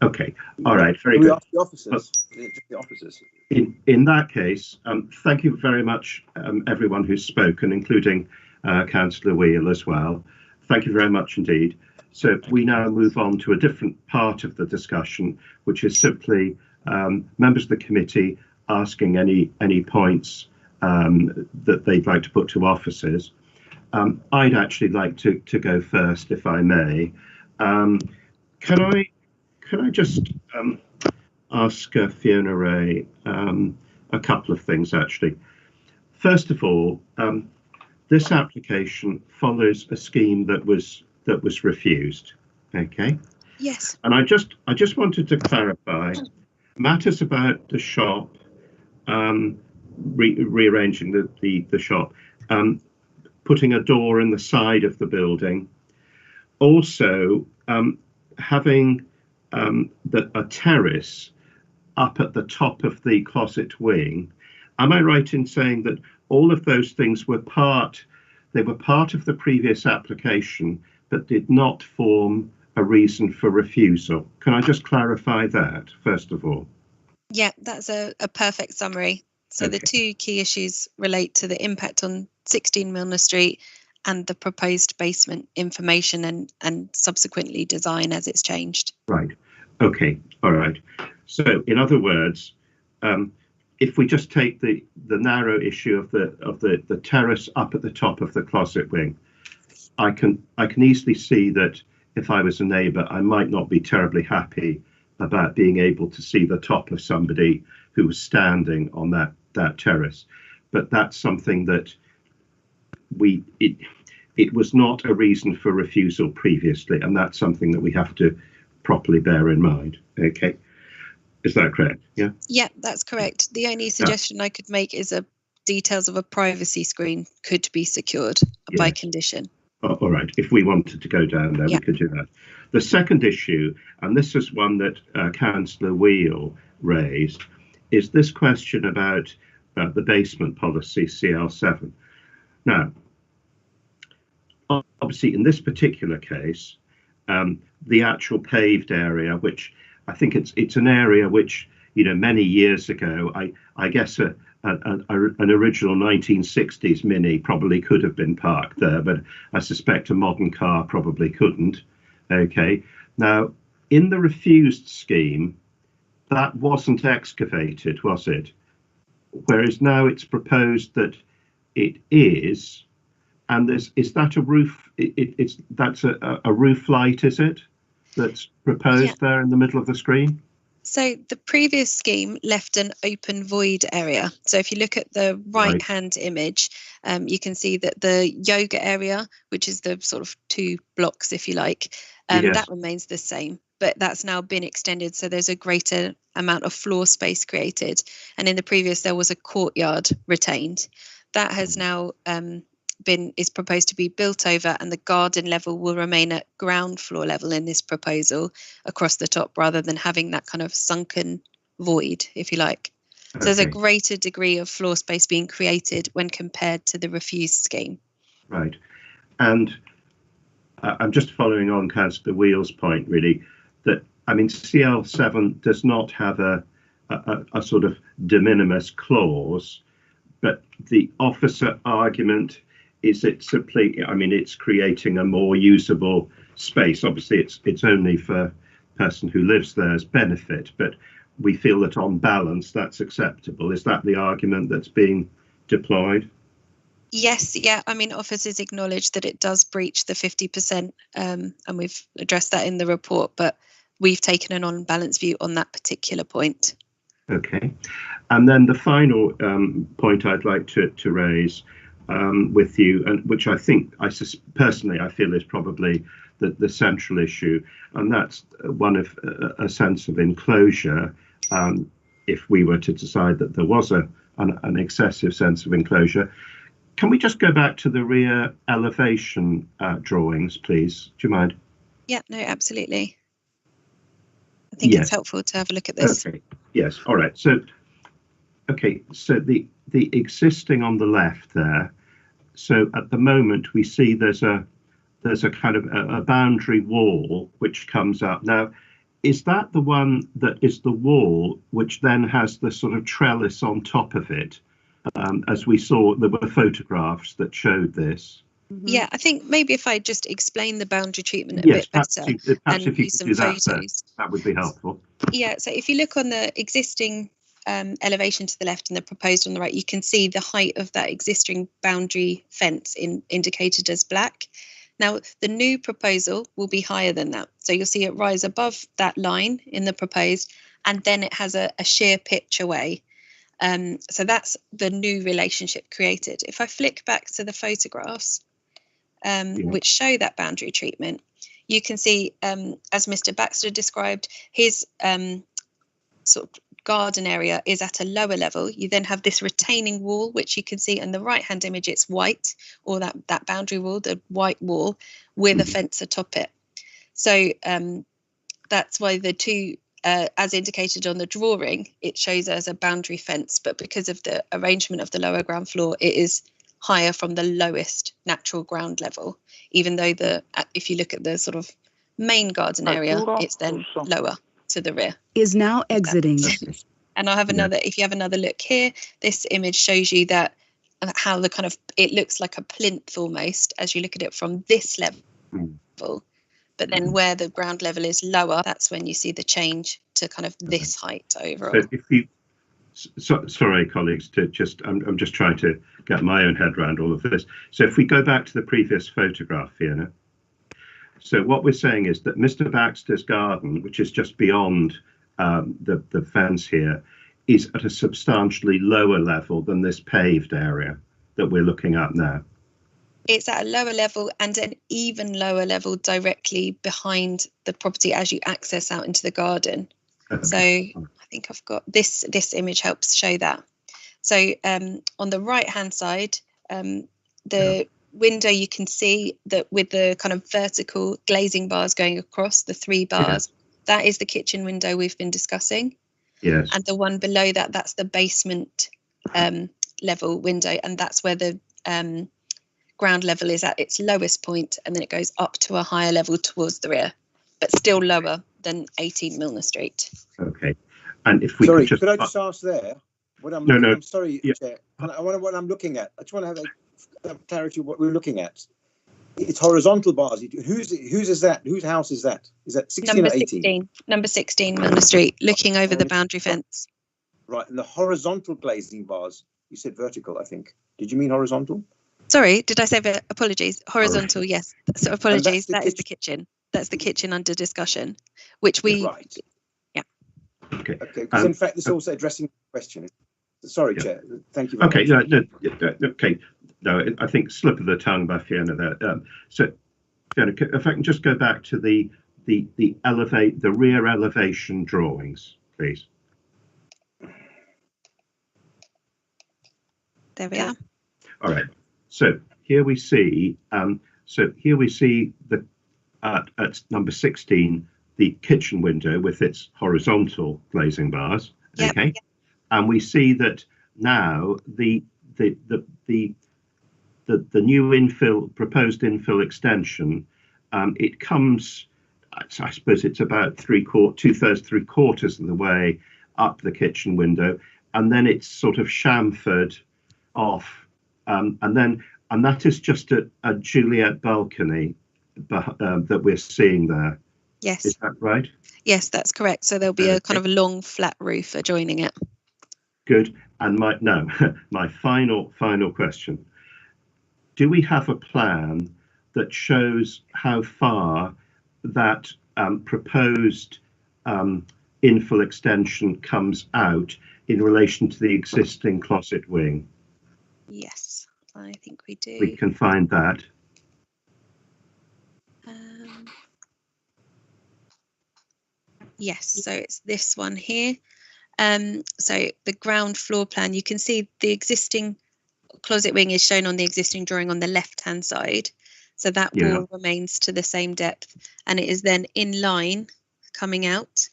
Okay. All right. Very good. The officers. The officers. In that case, thank you very much, everyone who's spoken, including Councillor Wheel as well. Thank you very much indeed. So we now move on to a different part of the discussion, which is simply members of the committee asking any points that they'd like to put to officers. I'd actually like to go first, if I may. Can I just ask Fiona Ray a couple of things, actually. First of all, this application follows a scheme that was refused. Okay. Yes. And I just wanted to clarify matters about the shop, rearranging the shop, putting a door in the side of the building, also having a terrace up at the top of the closet wing. Am I right in saying that all of those things were part of the previous application, but did not form a reason for refusal? Can I just clarify that, first of all? Yeah, that's a perfect summary. So okay. The two key issues relate to the impact on 16 Milner Street and the proposed basement information and subsequently design as it's changed. Right. Okay. All right. So in other words, if we just take the narrow issue of the terrace up at the top of the closet wing, I can easily see that if I was a neighbour, I might not be terribly happy about being able to see the top of somebody who was standing on that terrace. But that's something that it was not a reason for refusal previously, and that's something that we have to properly bear in mind. Okay, is that correct? Yeah. Yeah, that's correct. The only suggestion I could make is details of a privacy screen could be secured by condition. All right. If we wanted to go down there, we could do that. The second issue, and this is one that Councillor Wheel raised, is this question about the basement policy CL7. Now, obviously, in this particular case, the actual paved area, which I think it's an area which, many years ago, I guess an original 1960s Mini probably could have been parked there, but I suspect a modern car probably couldn't. Okay. Now, in the refused scheme, that wasn't excavated, was it? Whereas now it's proposed that it is, and is that a roof? That's a roof light, is it? That's proposed there in the middle of the screen. So the previous scheme left an open void area. So if you look at the right-hand image, you can see that the yoga area, which is the sort of two blocks, if you like, that remains the same. But that's now been extended, so there's a greater amount of floor space created. And in the previous, there was a courtyard retained. That has now is proposed to be built over, and the garden level will remain at ground floor level in this proposal across the top, rather than having that kind of sunken void, if you like. So there's a greater degree of floor space being created when compared to the refused scheme. Right. And I'm just following on Councillor Wheel's point, really, that, I mean, CL7 does not have a sort of de minimis clause, but the officer argument is it simply, I mean, it's creating a more usable space. Obviously, it's only for the person who lives there's benefit, but we feel that on balance, that's acceptable. Is that the argument that's being deployed? Yes, yeah. I mean, officers acknowledge that it does breach the 50%, and we've addressed that in the report, but we've taken an on-balance view on that particular point. Okay. And then the final point I'd like to raise with you, and which I think, personally, I feel is probably the central issue, and that's one of a sense of enclosure. If we were to decide that there was an excessive sense of enclosure. Can we just go back to the rear elevation drawings, please? Do you mind? Yeah, no, absolutely. I think it's helpful to have a look at this. Okay. Yes. All right. So, okay. So the existing on the left there. So at the moment we see there's a kind of a boundary wall which comes up. Now, is that the one that is the wall which then has the sort of trellis on top of it? As we saw, there were photographs that showed this. Yeah, I think maybe if I just explain the boundary treatment a bit better, perhaps and if you use could some do that, photos. That would be helpful. Yeah, so if you look on the existing elevation to the left and the proposed on the right, you can see the height of that existing boundary fence indicated as black. Now, the new proposal will be higher than that. So you'll see it rise above that line in the proposed, and then it has a sheer pitch away. So that's the new relationship created. If I flick back to the photographs, which show that boundary treatment, you can see, as Mr. Baxter described, his sort of garden area is at a lower level. You then have this retaining wall, which you can see in the right-hand image, it's white, or that boundary wall, the white wall, with a fence atop it. So that's why the two, as indicated on the drawing, it shows as a boundary fence, but because of the arrangement of the lower ground floor, it is higher from the lowest natural ground level, even though if you look at the sort of main garden area, it's then lower to the rear. Is now exiting. And I'll have another, if you have another look here, this image shows you that how the kind of, it looks like a plinth almost as you look at it from this level. But then where the ground level is lower, that's when you see the change to kind of this height overall. So if you, sorry, colleagues, I'm just trying to get my own head around all of this. So if we go back to the previous photograph, Fiona. So what we're saying is that Mr. Baxter's garden, which is just beyond the fence here, is at a substantially lower level than this paved area that we're looking at now. It's at a lower level and an even lower level directly behind the property as you access out into the garden. So I think I've got this image helps show that. So on the right hand side, the window, you can see that with the kind of vertical glazing bars going across, the 3 bars, that is the kitchen window we've been discussing. Yes. And the one below that, that's the basement level window, and that's where the ground level is at its lowest point, and then it goes up to a higher level towards the rear, but still lower than 18 Milner Street. Okay. And if we could I just ask there what I'm looking, I'm sorry, Chair. I wonder what I'm looking at. I just want to have clarity of what we're looking at. It's horizontal bars. Whose is that? Whose house is that? Is that 16 number or 18? 16, number 16 Milner Street, looking over the boundary fence. Right, and the horizontal glazing bars, you said vertical, I think. Did you mean horizontal? Sorry, did I say apologies? Horizontal, yes. So apologies, that is the kitchen. That's the kitchen under discussion, which we... Right. Yeah. Okay. Okay, because in fact, this is also addressing the question. Sorry, Chair. Thank you very much. Okay. No, I think slip of the tongue by Fiona there. So, Fiona, if I can just go back to the rear elevation drawings, please. There we are. All right. So here we see, so here we see the at number 16, the kitchen window with its horizontal glazing bars. Yep. Okay, and we see that now the new proposed infill extension, it comes, I suppose it's about 2/3, 3/4 of the way up the kitchen window, and then it's sort of chamfered off, and that is just a Juliet balcony that we're seeing there. Yes. Is that right? Yes, that's correct. So there'll be a kind of a long flat roof adjoining it. Good. And my final question. Do we have a plan that shows how far that proposed infill extension comes out in relation to the existing closet wing? Yes, I think we do. We can find that. Yes, so it's this one here. So the ground floor plan, you can see the existing closet wing is shown on the existing drawing on the left-hand side. So that wall remains to the same depth, and it is then in line coming out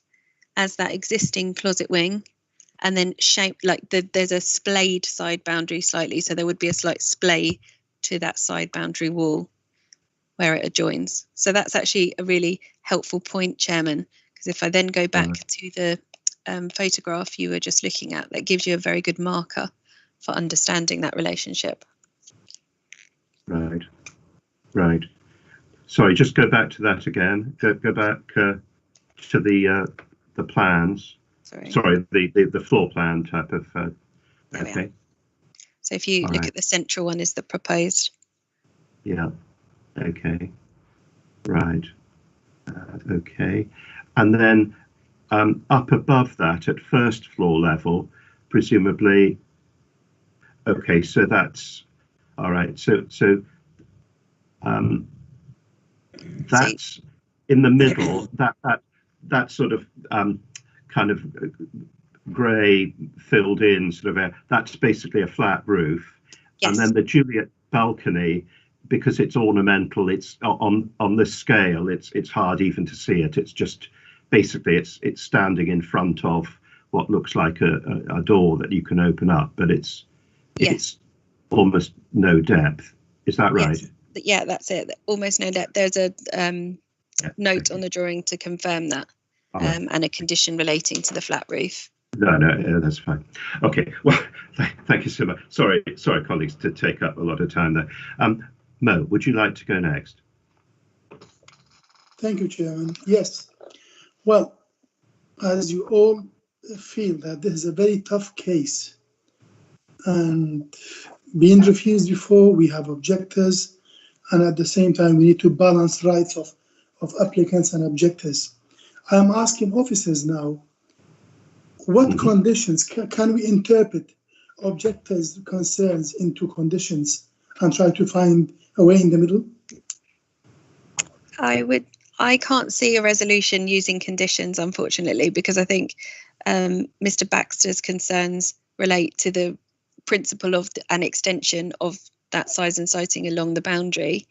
as that existing closet wing, and then shaped like there's a splayed side boundary slightly. So there would be a slight splay to that side boundary wall where it adjoins. So that's actually a really helpful point, Chairman, because if I then go back to the photograph you were just looking at, that gives you a very good marker for understanding that relationship. Right. Sorry, just go back to that again. Go back to the plans. Sorry, the floor plan type of. Okay. So if you look at the central one, is the proposed. Yeah. Okay. Right. Okay. And then up above that, at first floor level, presumably. Okay, so that's all right. So that's in the middle. That sort of kind of grey filled in sort of that's basically a flat roof. Yes. And then the Juliet balcony, because it's ornamental, it's on this scale, it's hard even to see it. It's just basically it's standing in front of what looks like a door that you can open up, but it's almost no depth. Is that right? Yes. Yeah, that's it. Almost no depth. There's a note on the drawing to confirm that, and a condition relating to the flat roof. No, that's fine. Okay, well, thank you so much. Sorry, colleagues, to take up a lot of time there. Mo, would you like to go next? Thank you, Chairman. Yes. Well, as you all feel that this is a very tough case, and being refused before, we have objectors, and at the same time, we need to balance rights of applicants and objectors. I'm asking officers now, what conditions can we interpret objectors' concerns into conditions and try to find a way in the middle? I can't see a resolution using conditions, unfortunately, because I think Mr. Baxter's concerns relate to the principle of an extension of that size and siting along the boundary.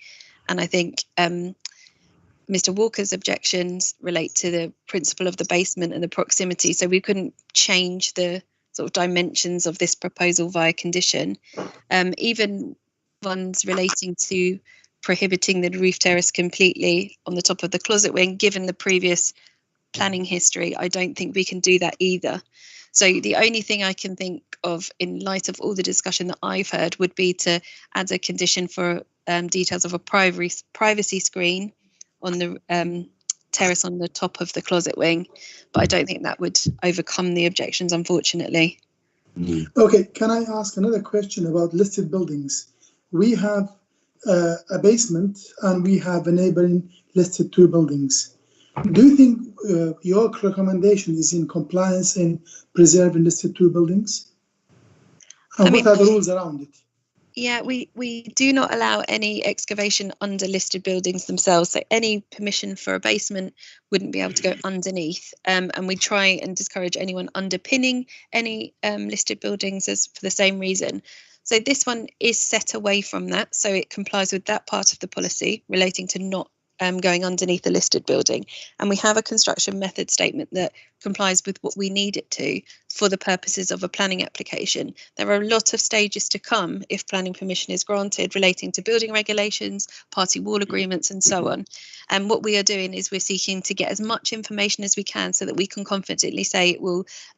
And I think Mr. Walker's objections relate to the principle of the basement and the proximity. So we couldn't change the sort of dimensions of this proposal via condition. Even ones relating to prohibiting the roof terrace completely on the top of the closet wing, given the previous planning history, I don't think we can do that either. So the only thing I can think of in light of all the discussion that I've heard would be to add a condition for details of a privacy screen on the terrace on the top of the closet wing, but I don't think that would overcome the objections, unfortunately. Okay, can I ask another question about listed buildings? We have a basement and we have a neighboring listed 2 buildings. Do you think your recommendation is in compliance in preserving listed 2 buildings? And what are the rules around it? Yeah, we do not allow any excavation under listed buildings themselves. So any permission for a basement wouldn't be able to go underneath. And we try and discourage anyone underpinning any listed buildings for the same reason. So this one is set away from that, so it complies with that part of the policy relating to not going underneath a listed building. And we have a construction method statement that complies with what we need it to for the purposes of a planning application. There are a lot of stages to come if planning permission is granted relating to building regulations, party wall agreements and so on. And what we are doing is we're seeking to get as much information as we can so that we can confidently say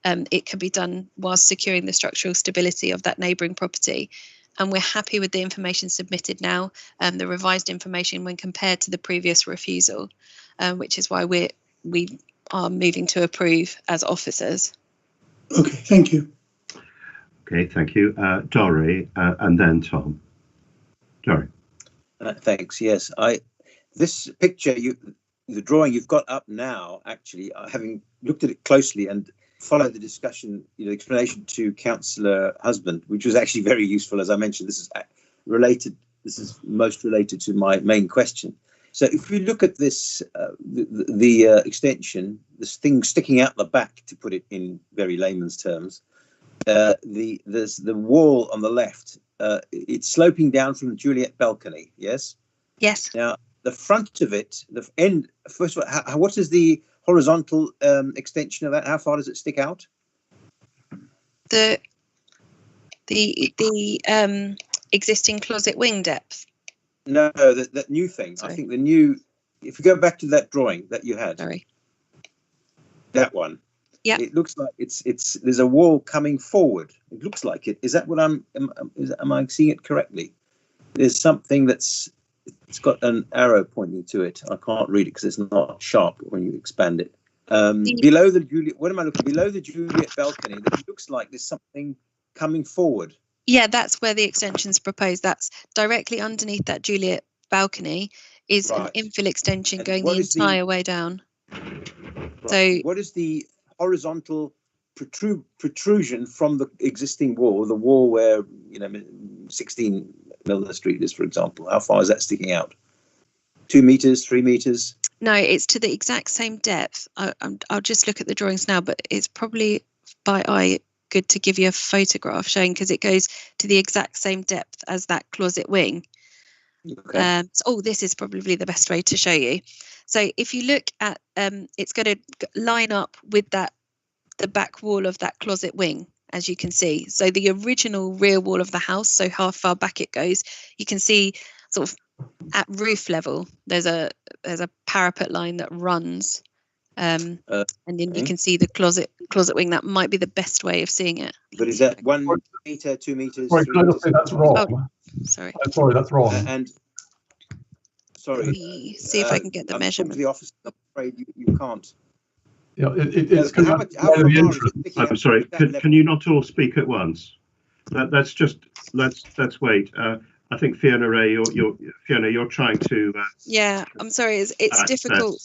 it can be done whilst securing the structural stability of that neighbouring property. And we're happy with the information submitted now, the revised information when compared to the previous refusal, which is why we are moving to approve as officers. Okay, thank you. Okay, thank you. Dorry, and then Tom. Dorry. Thanks. Yes, this picture, the drawing you've got up now, actually, having looked at it closely and follow the discussion, explanation to Councillor Husband, which was actually very useful. As I mentioned, this is most related to my main question. So if you look at this, the extension, this thing sticking out the back, to put it in very layman's terms, there's the wall on the left, it's sloping down from the Juliet balcony, yes? Yes. Now, the front of it, the end, first of all, what is the horizontal extension of that? How far does it stick out? The existing closet wing depth. No, that new thing. Sorry. I think the new. If you go back to that drawing that you had. Sorry. That one. Yeah. It looks like it's there's a wall coming forward. It looks like it. Is that what am I seeing it correctly? There's something it's got an arrow pointing to it. I can't read it because it's not sharp when you expand it. Below the Juliet, what am I looking? Below the Juliet balcony, it looks like there's something coming forward. Yeah, that's where the extension's proposed. That's directly underneath that Juliet balcony is an infill extension going the entire way down. Right. So what is the horizontal protrusion from the existing wall, the wall where 16 Milner Street is, for example? How far is that sticking out? 2 meters, 3 meters? No, it's to the exact same depth. I'll just look at the drawings now, but it's probably by eye good to give you a photograph showing, because it goes to the exact same depth as that closet wing. Okay. This is probably the best way to show you. So if you look at, it's going to line up with the back wall of that closet wing, as you can see. So the original rear wall of the house, so how far back it goes, you can see sort of at roof level, there's a parapet line that runs, and then you can see the closet wing. That might be the best way of seeing it. But is that 1 meter, 2 meters? Sorry, can I just say that's wrong? Oh, sorry. Sorry, that's wrong. And sorry. See if I can get the measurement. The office, I'm afraid you can't. Yeah, it's I'm sorry. Can you not all speak at once? Let's wait. I think Fiona Ray, you're trying to. Yeah, I'm sorry. It's difficult.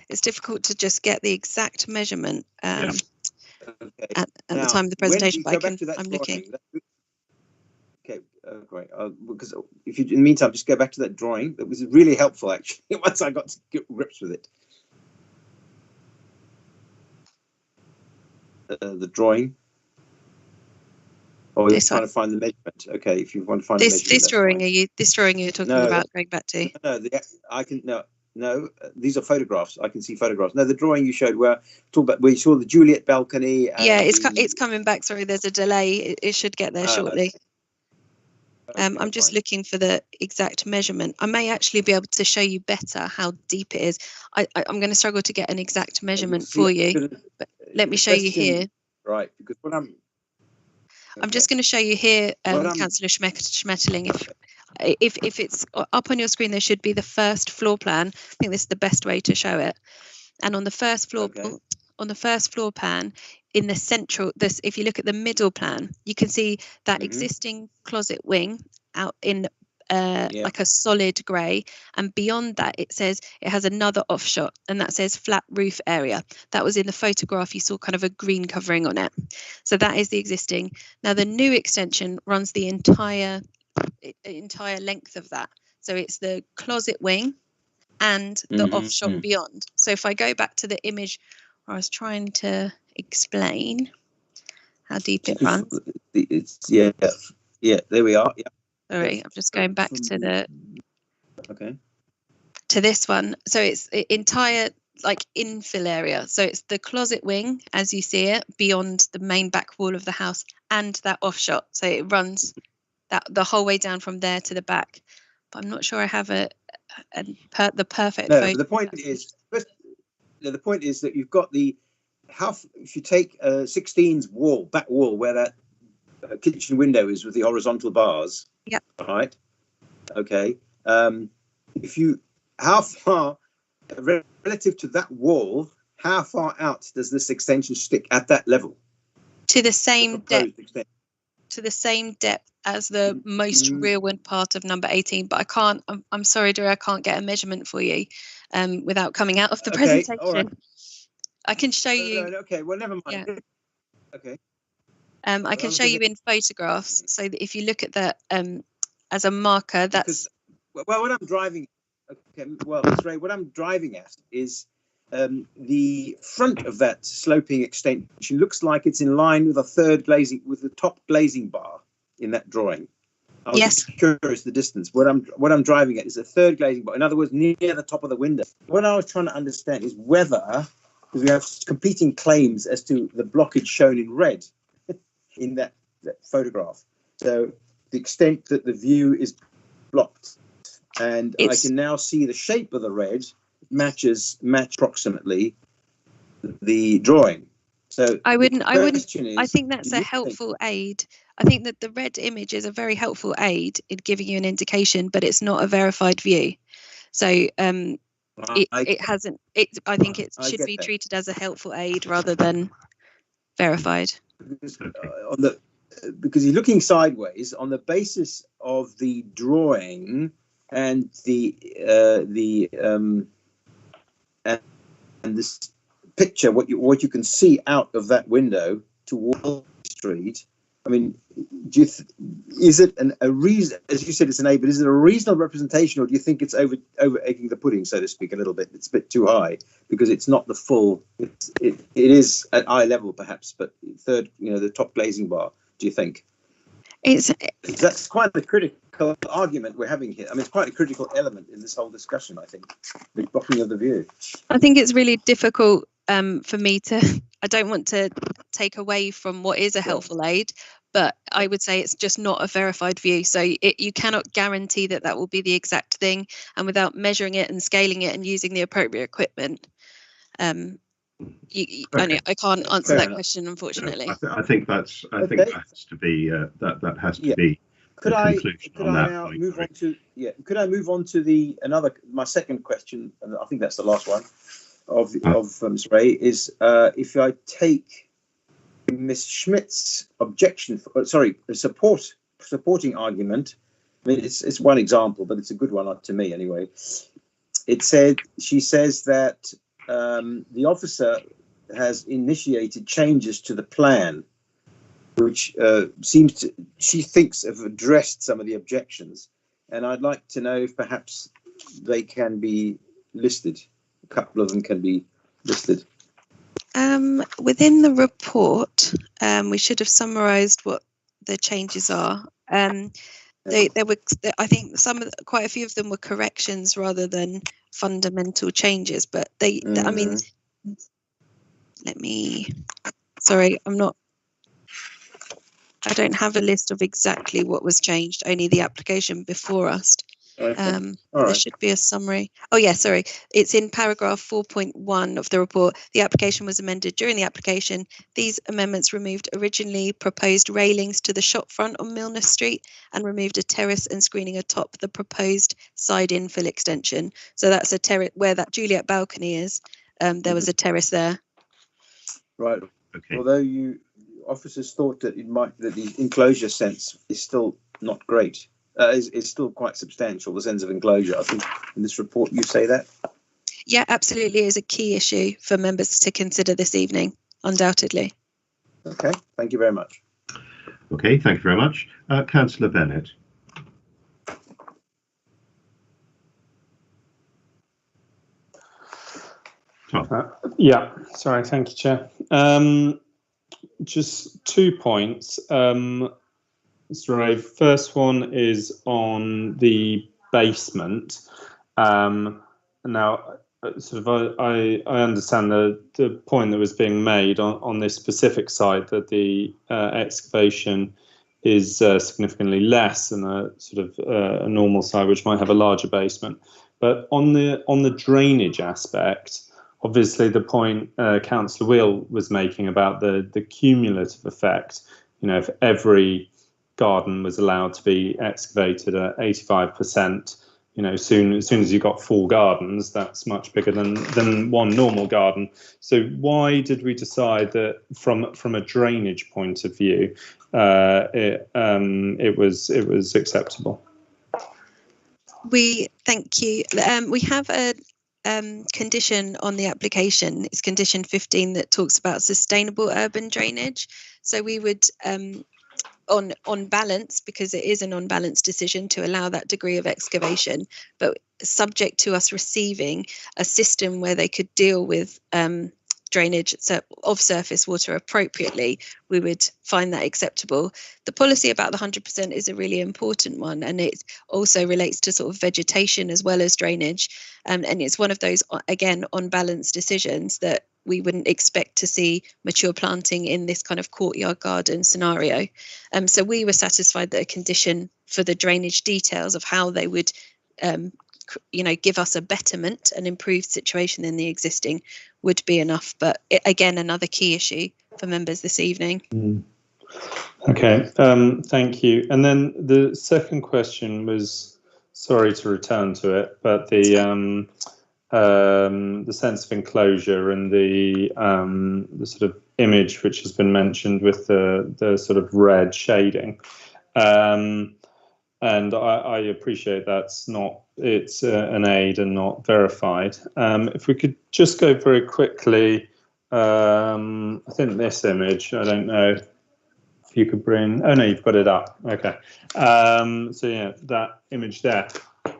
It's difficult to just get the exact measurement at the time of the presentation. But I'm looking. Okay, great. Because if you, in the meantime, just go back to that drawing. That was really helpful, actually. Once I got to get grips with it. The drawing. Oh, you're trying to find the measurement. Okay, if you want to find this drawing, this drawing you're talking about going back to? No, these are photographs. I can see photographs. No, the drawing you showed where you saw the Juliet balcony. And it's coming back. Sorry, there's a delay. It should get there shortly. I'm just looking for the exact measurement. I may actually be able to show you better how deep it is. I'm going to struggle to get an exact measurement for you. But let me show you here. Right, because what I'm just going to show you here, Councillor Schmetterling. If it's up on your screen, there should be the first floor plan. I think this is the best way to show it. And on the first floor, plan, in the central, if you look at the middle plan, you can see that existing closet wing out in like a solid grey, and beyond that it says it has another offshot, and that says flat roof area. That was in the photograph, you saw kind of a green covering on it. So that is the existing. Now the new extension runs the entire length of that. So it's the closet wing and the offshot beyond. So if I go back to the image where I was trying to explain how deep it runs. Yeah, there we are. Yeah. Sorry, I'm just going back to the Okay. to this one. So it's the entire like infill area. So it's the closet wing as you see it beyond the main back wall of the house and that offshot. So it runs that the whole way down from there to the back. But I'm not sure I have the perfect No, photo. but the point is, the point is that you've got the if you take 16's wall, back wall, where that kitchen window is with the horizontal bars. Yep. Right. Okay. How far relative to that wall, how far out does this extension stick at that level? To the same depth. To the same depth as the most rearward part of number 18, but I can't. I'm sorry, Drew, I can't get a measurement for you without coming out of the presentation. All right. I can show you. No, okay, well, never mind. Yeah. Okay. I can show you in photographs, so that if you look at that as a marker, that's. Well, what I'm driving. Okay. Well, Ray, what I'm driving at is the front of that sloping extension looks like it's in line with the top glazing bar in that drawing. I was just curious the distance. What I'm driving at is a third glazing bar. In other words, near the top of the window. What I was trying to understand is whether, because we have competing claims as to the blockage shown in red in that photograph. So the extent that the view is blocked, and I can now see the shape of the red match approximately the drawing. So I wouldn't. I think that's a helpful aid. I think that the red image is a very helpful aid in giving you an indication, but it's not a verified view. So it hasn't. I think it should be treated as a helpful aid rather than verified. Because you're looking sideways on the basis of the drawing and and this picture, what you can see out of that window to Wall Street. I mean, is it a reason? As you said, it's an aid, but is it a reasonable representation, or do you think it's over egging the pudding, so to speak, a little bit? It's a bit too high because it's not the full. It is at eye level, perhaps, but third, the top glazing bar. Do you think? That's quite the critical argument we're having here. I mean, it's quite a critical element in this whole discussion, I think, the blocking of the view. I think it's really difficult for me to. I don't want to take away from what is a helpful aid, but I would say it's just not a verified view. So you cannot guarantee that will be the exact thing, and without measuring it and scaling it and using the appropriate equipment, I can't answer that question, unfortunately. I think that has to be that has to be. Could I now move on to Could I move on to my second question, and I think that's the last one of Ms. Ray, is if I take Ms. Schmidt's supporting argument. I mean, it's one example, but it's a good one to me anyway. She says that the officer has initiated changes to the plan, which she thinks have addressed some of the objections, and I'd like to know if perhaps they can be listed. A couple of them can be listed. Within the report, we should have summarised what the changes are. There were, I think, quite a few of them were corrections rather than fundamental changes. But I mean, sorry, I don't have a list of exactly what was changed. Only the application before us. There should be a summary. Oh yeah, sorry. It's in paragraph 4.1 of the report. The application was amended during the application. These amendments removed originally proposed railings to the shop front on Milner Street and removed a terrace and screening atop the proposed side infill extension. So that's a terrace where that Juliet balcony is. There was a terrace there. Right. Okay. Although officers thought that the enclosure sense is still not great. Is still quite substantial, the sense of enclosure. I think in this report you say that. Yeah, absolutely, is a key issue for members to consider this evening, undoubtedly. Okay, thank you very much. Okay, thank you very much. Councillor Bennett. Sorry, thank you, Chair. Just 2 points. Mr. Ray. First one is on the basement. Now, sort of, I understand the point that was being made on this specific site, that the excavation is significantly less than a sort of a normal site, which might have a larger basement. But on the drainage aspect, obviously the point Councillor Wheel was making about the cumulative effect. You know, if every garden was allowed to be excavated at 85%, you know, as soon as you've got 4 gardens, that's much bigger than one normal garden. So why did we decide that from a drainage point of view, it was acceptable? Thank you. We have a condition on the application. It's condition 15 that talks about sustainable urban drainage. So we would, on balance, because it is an on-balance decision to allow that degree of excavation, but subject to us receiving a system where they could deal with drainage of surface water appropriately, we would find that acceptable. The policy about the 100% is a really important one, and it also relates to sort of vegetation as well as drainage. And it's one of those, again, on balance decisions that we wouldn't expect to see mature planting in this kind of courtyard garden scenario. So we were satisfied that a condition for the drainage details of how they would give us a betterment, an improved situation in the existing, would be enough. But again, another key issue for members this evening. Okay, thank you. And then the second question was, sorry to return to it, but the sense of enclosure and the sort of image which has been mentioned with the sort of red shading. And I appreciate it's an aid and not verified. If we could just go very quickly, I think this image, I don't know if you could bring, oh no, you've got it up, okay. So yeah, that image there.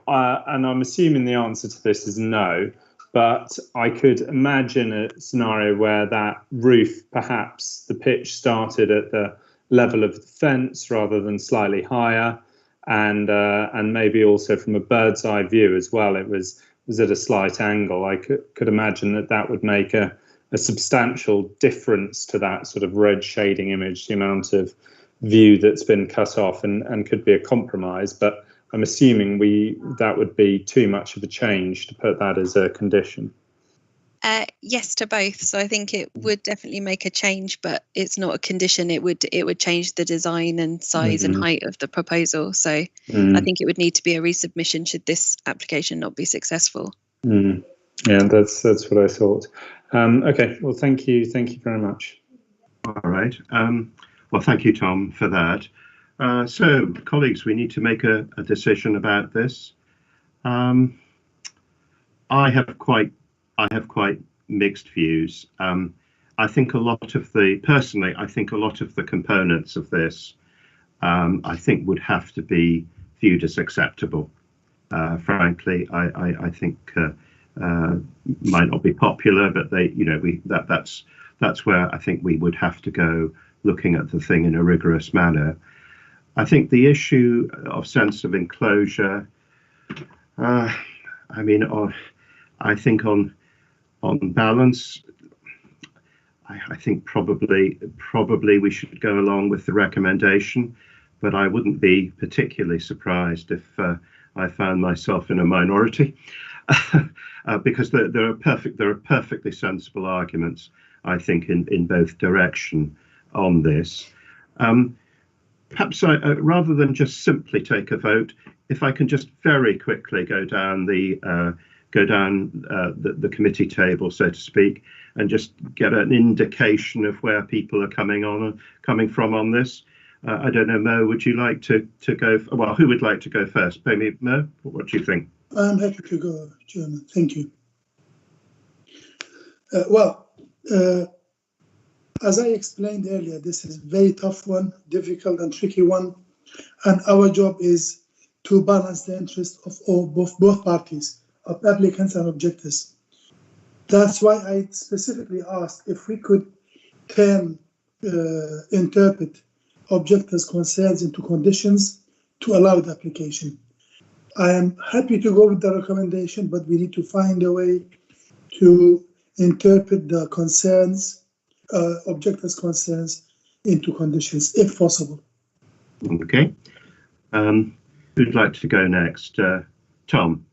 And I'm assuming the answer to this is no, but I could imagine a scenario where that roof, perhaps the pitch started at the level of the fence rather than slightly higher. And maybe also from a bird's eye view as well, it was at a slight angle. I could imagine that would make a substantial difference to that sort of red shading image, the amount of view that's been cut off, and could be a compromise. But I'm assuming that would be too much of a change to put that as a condition. Yes to both. So I think it would definitely make a change, but it's not a condition. It would change the design and size and height of the proposal. So I think it would need to be a resubmission should this application not be successful. Yeah, that's what I thought. Okay, well, thank you very much. All right. Well, thank you, Tom, for that. So, colleagues, we need to make a decision about this. I have quite mixed views. I think a lot of the components of this, I think, would have to be viewed as acceptable. Frankly, I think might not be popular, but that's where I think we would have to go, looking at the thing in a rigorous manner. I think the issue of sense of enclosure, I think on balance, I think probably we should go along with the recommendation, but I wouldn't be particularly surprised if I found myself in a minority, because there are perfectly sensible arguments, I think, in both direction on this. Perhaps rather than just simply take a vote, if I can just very quickly go down the committee table, so to speak, and just get an indication of where people are coming from on this. I don't know, Mo, would you like to go? Well, who would like to go first? Maybe Mo, what do you think? I'm happy to go, Chairman. Thank you. As I explained earlier, this is a very tough one, difficult and tricky one, and our job is to balance the interests of both parties, of applicants and objectors. That's why I specifically asked if we could interpret objectors' concerns into conditions to allow the application. I am happy to go with the recommendation, but we need to find a way to interpret the concerns, objectors' concerns into conditions, if possible. Okay. Who'd like to go next? Tom.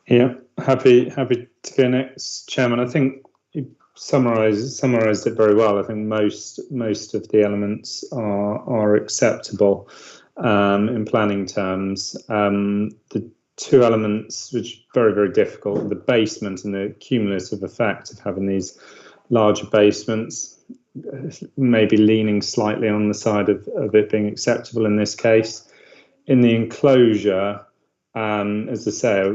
Yeah, happy to go next, Chairman. I think you summarised it very well. I think most of the elements are acceptable in planning terms. The two elements which are very, very difficult, the basement and the cumulative effect of having these larger basements, maybe leaning slightly on the side of it being acceptable in this case. In the enclosure, as I say,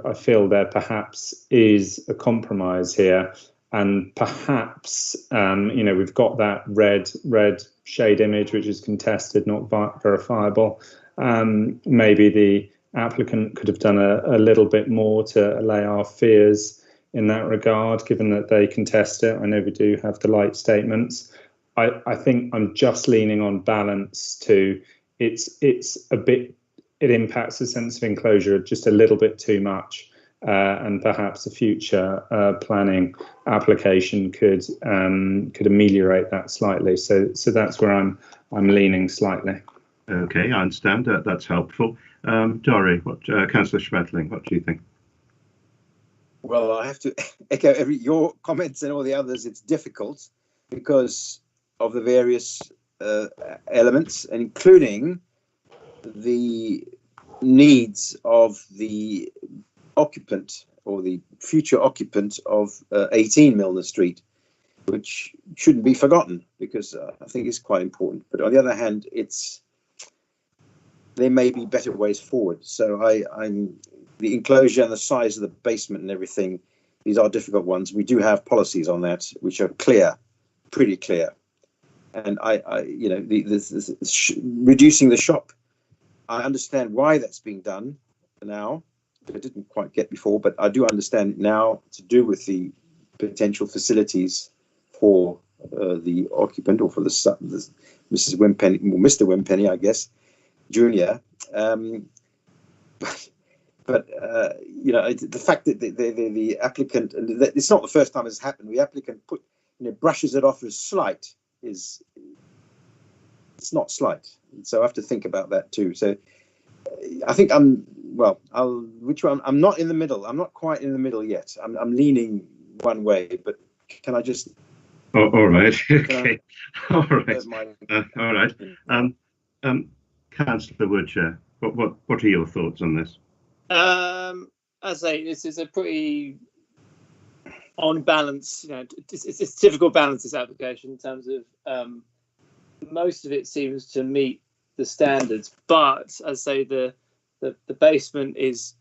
I feel there perhaps is a compromise here, and perhaps we've got that red shade image which is contested, not verifiable. Maybe the applicant could have done a little bit more to allay our fears in that regard, given that they contest it. I know we do have the light statements. I think I'm just leaning on balance to it's a bit. It impacts the sense of enclosure just a little bit too much, and perhaps a future planning application could ameliorate that slightly. So that's where I'm leaning slightly. Okay, I understand. That's helpful. Dori, Councillor Schmetterling, what do you think? Well, I have to echo your comments and all the others. It's difficult because of the various elements, including the needs of the occupant or the future occupant of 18 Milner Street, which shouldn't be forgotten because I think it's quite important. But on the other hand, there may be better ways forward. So I'm the enclosure and the size of the basement and everything, these are difficult ones. We do have policies on that which are clear, pretty clear. And reducing the shop, I understand why that's being done now. I didn't quite get before, but I do understand it now to do with the potential facilities for the occupant or for the Mrs. Wimpenny, or Mr. Wimpenny, I guess, Junior. But the fact that the applicant, and it's not the first time it's happened, the applicant brushes it off as slight it's not slight. So I have to think about that too. So I think I'm not in the middle. I'm not quite in the middle yet. I'm leaning one way, but can I just? Oh, all right. Okay. All right. All right. Councillor Woodshare, what are your thoughts on this? As I say, this is a pretty on balance. It's a difficult balance, this application, in terms of most of it seems to meet the standards, but as I say, the basement is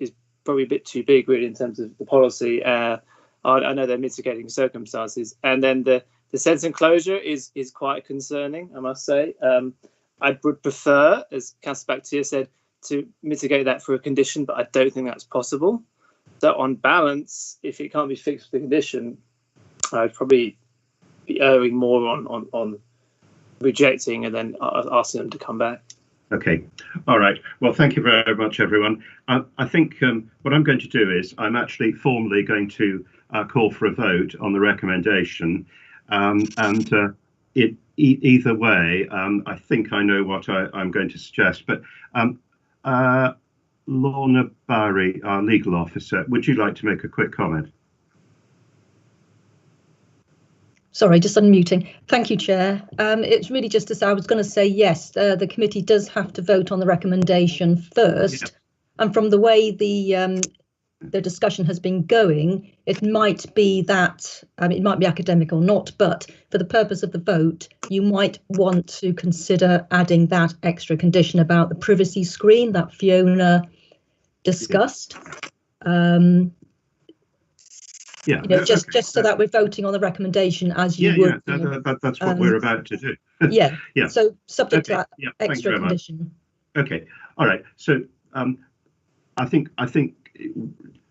probably a bit too big, really, in terms of the policy. I know they're mitigating circumstances, and then the sense enclosure is quite concerning, I must say. I would prefer, as Councillor Bakhtir said, to mitigate that for a condition, but I don't think that's possible. So on balance, if it can't be fixed with the condition, I'd probably be erring more on rejecting and then asking them to come back. Okay. All right. Well, thank you very much, everyone. I think what I'm going to do is I'm actually formally going to call for a vote on the recommendation. Either way, I think I know what I'm going to suggest. But Lorna Barry, our legal officer, would you like to make a quick comment? Sorry, just unmuting. Thank you, Chair. It's really just to say, I was going to say, yes, the committee does have to vote on the recommendation first. Yeah. And from the way the discussion has been going, it might be that, it might be academic or not, but for the purpose of the vote, you might want to consider adding that extra condition about the privacy screen that Fiona discussed. Yeah, just so that we're voting on the recommendation as you would. Yeah, that's what we're about to do. Yeah. So subject to that extra condition. Okay. All right. So I think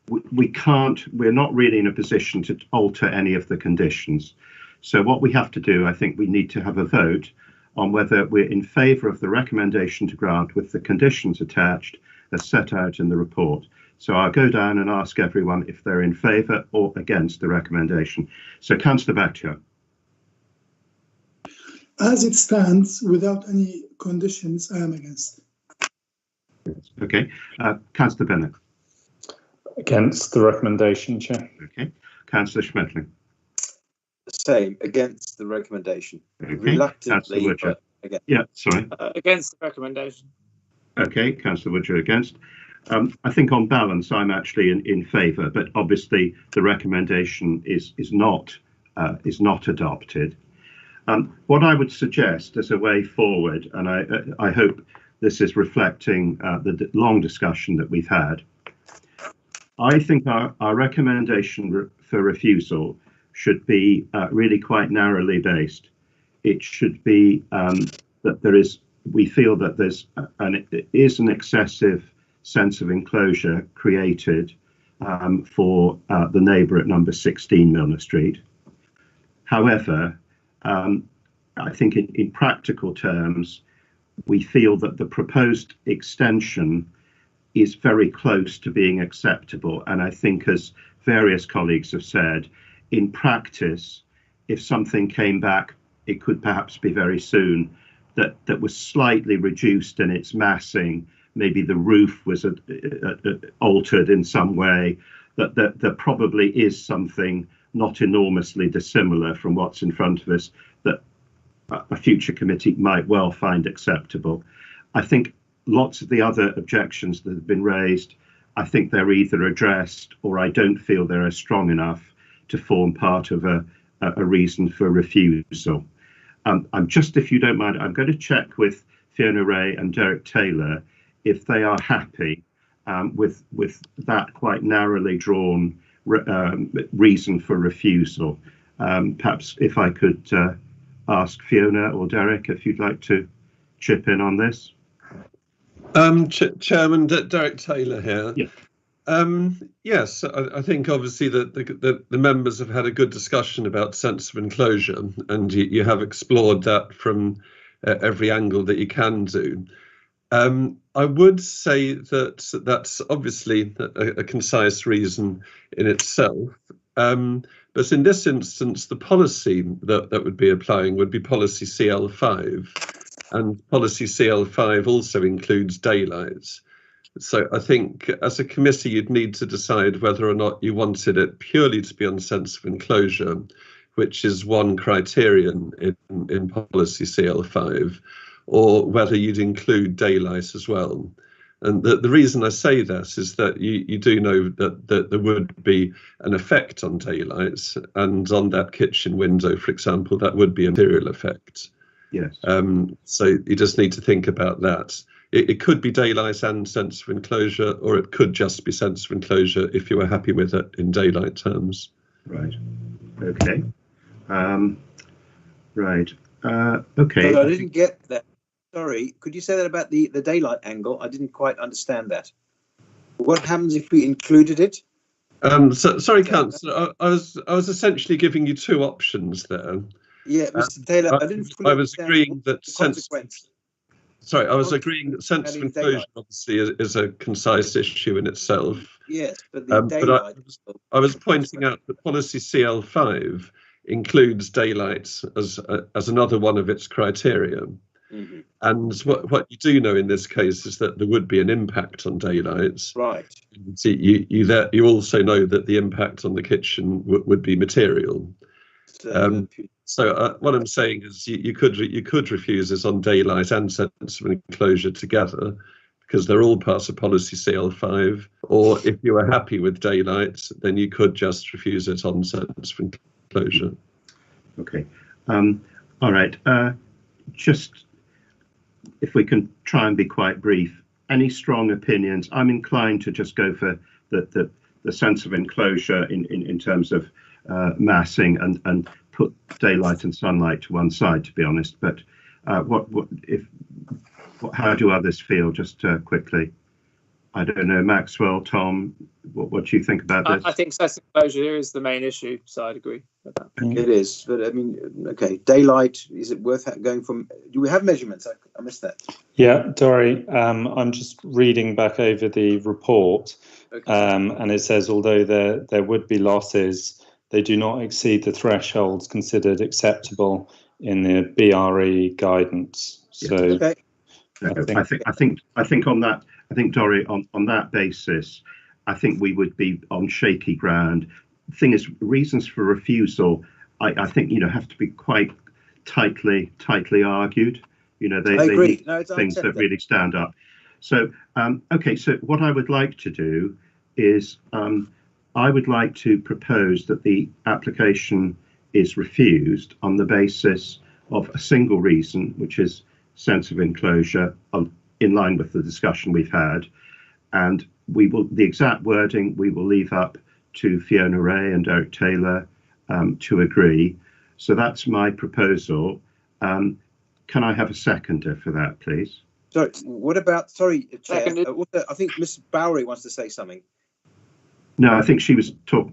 we can't. We're not really in a position to alter any of the conditions. So what we have to do, I think, we need to have a vote on whether we're in favour of the recommendation to grant with the conditions attached as set out in the report. So I'll go down and ask everyone if they're in favour or against the recommendation. So Councillor Bakhtiar. As it stands, without any conditions, I am against. Okay. Councillor Bennett. Against the recommendation, Chair. Okay. Councillor Schmetling. Same, against the recommendation. Okay. Reluctantly, but again. Yeah, sorry. Against the recommendation. Okay, Councillor Woodger against. I think on balance, I'm actually in favour, but obviously the recommendation is not adopted. What I would suggest as a way forward, and I hope this is reflecting the long discussion that we've had, I think our recommendation for refusal should be really quite narrowly based. It should be that we feel that it is an excessive sense of enclosure created for the neighbour at number 16 Milner Street. However, I think in practical terms, we feel that the proposed extension is very close to being acceptable. And I think, as various colleagues have said, in practice, if something came back, it could perhaps be very soon, that was slightly reduced in its massing, maybe the roof was altered in some way, that there probably is something not enormously dissimilar from what's in front of us that a future committee might well find acceptable. I think lots of the other objections that have been raised, I think they're either addressed or I don't feel they're strong enough to form part of a reason for refusal. I'm just, if you don't mind, I'm going to check with Fiona Ray and Derek Taylor if they are happy with that quite narrowly drawn reason for refusal. Perhaps if I could ask Fiona or Derek if you'd like to chip in on this. Chairman, Derek Taylor here. Yeah. Yes, I think obviously that the members have had a good discussion about sense of enclosure, and you have explored that from every angle that you can do. I would say that that's obviously a concise reason in itself. But in this instance, the policy that would be applying would be policy CL5, and policy CL5 also includes daylights. So I think as a committee, you'd need to decide whether or not you wanted it purely to be on sense of enclosure, which is one criterion in policy CL5, or whether you'd include daylight as well. And the reason I say that is that you do know that there would be an effect on daylight, and on that kitchen window, for example, that would be a material effect. Yes. So you just need to think about that. It could be daylight and sense of enclosure, or it could just be sense of enclosure if you were happy with it in daylight terms. Right. Okay. Right. Okay. But I didn't get that. Sorry, could you say that about the daylight angle? I didn't quite understand that. What happens if we included it? Sorry, Councillor. I was essentially giving you two options there. Yeah, Mr. Taylor, I didn't fully understand agreeing that consequence. I was agreeing that sense of enclosure obviously is a concise issue in itself. Yes, but the daylight. But I was pointing out that policy CL5 includes daylight as another one of its criteria. Mm-hmm. And what you do know in this case is that there would be an impact on daylight. Right. So you also know that the impact on the kitchen would be material. So what I'm saying is you could refuse this on daylight and sense of enclosure together, because they're all part of policy CL5. Or if you were happy with daylight, then you could just refuse it on sense of enclosure. Okay. All right. Just if we can try and be quite brief. Any strong opinions? I'm inclined to just go for the sense of enclosure in terms of massing and put daylight and sunlight to one side, to be honest. But how do others feel? Just quickly. I don't know, Maxwell, Tom, what do you think about this? I think excessive enclosure is the main issue, so I'd agree with that. It is, but I mean, okay, daylight, is it worth going from, do we have measurements? I missed that. Yeah, Dory, I'm just reading back over the report, Okay. and it says, although there would be losses, they do not exceed the thresholds considered acceptable in the BRE guidance. So Okay. I think on that, I think, Dory, on that basis, I think we would be on shaky ground. The thing is, reasons for refusal, I think, have to be quite tightly argued. They agree. need things that really stand up. So, okay, so what I would like to do is I would like to propose that the application is refused on the basis of a single reason, which is sense of enclosure, in line with the discussion we've had. And the exact wording we will leave up to Fiona Ray and Eric Taylor to agree. So that's my proposal. Can I have a seconder for that, please? Sorry, what about, Chair, I think Ms. Bowery wants to say something. No, I think she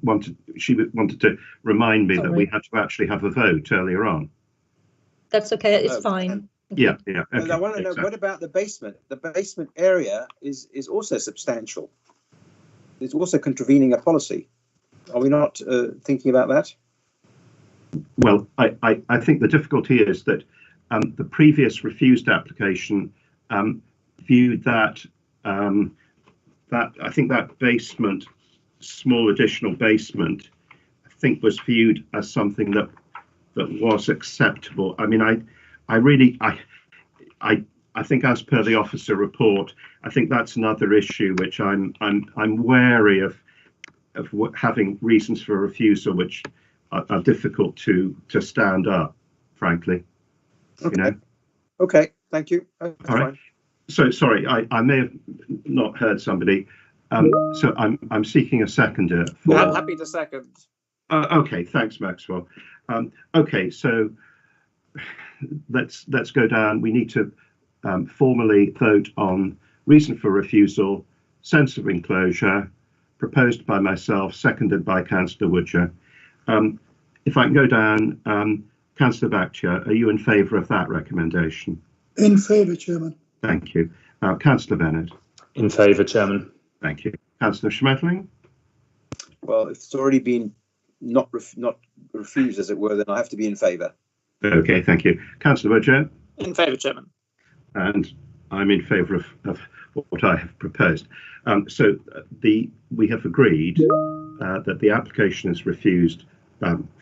wanted to remind me that we had to actually have a vote earlier on. That's okay, it's fine. Yeah. Okay, I want to know, what about the basement? The basement area is also substantial. It's also contravening a policy. Are we not thinking about that? Well, I think the difficulty is that the previous refused application viewed that I think that basement, small additional basement, I think was viewed as something that was acceptable. I mean, I think, as per the officer report, I think that's another issue which I'm wary of having reasons for refusal which are difficult to stand up, frankly. Okay. Okay, thank you. That's all right. Fine. So sorry, I may have not heard somebody. So I'm seeking a seconder. I'm happy to second. Okay, thanks, Maxwell. Okay, so let's go down. We need to formally vote on reason for refusal, sense of enclosure, proposed by myself, seconded by Councillor Woodger. If I can go down, Councillor Bakhtiar, are you in favour of that recommendation? In favour, Chairman. Thank you. Councillor Bennett? In favour, Chairman. Thank you. Councillor Schmetterling? Well, if it's already been not refused, as it were, then I have to be in favour. Okay, thank you. Councillor Woodger? In favour, Chairman. And I'm in favour of what I have proposed. So we have agreed that the application is refused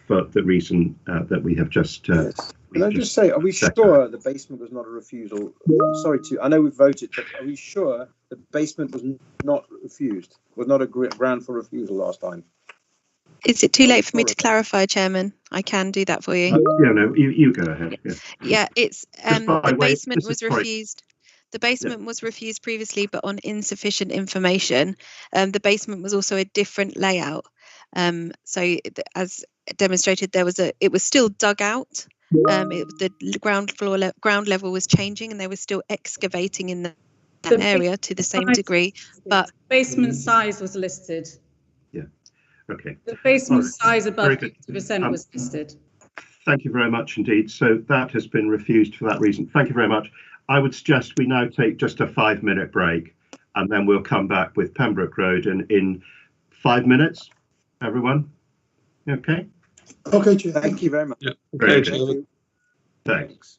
for the reason that we have just. Yes. Can I just say, are we sure the basement was not a refusal? Sorry I know we voted, but are we sure the basement was not refused? Was not a ground for refusal last time? Is it too late for me to clarify, Chairman? I can do that for you. Yeah, no, you go ahead. Yeah, it's the basement was refused. The basement was refused previously, but on insufficient information. The basement was also a different layout. So as demonstrated, it was still dug out. The ground level was changing, and they were still excavating in that area to the same degree. But basement size was listed. Yeah. Okay. The basement size above 50% was listed. Thank you very much indeed. So that has been refused for that reason. Thank you very much. I would suggest we now take just a 5-minute break, and then we'll come back with Pembroke Road in 5 minutes. Everyone, okay? Okay, Chair. Thank you very much. Yeah. Great. Thank you. Thanks.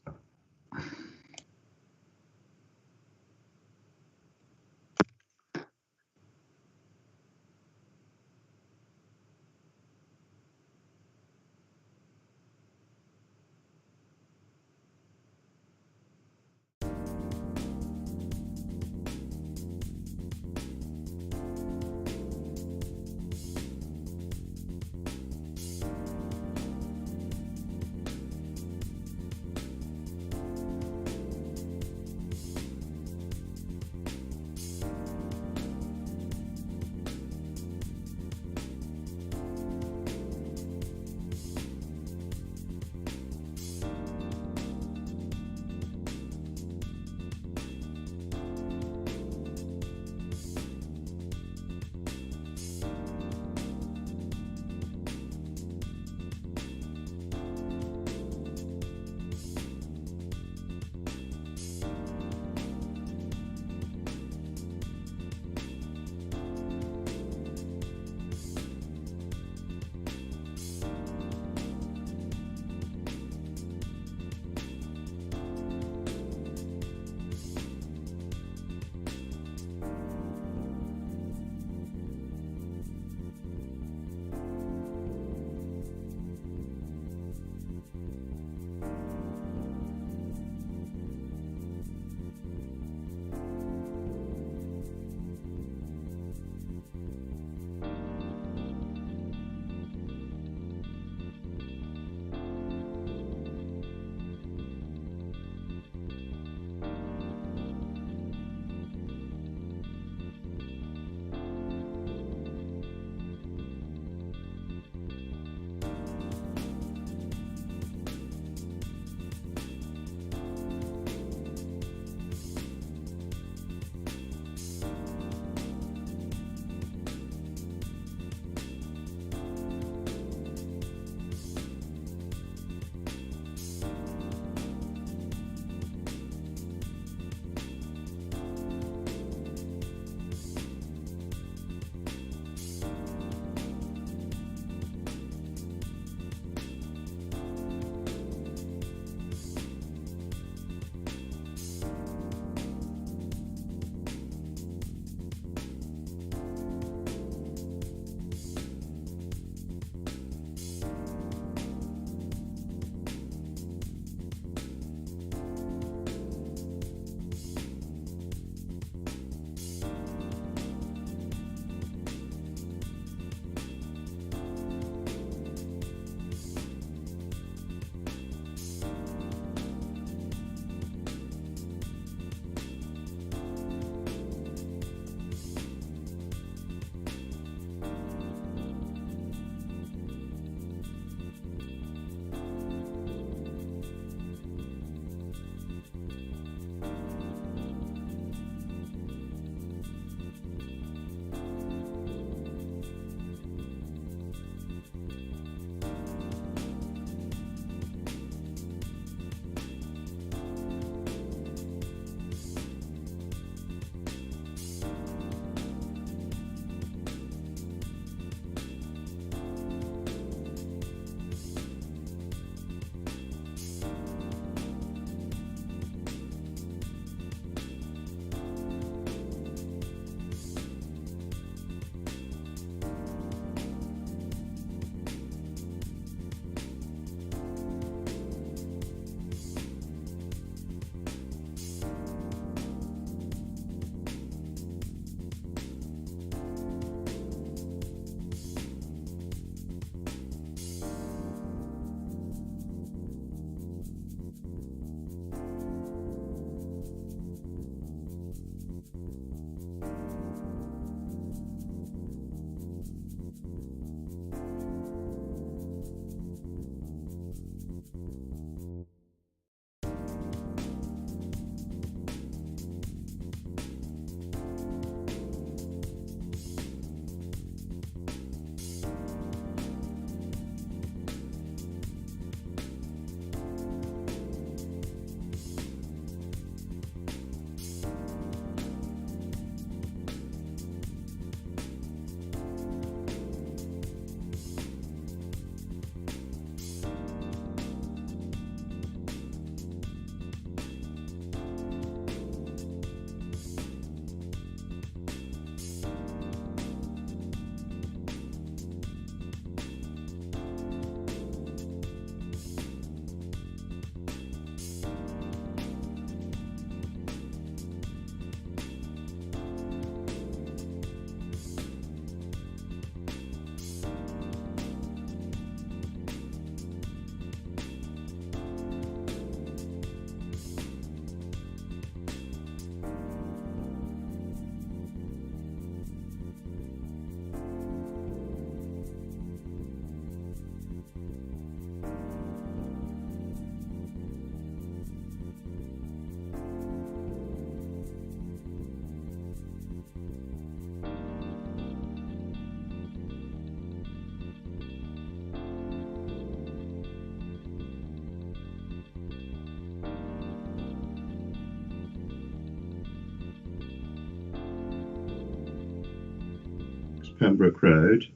Pembroke Road,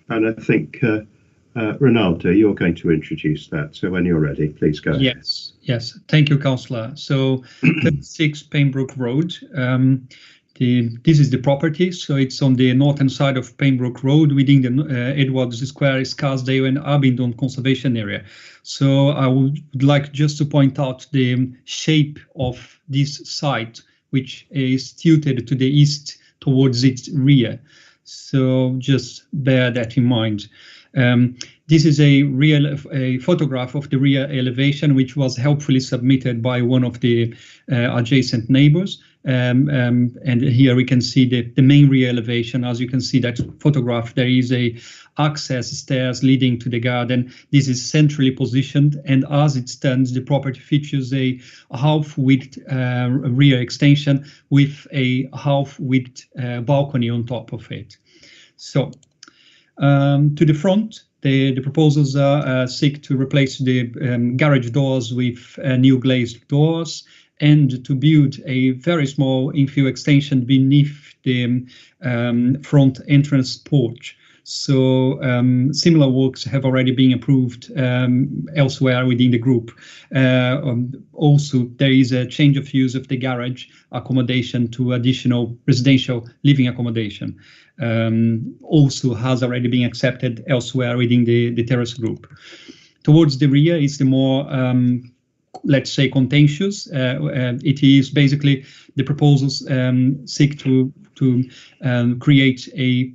and I think Ronaldo, you're going to introduce that. So when you're ready, please go ahead. Yes. Thank you, Councillor. So 36 Pembroke Road. This is the property, so it's on the northern side of Pembroke Road within the Edwards Square, Scarsdale and Abingdon Conservation Area. So I would like just to point out the shape of this site, which is tilted to the east towards its rear. So just bear that in mind. This is a photograph of the rear elevation, which was helpfully submitted by one of the adjacent neighbors. And here we can see the main rear elevation. As you can see that photograph, there is a access stairs leading to the garden. This is centrally positioned, and as it stands, the property features a half-width rear extension with a half-width balcony on top of it. So to the front, the proposals seek to replace the garage doors with new glazed doors, and to build a very small infill extension beneath the front entrance porch. So similar works have already been approved elsewhere within the group. Also, there is a change of use of the garage accommodation to additional residential living accommodation. Also has already been accepted elsewhere within the terrace group. Towards the rear is the more let's say contentious. It is basically the proposals seek to create a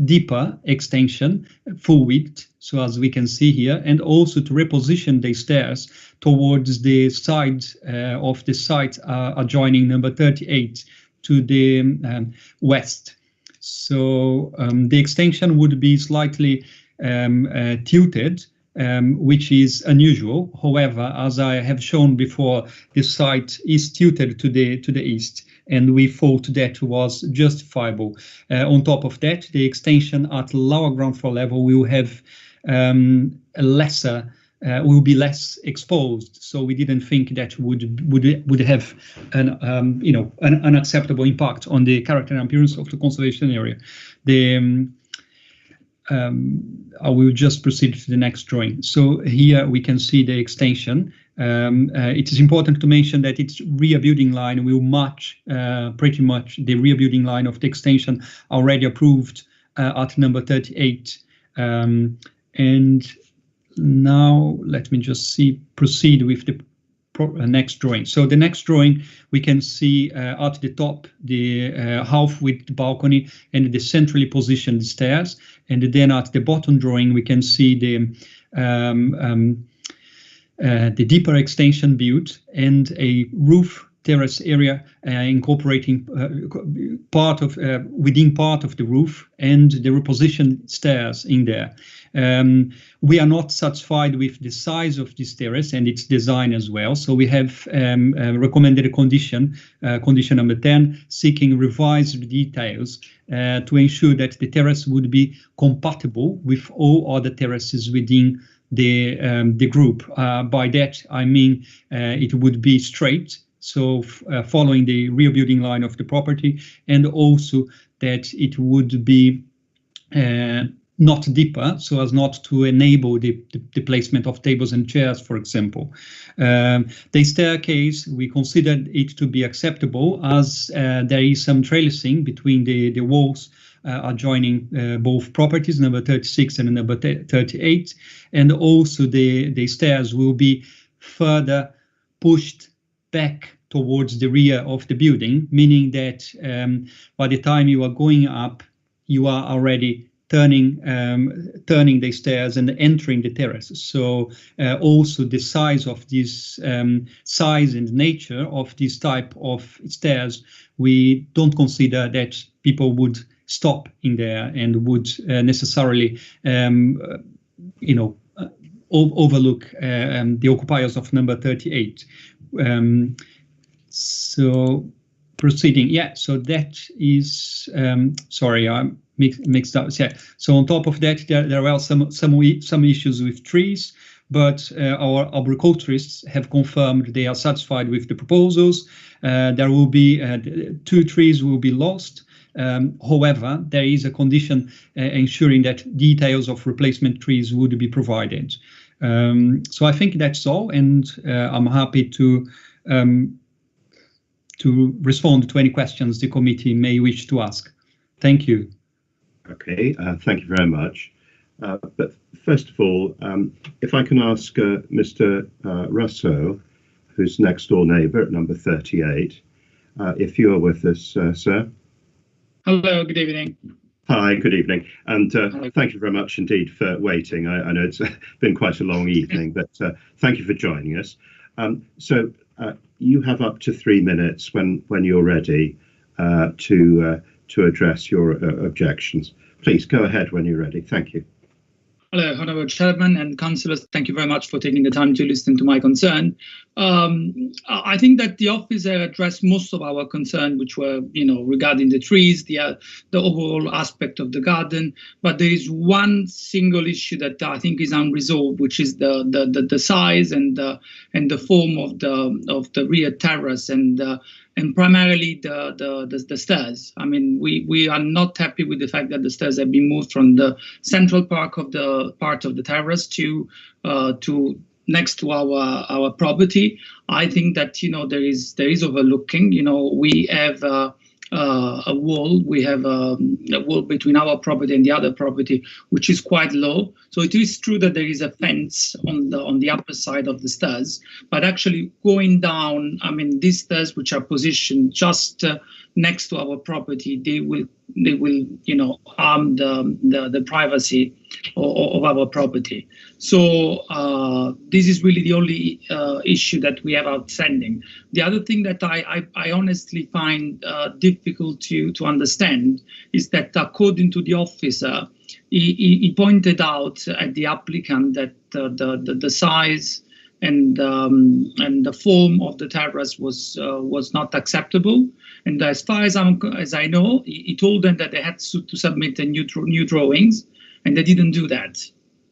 deeper extension, full width, so as we can see here, and also to reposition the stairs towards the side of the site adjoining number 38 to the west. So the extension would be slightly tilted, which is unusual. However, as I have shown before, the site is tilted to the east, and we thought that was justifiable. On top of that, the extension at lower ground floor level will have will be less exposed. So we didn't think that would have an unacceptable impact on the character and appearance of the conservation area. I will just proceed to the next drawing. So here we can see the extension. It is important to mention that its rear building line will match pretty much the rear building line of the extension already approved at number 38. And now let me just proceed with the next drawing. So the next drawing, we can see at the top the half-width balcony and the centrally positioned stairs, and then at the bottom drawing we can see the deeper extension built and a roof terrace area incorporating within part of the roof and the repositioned stairs in there. We are not satisfied with the size of this terrace and its design as well. So we have recommended a condition number 10, seeking revised details to ensure that the terrace would be compatible with all other terraces within the group. By that, I mean it would be straight, so following the rear building line of the property, and also that it would be not deeper, so as not to enable the placement of tables and chairs, for example. The staircase, we considered it to be acceptable as there is some trellising between the walls adjoining both properties, number 36 and number 38, and also the stairs will be further pushed back towards the rear of the building, meaning that by the time you are going up, you are already turning the stairs and entering the terrace. So also the size of this size and nature of this type of stairs, we don't consider that people would stop in there and would necessarily overlook the occupiers of number 38. So proceeding, yeah, so that is sorry, I'm mixed up. Yeah. So on top of that, there are some issues with trees, but our arboriculturists have confirmed they are satisfied with the proposals. There will be 2 trees will be lost, However, there is a condition ensuring that details of replacement trees would be provided. So I think that's all, and I'm happy to respond to any questions the committee may wish to ask. Thank you. Okay, thank you very much. But first of all, if I can ask Mr. Russo, who's next door neighbour at number 38, if you are with us, sir. Hello, good evening. Hi, good evening, and thank you very much indeed for waiting. I know it's been quite a long evening, but thank you for joining us. So you have up to 3 minutes when you're ready to address your objections. Please go ahead when you're ready. Thank you. Hello, Honourable Chairman and Councillors. Thank you very much for taking the time to listen to my concern. I think that the officer addressed most of our concern, which were, regarding the trees, the overall aspect of the garden. But there is one single issue that I think is unresolved, which is the size and the form of the rear terrace and primarily the stairs. I mean, we are not happy with the fact that the stairs have been moved from the central part of the terrace to next to our property. I think that there is overlooking. We have a wall. We have a wall between our property and the other property, which is quite low. So it is true that there is a fence on the upper side of the stairs, but actually going down, I mean, these stairs, which are positioned just next to our property, they will harm the privacy of our property. So this is really the only issue that we have outstanding. The other thing that I honestly find difficult to understand is that according to the officer, he pointed out at the applicant that the size and the form of the terrace was not acceptable. And as far as I know, he told them that they had to submit a new drawings, and they didn't do that.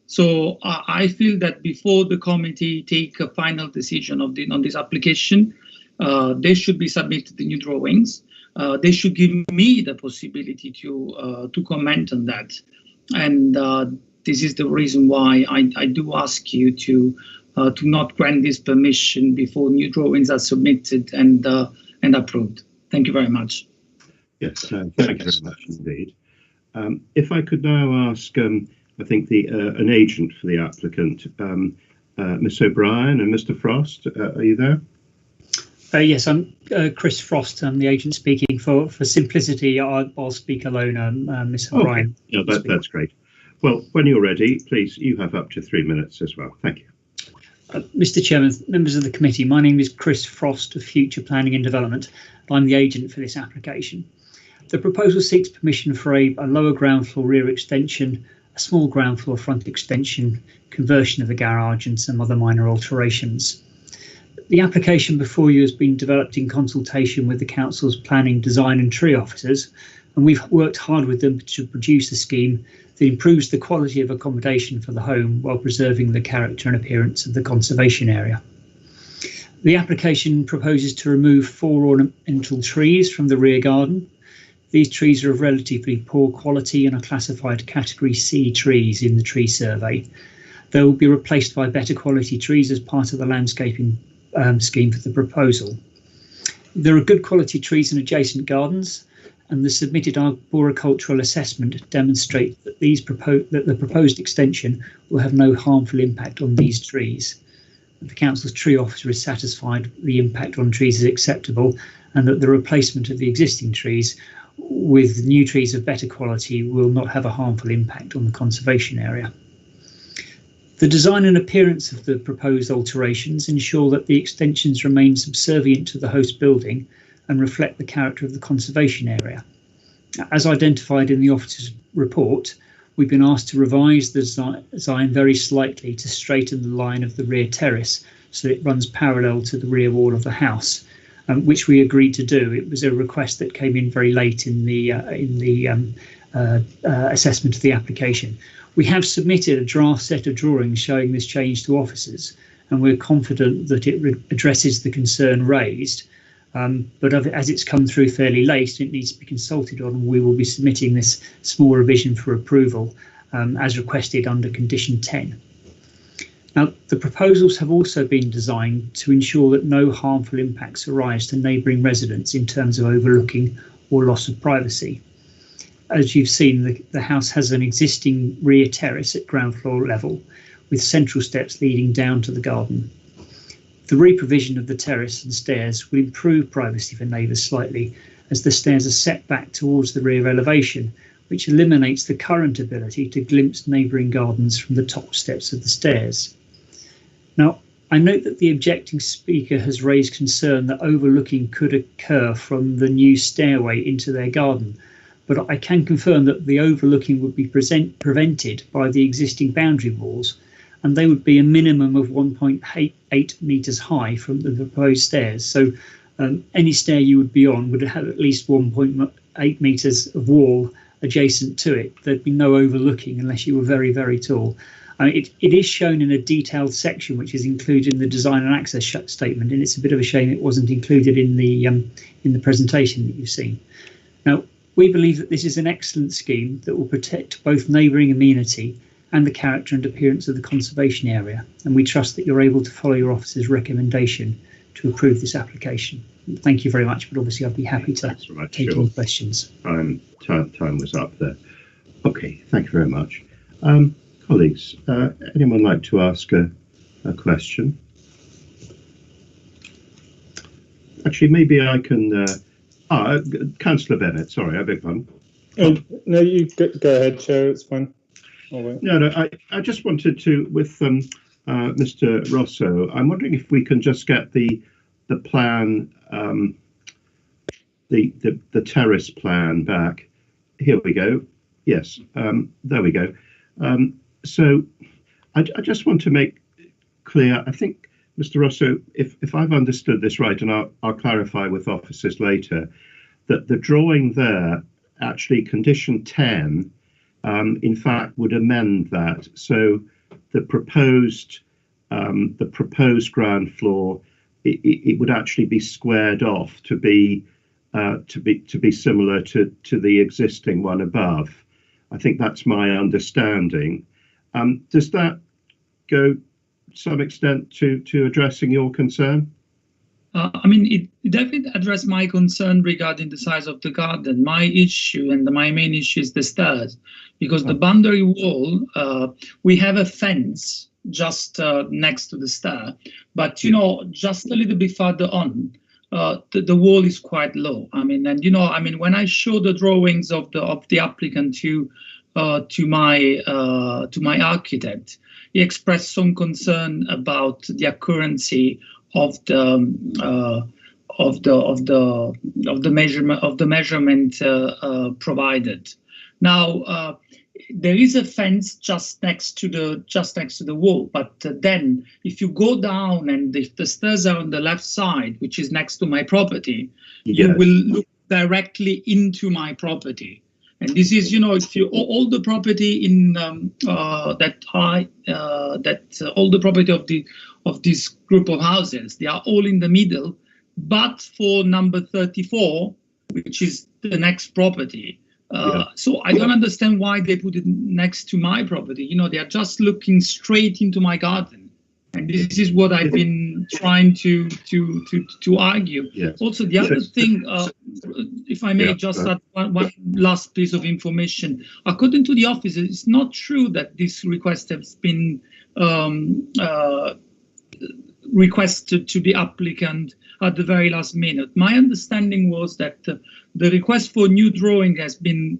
So I feel that before the committee take a final decision on this application, they should be submitted the new drawings. They should give me the possibility to comment on that. And this is the reason why I do ask you to not grant this permission before new drawings are submitted and approved. Thank you very much. Yes, thank you very much indeed. If I could now ask, I think an agent for the applicant, Ms. O'Brien and Mr. Frost, are you there? Yes, I'm Chris Frost. I'm the agent speaking. For simplicity, I'll speak alone. Ms. O'Brien. Okay. Yeah, that's great. Well, when you're ready, please, you have up to 3 minutes as well. Thank you. Mr. Chairman, members of the committee, my name is Chris Frost of Future Planning and Development. I'm the agent for this application. The proposal seeks permission for a lower ground floor rear extension, a small ground floor front extension, conversion of the garage and some other minor alterations. The application before you has been developed in consultation with the Council's planning, design and tree officers, and we've worked hard with them to produce a scheme that improves the quality of accommodation for the home while preserving the character and appearance of the conservation area. The application proposes to remove 4 ornamental trees from the rear garden. These trees are of relatively poor quality and are classified category C trees in the tree survey. They will be replaced by better quality trees as part of the landscaping scheme for the proposal. There are good quality trees in adjacent gardens, and the submitted arboricultural assessment demonstrates that the proposed extension will have no harmful impact on these trees. The Council's tree officer is satisfied the impact on trees is acceptable, and that the replacement of the existing trees with new trees of better quality will not have a harmful impact on the conservation area. The design and appearance of the proposed alterations ensure that the extensions remain subservient to the host building and reflect the character of the conservation area. As identified in the officer's report, we've been asked to revise the design very slightly to straighten the line of the rear terrace so that it runs parallel to the rear wall of the house, which we agreed to do. It was a request that came in very late in the assessment of the application. We have submitted a draft set of drawings showing this change to officers, and we're confident that it addresses the concern raised. But as it's come through fairly late, it needs to be consulted on, and we will be submitting this small revision for approval as requested under condition 10. Now, the proposals have also been designed to ensure that no harmful impacts arise to neighbouring residents in terms of overlooking or loss of privacy. As you've seen, the house has an existing rear terrace at ground floor level with central steps leading down to the garden. The reprovision of the terrace and stairs will improve privacy for neighbours slightly, as the stairs are set back towards the rear elevation, which eliminates the current ability to glimpse neighbouring gardens from the top steps of the stairs. Now, I note that the objecting speaker has raised concern that overlooking could occur from the new stairway into their garden, but I can confirm that the overlooking would be prevented by the existing boundary walls, and they would be a minimum of 1.8 metres high from the proposed stairs. So any stair you would be on would have at least 1.8 metres of wall adjacent to it. There'd be no overlooking unless you were very, very tall. It is shown in a detailed section which is included in the design and access statement, and it's a bit of a shame it wasn't included in the presentation that you've seen. Now, we believe that this is an excellent scheme that will protect both neighbouring amenity and the character and appearance of the conservation area, and we trust that you're able to follow your officer's recommendation to approve this application. Thank you very much, but obviously I'd be happy to take any questions. Time was up there. Okay, thank you very much. Colleagues, anyone like to ask a question? Actually, maybe I can. Councillor Bennett, sorry, I beg pardon. No, you go ahead, Chair. It's fine. No, I just wanted to, with Mr. Rosso, I'm wondering if we can just get the plan, the terrace plan back. Here we go. Yes, there we go. So I just want to make clear, I think, Mr. Rosso, if I've understood this right, and I'll clarify with officers later, that the drawing there, actually condition 10, in fact, would amend that. So the proposed ground floor, it would actually be squared off to be similar to the existing one above. I think that's my understanding. Does that go to some extent to addressing your concern? I mean, it definitely addressed my concern regarding the size of the garden. My issue and my main issue is the stairs, because the boundary wall, we have a fence just next to the stair, but, you know, just a little bit further on, the wall is quite low. I mean, and, you know, I mean, when I show the drawings of the applicant to my architect, he expressed some concern about the accuracy of the measurement provided. Now there is a fence just next to the wall, but then if you go down and if the stairs are on the left side, which is next to my property, yes, you will look directly into my property. And this is, you know, if you all the property in all the property of this group of houses, they are all in the middle, but for number 34, which is the next property. So I don't understand why they put it next to my property. You know, they are just looking straight into my garden. And this is what I've been trying to argue. Yes. Also, the other thing, if I may just add one last piece of information. According to the office, it's not true that this request has been requested to the applicant at the very last minute. My understanding was that the request for new drawing has been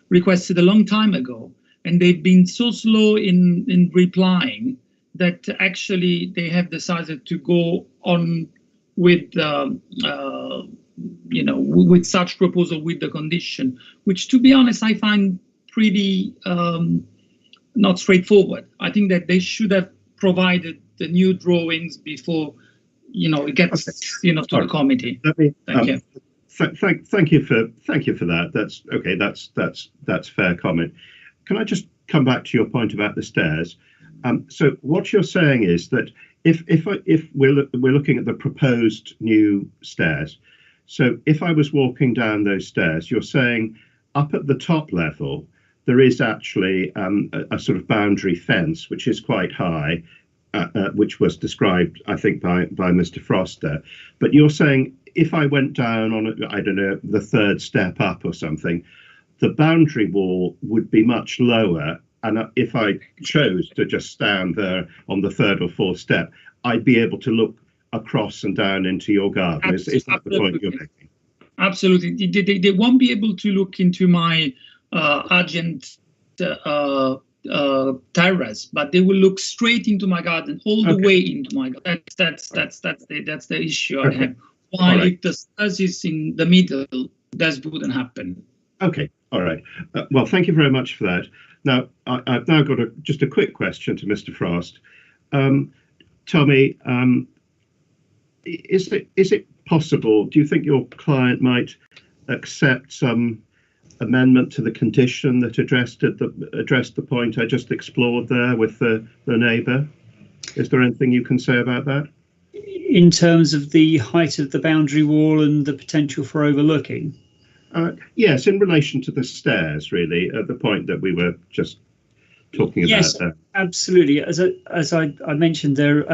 requested a long time ago, and they've been so slow in replying that actually they have decided to go on with, you know, with such proposal with the condition, which, to be honest, I find pretty not straightforward. I think that they should have provided the new drawings before, you know, it gets, you know, to the committee. Thank you. Thank you for that. That's okay. That's fair comment. Can I just come back to your point about the stairs? So what you're saying is that if we're looking at the proposed new stairs, so if I was walking down those stairs, you're saying up at the top level there is actually a sort of boundary fence which is quite high, which was described, I think, by Mr. Froster. But you're saying if I went down on, I don't know, the third step up or something, the boundary wall would be much lower. And if I chose to just stand there on the third or fourth step, I'd be able to look across and down into your garden. Is that the point you're making? Absolutely. They won't be able to look into my adjacent terrace, but they will look straight into my garden, all the way into my garden. That's the issue I have. While if the stairs is in the middle, that wouldn't happen. Okay. All right. Well, thank you very much for that. Now, I've now got just a quick question to Mr. Frost. Tommy, is it possible, do you think your client might accept some amendment to the condition that addressed the point I just explored there with the neighbour? Is there anything you can say about that? In terms of the height of the boundary wall and the potential for overlooking? Yes, in relation to the stairs, really, at the point that we were just talking about. Yes, absolutely. As I mentioned there,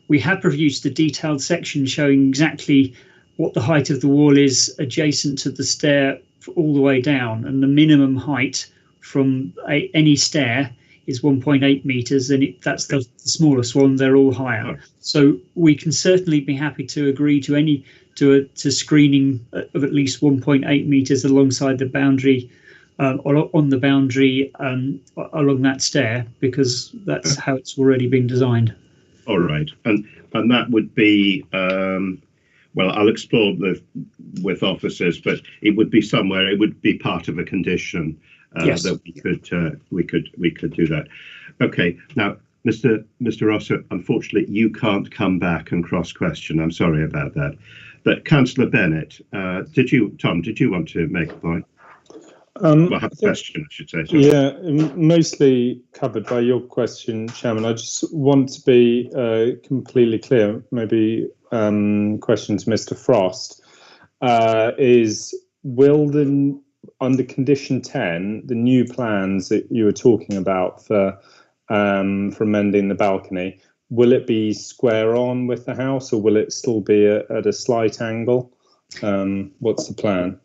we have produced a detailed section showing exactly what the height of the wall is adjacent to the stair all the way down, and the minimum height from any stair is 1.8 meters, and that's the smallest one. They're all higher. So we can certainly be happy to agree to screening of at least 1.8 meters alongside the boundary, on the boundary along that stair, because that's how it's already been designed. All right, and that would be well, I'll explore with officers, but it would be somewhere. It would be part of a condition yes. that we could do that. Okay, now, Mr. Rosser, unfortunately, you can't come back and cross-question. I'm sorry about that. But Councillor Bennett, Tom, did you want to make a point? Well, have a question, I should say. Sorry. Yeah, mostly covered by your question, Chairman. I just want to be completely clear. Maybe question to Mr. Frost will under condition 10, the new plans that you were talking about for amending the balcony, will it be square on with the house, or will it still be at a slight angle? What's the plan?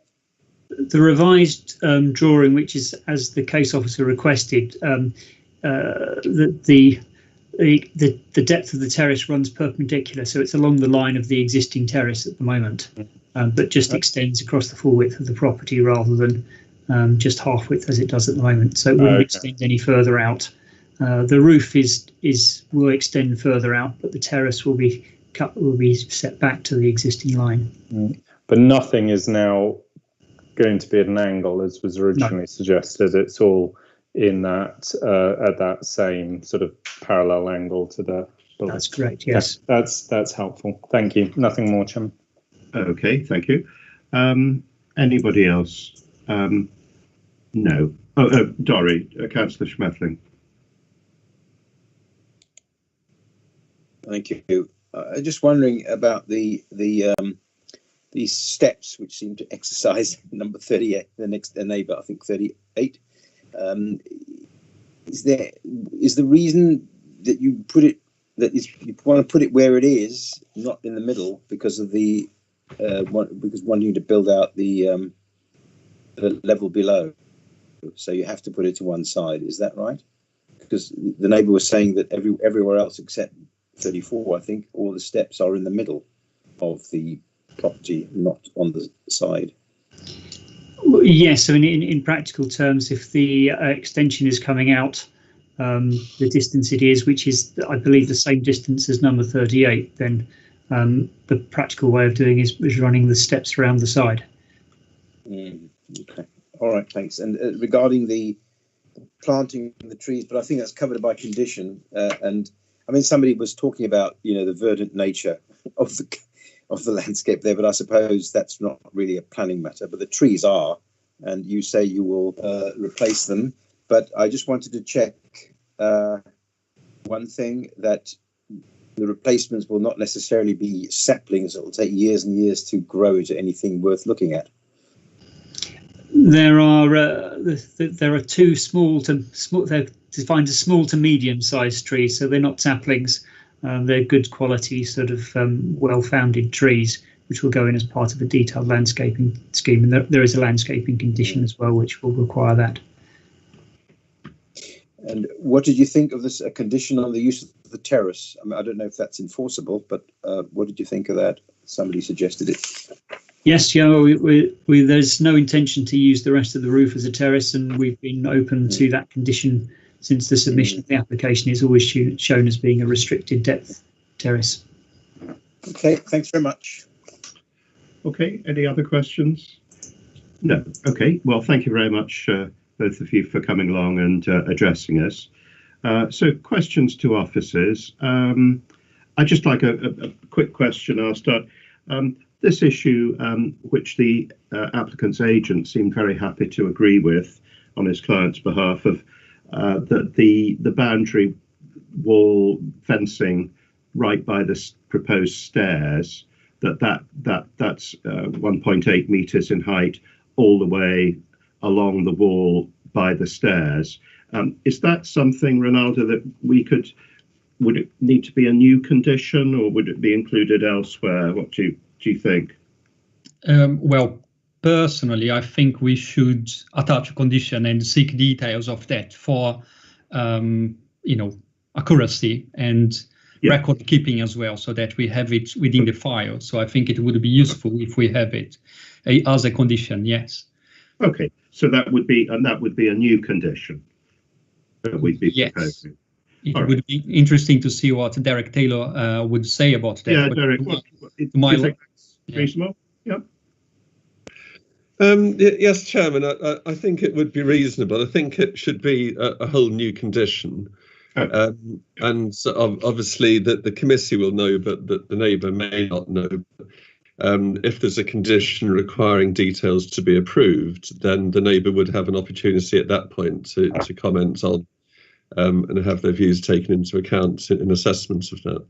The revised drawing, which is as the case officer requested, the depth of the terrace runs perpendicular, so it's along the line of the existing terrace at the moment, but just extends across the full width of the property rather than just half width as it does at the moment. So it wouldn't extend any further out. The roof will extend further out, but the terrace will be set back to the existing line. But nothing is now going to be at an angle as was originally suggested. It's all in that at that same sort of parallel angle to the building. That's correct, yes. That's helpful. Thank you. Nothing more, Chairman. Okay, thank you. Anybody else? No. Dorry, Councillor Schmetterling. Thank you. Just wondering about these steps which seem to exercise number 38, the next neighbour, I think 38. Is the reason that you put it you want to put it where it is, not in the middle, because of wanting to build out the level below, so you have to put it to one side? Is that right? Because the neighbour was saying that everywhere else except 34, I think, all the steps are in the middle of the property, not on the side. Yes, so in practical terms, if the extension is coming out the distance it is, which is, I believe, the same distance as number 38, then the practical way of doing is running the steps around the side. Okay, all right, thanks. And regarding the planting the trees, but I think that's covered by condition. And I mean, somebody was talking about, the verdant nature of the landscape there, but I suppose that's not really a planning matter. But the trees are, and you say you will replace them. But I just wanted to check one thing, that the replacements will not necessarily be saplings that will take years and years to grow into anything worth looking at? There are two small, they're defined as small to medium-sized trees, so they're not saplings. They're good quality, sort of well-founded trees, which will go in as part of a detailed landscaping scheme. And there is a landscaping condition as well, which will require that. And what did you think of this, a condition on the use of the terrace? I mean, I don't know if that's enforceable, but what did you think of that? Somebody suggested it. Yes, yeah, there's no intention to use the rest of the roof as a terrace, and we've been open to that condition since the submission of the application. Is always shown as being a restricted depth terrace. Okay, thanks very much. Okay, any other questions? No. Okay, well, thank you very much, both of you, for coming along and addressing us. So questions to officers. I'd just like a quick question. I'll start. This issue, which the applicant's agent seemed very happy to agree with on his client's behalf, of that the boundary wall fencing right by the proposed stairs, that's 1.8 meters in height all the way along the wall by the stairs. Is that something, Ronaldo, that would it need to be a new condition, or would it be included elsewhere? What do you think? Well, personally, I think we should attach a condition and seek details of that for, accuracy and record keeping as well, so that we have it within the file. So I think it would be useful if we have it as a condition. Yes. Okay, so that would be a new condition that we'd be proposing. It would be interesting to see what Derek Taylor would say about that. Yeah, Derek, reasonable? Yep. Yes, Chairman, I think it would be reasonable. I think it should be a whole new condition. And so obviously that the committee will know, but that the neighbour may not know. If there's a condition requiring details to be approved, then the neighbour would have an opportunity at that point to comment on and have their views taken into account in assessment of that.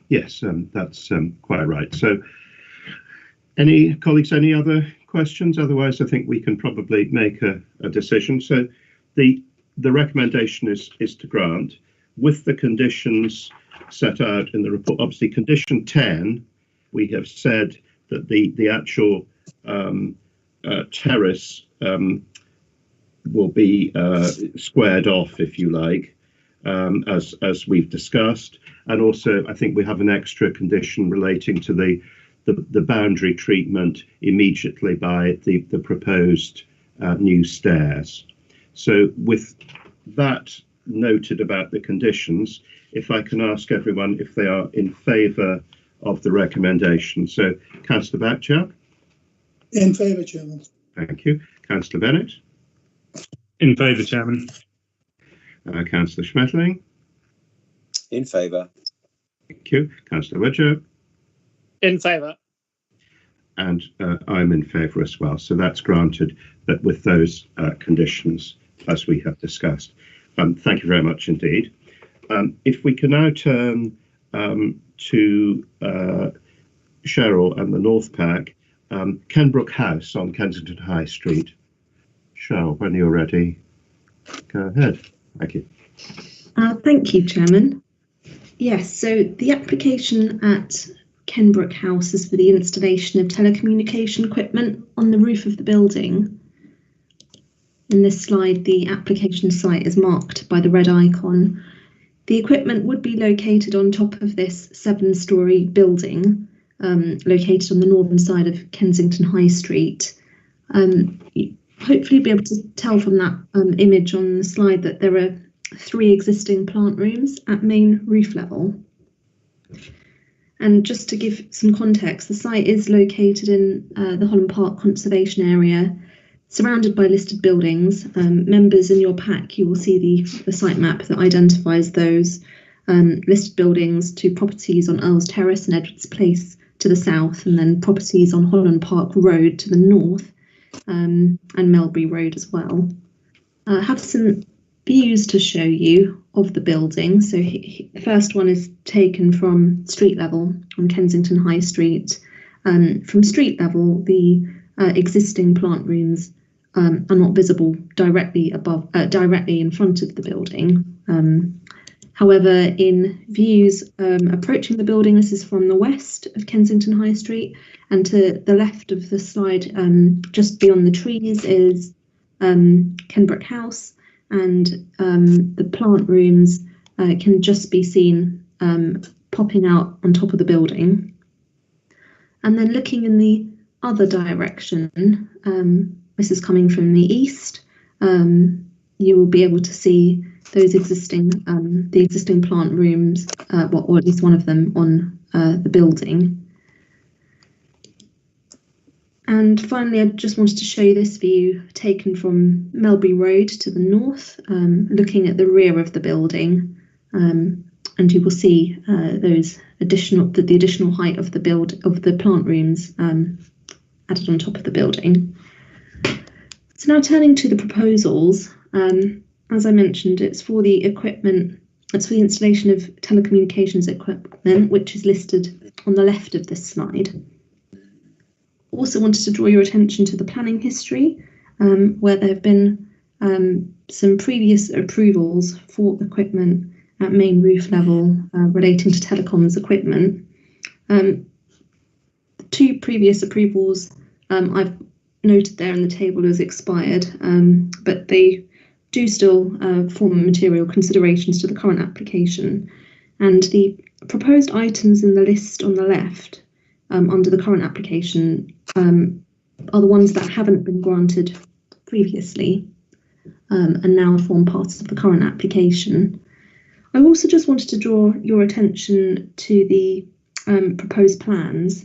Yes, that's quite right. So, any colleagues, any other questions? Otherwise, I think we can probably make a decision. So, the recommendation is to grant with the conditions set out in the report. Obviously, condition 10, we have said that the actual terrace will be squared off, if you like, as we've discussed. And also, I think we have an extra condition relating to the boundary treatment immediately by the proposed new stairs. So with that noted about the conditions, if I can ask everyone if they are in favour of the recommendation. So, Councillor Bacchia? In favour, Chairman. Thank you. Councillor Bennett? In favour, Chairman. Councillor Schmetterling? In favour. Thank you. Councillor Widger? In favour. And I'm in favour as well. So that's granted, but with those conditions as we have discussed. Thank you very much indeed. If we can now turn to Cheryl and the North Pack, Kenbrook House on Kensington High Street. Cheryl, when you're ready, go ahead. Thank you. Thank you, Chairman. Yes, so the application at Kenbrook House is for the installation of telecommunication equipment on the roof of the building. In this slide, the application site is marked by the red icon. The equipment would be located on top of this 7-storey building, located on the northern side of Kensington High Street. Hopefully you'll be able to tell from that image on the slide that there are 3 existing plant rooms at main roof level. And just to give some context, the site is located in the Holland Park Conservation Area, surrounded by listed buildings. Members in your pack, you will see the site map that identifies those listed buildings to properties on Earls Terrace and Edwards Place to the south, and then properties on Holland Park Road to the north, and Melbury Road as well. Have some views to show you of the building. So the first one is taken from street level on Kensington High Street. From street level, the existing plant rooms are not visible directly in front of the building. However, in views approaching the building, this is from the west of Kensington High Street, and to the left of the slide, just beyond the trees, is Kenbrook House, and the plant rooms can just be seen popping out on top of the building. And then looking in the other direction, this is coming from the east, you will be able to see those existing, the existing plant rooms, or at least one of them on the building. And finally, I just wanted to show you this view taken from Melbury Road to the north, looking at the rear of the building, and you will see those the additional height of the plant rooms added on top of the building. So now turning to the proposals, as I mentioned, it's for the equipment. It's for the installation of telecommunications equipment, which is listed on the left of this slide. Also wanted to draw your attention to the planning history, where there have been some previous approvals for equipment at main roof level relating to telecoms equipment. Two previous approvals I've noted there in the table as expired, but they do still form material considerations to the current application. And the proposed items in the list on the left under the current application are the ones that haven't been granted previously and now form part of the current application. I also just wanted to draw your attention to the proposed plans,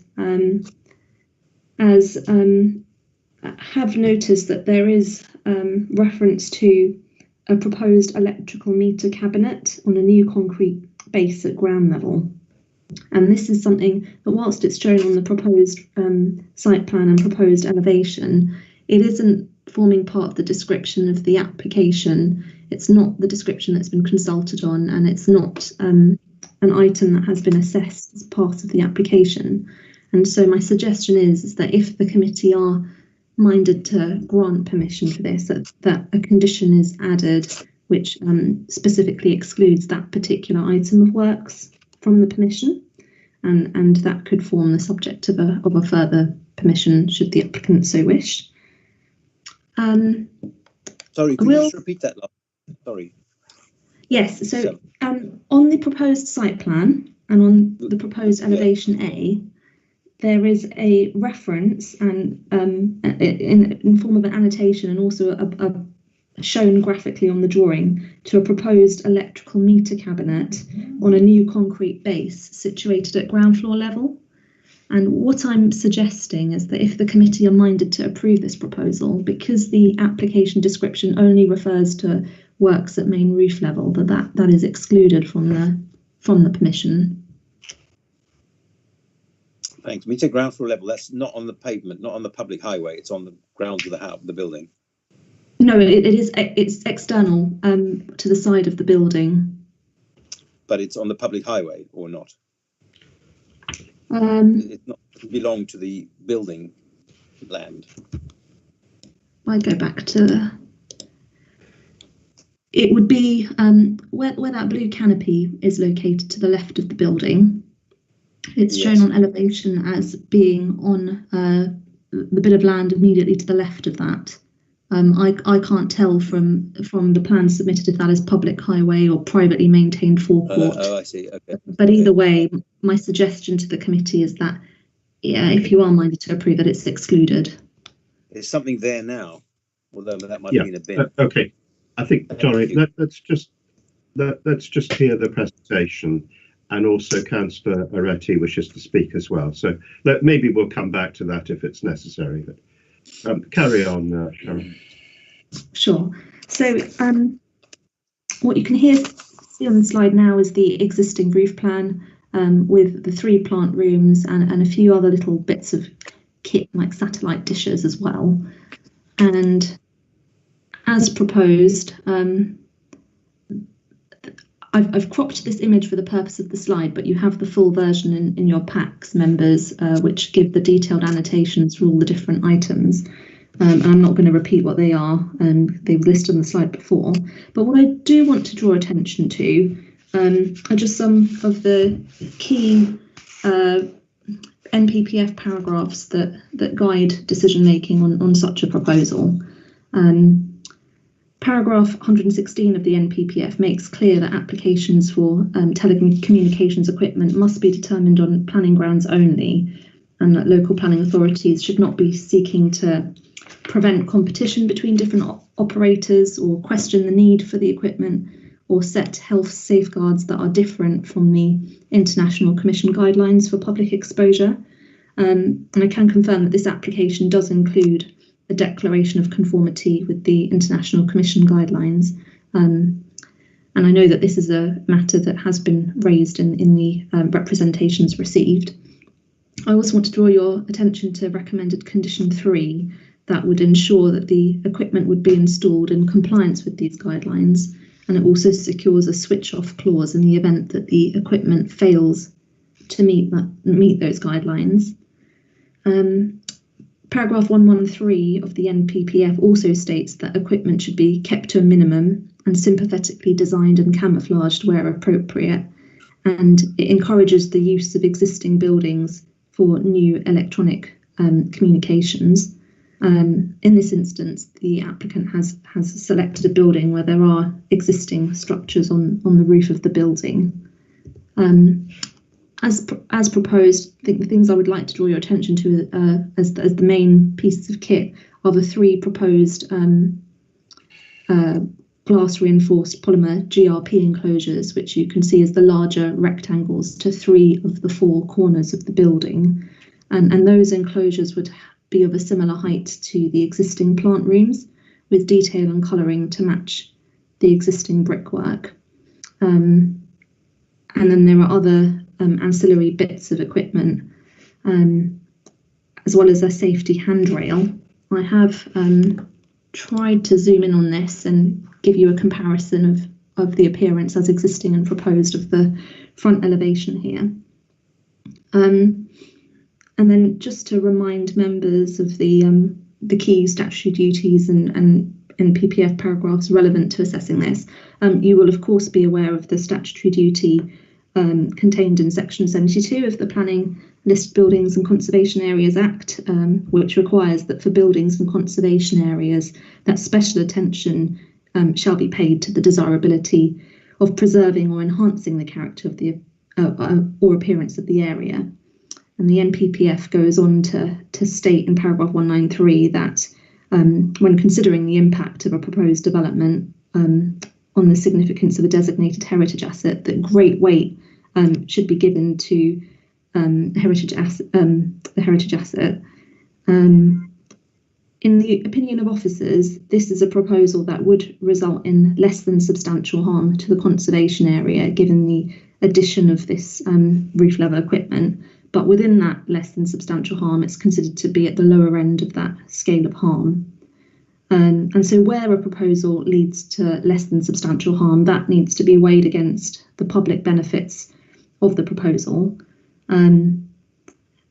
as have noticed that there is reference to a proposed electrical meter cabinet on a new concrete base at ground level. And this is something that, whilst it's shown on the proposed site plan and proposed elevation, it isn't forming part of the description of the application. It's not the description that's been consulted on, and it's not an item that has been assessed as part of the application. And so my suggestion is that if the committee are minded to grant permission for this, that a condition is added which specifically excludes that particular item of works from the permission, and that could form the subject of a further permission should the applicant so wish. Sorry, could you just repeat that? Sorry. Yes, so on the proposed site plan and on the proposed elevation A, there is a reference and in form of an annotation and also a shown graphically on the drawing to a proposed electrical meter cabinet on a new concrete base situated at ground floor level. And what I'm suggesting is that if the committee are minded to approve this proposal, because the application description only refers to works at main roof level, that is excluded from the permission. Thanks. When you say ground floor level, that's not on the pavement, not on the public highway. It's on the grounds of the house, the building. No, it's external to the side of the building. But it's on the public highway or not? It not belong to the building land. I go back to it would be where that blue canopy is located to the left of the building. It's shown on elevation as being on the bit of land immediately to the left of that. I can't tell from the plan submitted if that is public highway or privately maintained forecourt. Oh, I see. Okay. But either way, my suggestion to the committee is that, if you are minded to approve it, it's excluded. There's something there now, although that might be in a bin. Okay. I think, Johnny, let's just hear the presentation, and also Councillor Aretti wishes to speak as well. So maybe we'll come back to that if it's necessary. But carry on, Sharon. Sure. So what you can see on the slide now is the existing roof plan with the 3 plant rooms and a few other little bits of kit like satellite dishes as well. And as proposed, I've cropped this image for the purpose of the slide, but you have the full version in your packs, members, which give the detailed annotations for all the different items. And I'm not going to repeat what they are, they were listed on the slide before. But what I do want to draw attention to are just some of the key NPPF paragraphs that guide decision making on such a proposal. Paragraph 116 of the NPPF makes clear that applications for telecommunications equipment must be determined on planning grounds only, and that local planning authorities should not be seeking to prevent competition between different operators or question the need for the equipment or set health safeguards that are different from the International Commission guidelines for public exposure. And I can confirm that this application does include a declaration of conformity with the International Commission guidelines. And I know that this is a matter that has been raised in the representations received. I also want to draw your attention to recommended condition 3 that would ensure that the equipment would be installed in compliance with these guidelines, and it also secures a switch-off clause in the event that the equipment fails to meet those guidelines. Paragraph 113 of the NPPF also states that equipment should be kept to a minimum and sympathetically designed and camouflaged where appropriate, and it encourages the use of existing buildings for new electronic communications. In this instance, the applicant has selected a building where there are existing structures on the roof of the building. As proposed, I think the things I would like to draw your attention to as the main pieces of kit are the 3 proposed glass reinforced polymer GRP enclosures, which you can see as the larger rectangles to 3 of the 4 corners of the building. And those enclosures would be of a similar height to the existing plant rooms, with detail and colouring to match the existing brickwork. And then there are other ancillary bits of equipment, as well as a safety handrail. I have tried to zoom in on this and give you a comparison of the appearance as existing and proposed of the front elevation here. And then just to remind members of the key statutory duties and NPPF paragraphs relevant to assessing this, you will of course be aware of the statutory duty contained in section 72 of the Planning, List Buildings and Conservation Areas Act, which requires that for buildings and conservation areas that special attention shall be paid to the desirability of preserving or enhancing the character of the or appearance of the area. And the NPPF goes on to state in paragraph 193 that when considering the impact of a proposed development on the significance of a designated heritage asset, that great weight should be given to the heritage asset. In the opinion of officers, this is a proposal that would result in less than substantial harm to the conservation area, given the addition of this roof level equipment. But within that less than substantial harm, it's considered to be at the lower end of that scale of harm. And so where a proposal leads to less than substantial harm, that needs to be weighed against the public benefits of the proposal. And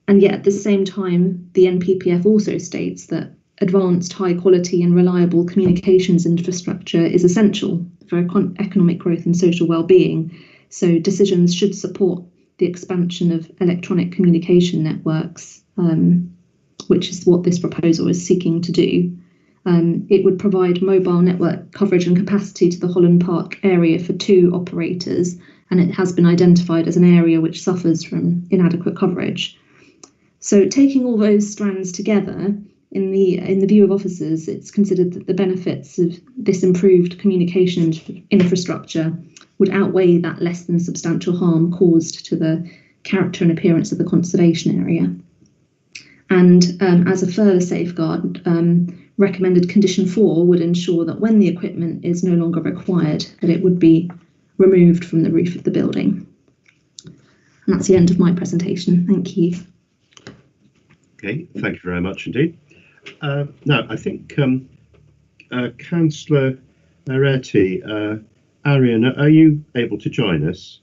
yet at the same time, the NPPF also states that advanced, high quality and reliable communications infrastructure is essential for economic growth and social well-being. So decisions should support the expansion of electronic communication networks, which is what this proposal is seeking to do. It would provide mobile network coverage and capacity to the Holland Park area for 2 operators, and it has been identified as an area which suffers from inadequate coverage. So taking all those strands together, in the view of officers, it's considered that the benefits of this improved communication infrastructure would outweigh that less than substantial harm caused to the character and appearance of the conservation area. And as a further safeguard, recommended condition 4 would ensure that when the equipment is no longer required, that it would be removed from the roof of the building. And that's the end of my presentation. Thank you. Okay, thank you very much indeed. Now, I think Councillor Moretti Arian, are you able to join us?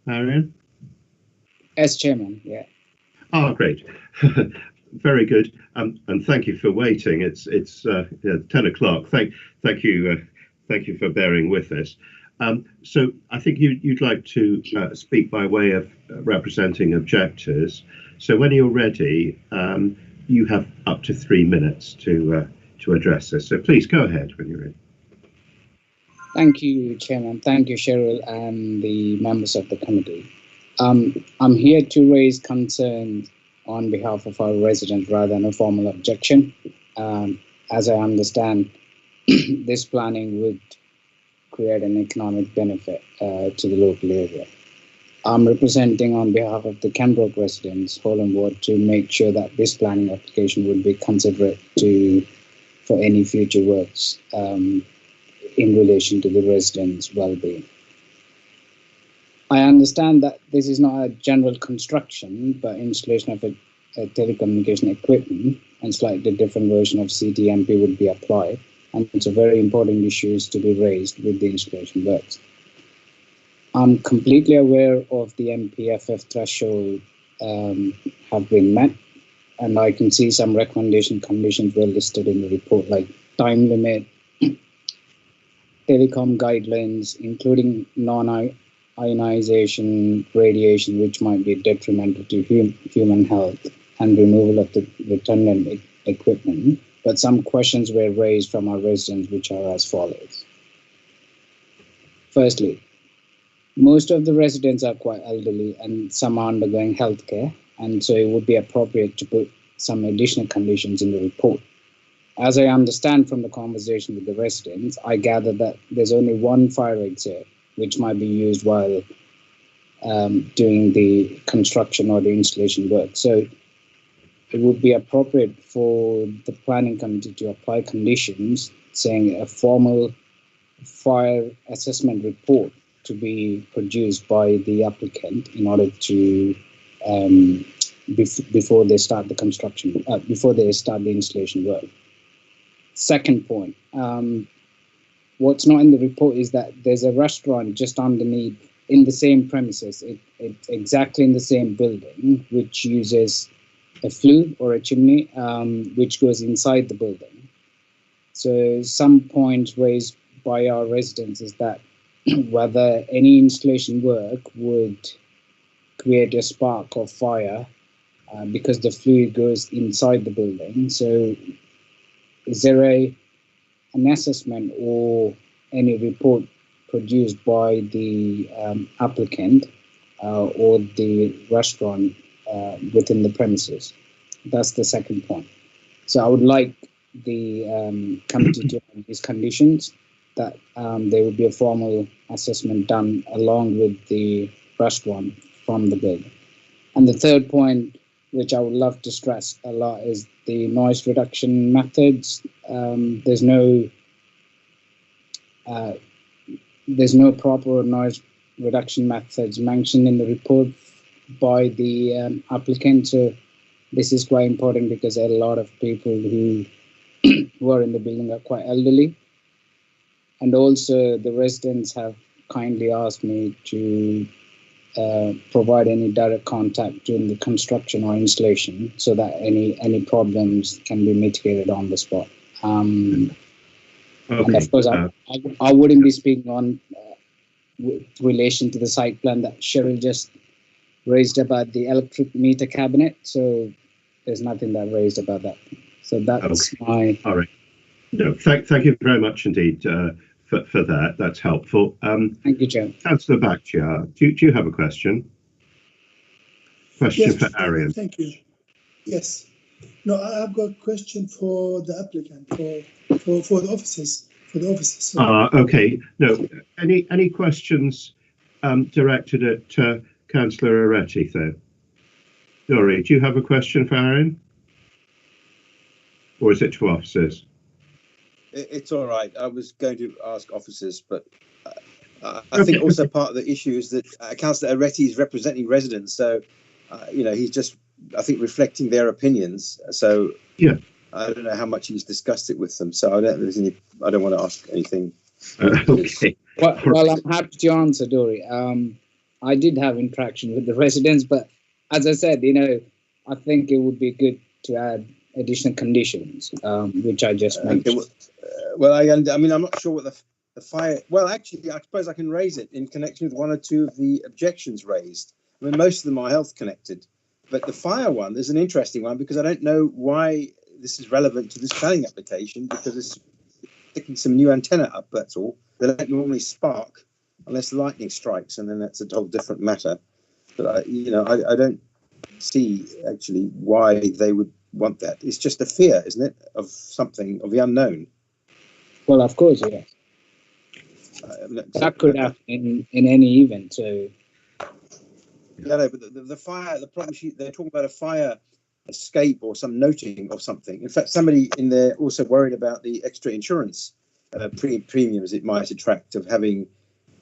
Arian? As chairman, yeah. Oh, great. Very good. And thank you for waiting. It's 10 o'clock. Thank you for bearing with us. So I think you'd like to speak by way of representing objectors. So when you're ready, you have up to 3 minutes to address this. So please go ahead when you're ready. Thank you, Chairman. Thank you, Cheryl, and the members of the committee. I'm here to raise concerns on behalf of our residents rather than a formal objection. As I understand, this planning would create an economic benefit to the local area. I'm representing on behalf of the Pembroke residents, Holland Ward, to make sure that this planning application would be considerate for any future works in relation to the residents' well-being. I understand that this is not a general construction, but installation of a telecommunication equipment and slightly different version of CTMP would be applied, and it's a very important issue to be raised with the installation works. I'm completely aware of the MPFF threshold have been met, and I can see some recommendation conditions were listed in the report, like time limit, telecom guidelines, including non-ionization radiation, which might be detrimental to human health, and removal of the redundant equipment. But some questions were raised from our residents, which are as follows. Firstly, most of the residents are quite elderly and some are undergoing healthcare, and so it would be appropriate to put some additional conditions in the report. As I understand from the conversation with the residents, I gather that there's only one fire exit, which might be used while doing the construction or the installation work. So it would be appropriate for the planning committee to apply conditions saying a formal fire assessment report to be produced by the applicant in order to before they start the construction, before they start the installation work. Second point, what's not in the report is that there's a restaurant just underneath in the same premises, it's exactly in the same building, which uses a flue or a chimney, which goes inside the building. So some points raised by our residents is that whether any installation work would create a spark or fire because the fluid goes inside the building. So is there an assessment or any report produced by the applicant or the restaurant within the premises? That's the second point. So I would like the committee to have these conditions, that there would be a formal assessment done along with the restaurant from the building. And the third point, which I would love to stress a lot, is the noise reduction methods. There's no proper noise reduction methods mentioned in the report by the applicant. So this is quite important because a lot of people who are in the building are quite elderly. And also the residents have kindly asked me to provide any direct contact during the construction or installation so that any problems can be mitigated on the spot. Okay. And of course, I wouldn't be speaking on with relation to the site plan that Cheryl just raised about the electric meter cabinet. So there's nothing that raised about that. So that's my... All right. No, thank you very much indeed for that. That's helpful. Thank you, Chair. Councillor Bakhtiar, do you have a question? Question yes, for Arian. Thank you. Yes. No, I've got a question for the applicant, for the offices. Okay. No. Any questions directed at Councillor Aretti, though? Dori, do you have a question for Arian? Or is it to officers? It's all right. I was going to ask officers, but I think also part of the issue is that Councillor Aretti is representing residents, so he's just, I think, reflecting their opinions. So yeah, I don't know how much he's discussed it with them, so I don't want to ask anything. Okay. Well, I'm happy to answer, Dory. I did have interaction with the residents, but as I said, I think it would be good to add additional conditions, which I just mentioned. I mean, I'm not sure what the fire. Well, actually, I suppose I can raise it in connection with one or two of the objections raised. I mean, most of them are health connected, but the fire one is an interesting one because I don't know why this is relevant to this planning application, because it's sticking some new antenna up, that's all. They don't normally spark unless lightning strikes, and then that's a whole different matter. But I don't see actually why they would want that. It's just a fear, isn't it, of something, of the unknown? Well, of course, yeah. That could happen in any event, so. Yeah, no, but the fire, the problem, they're talking about a fire escape or some noting of something. In fact, somebody in there also worried about the extra insurance premiums it might attract of having,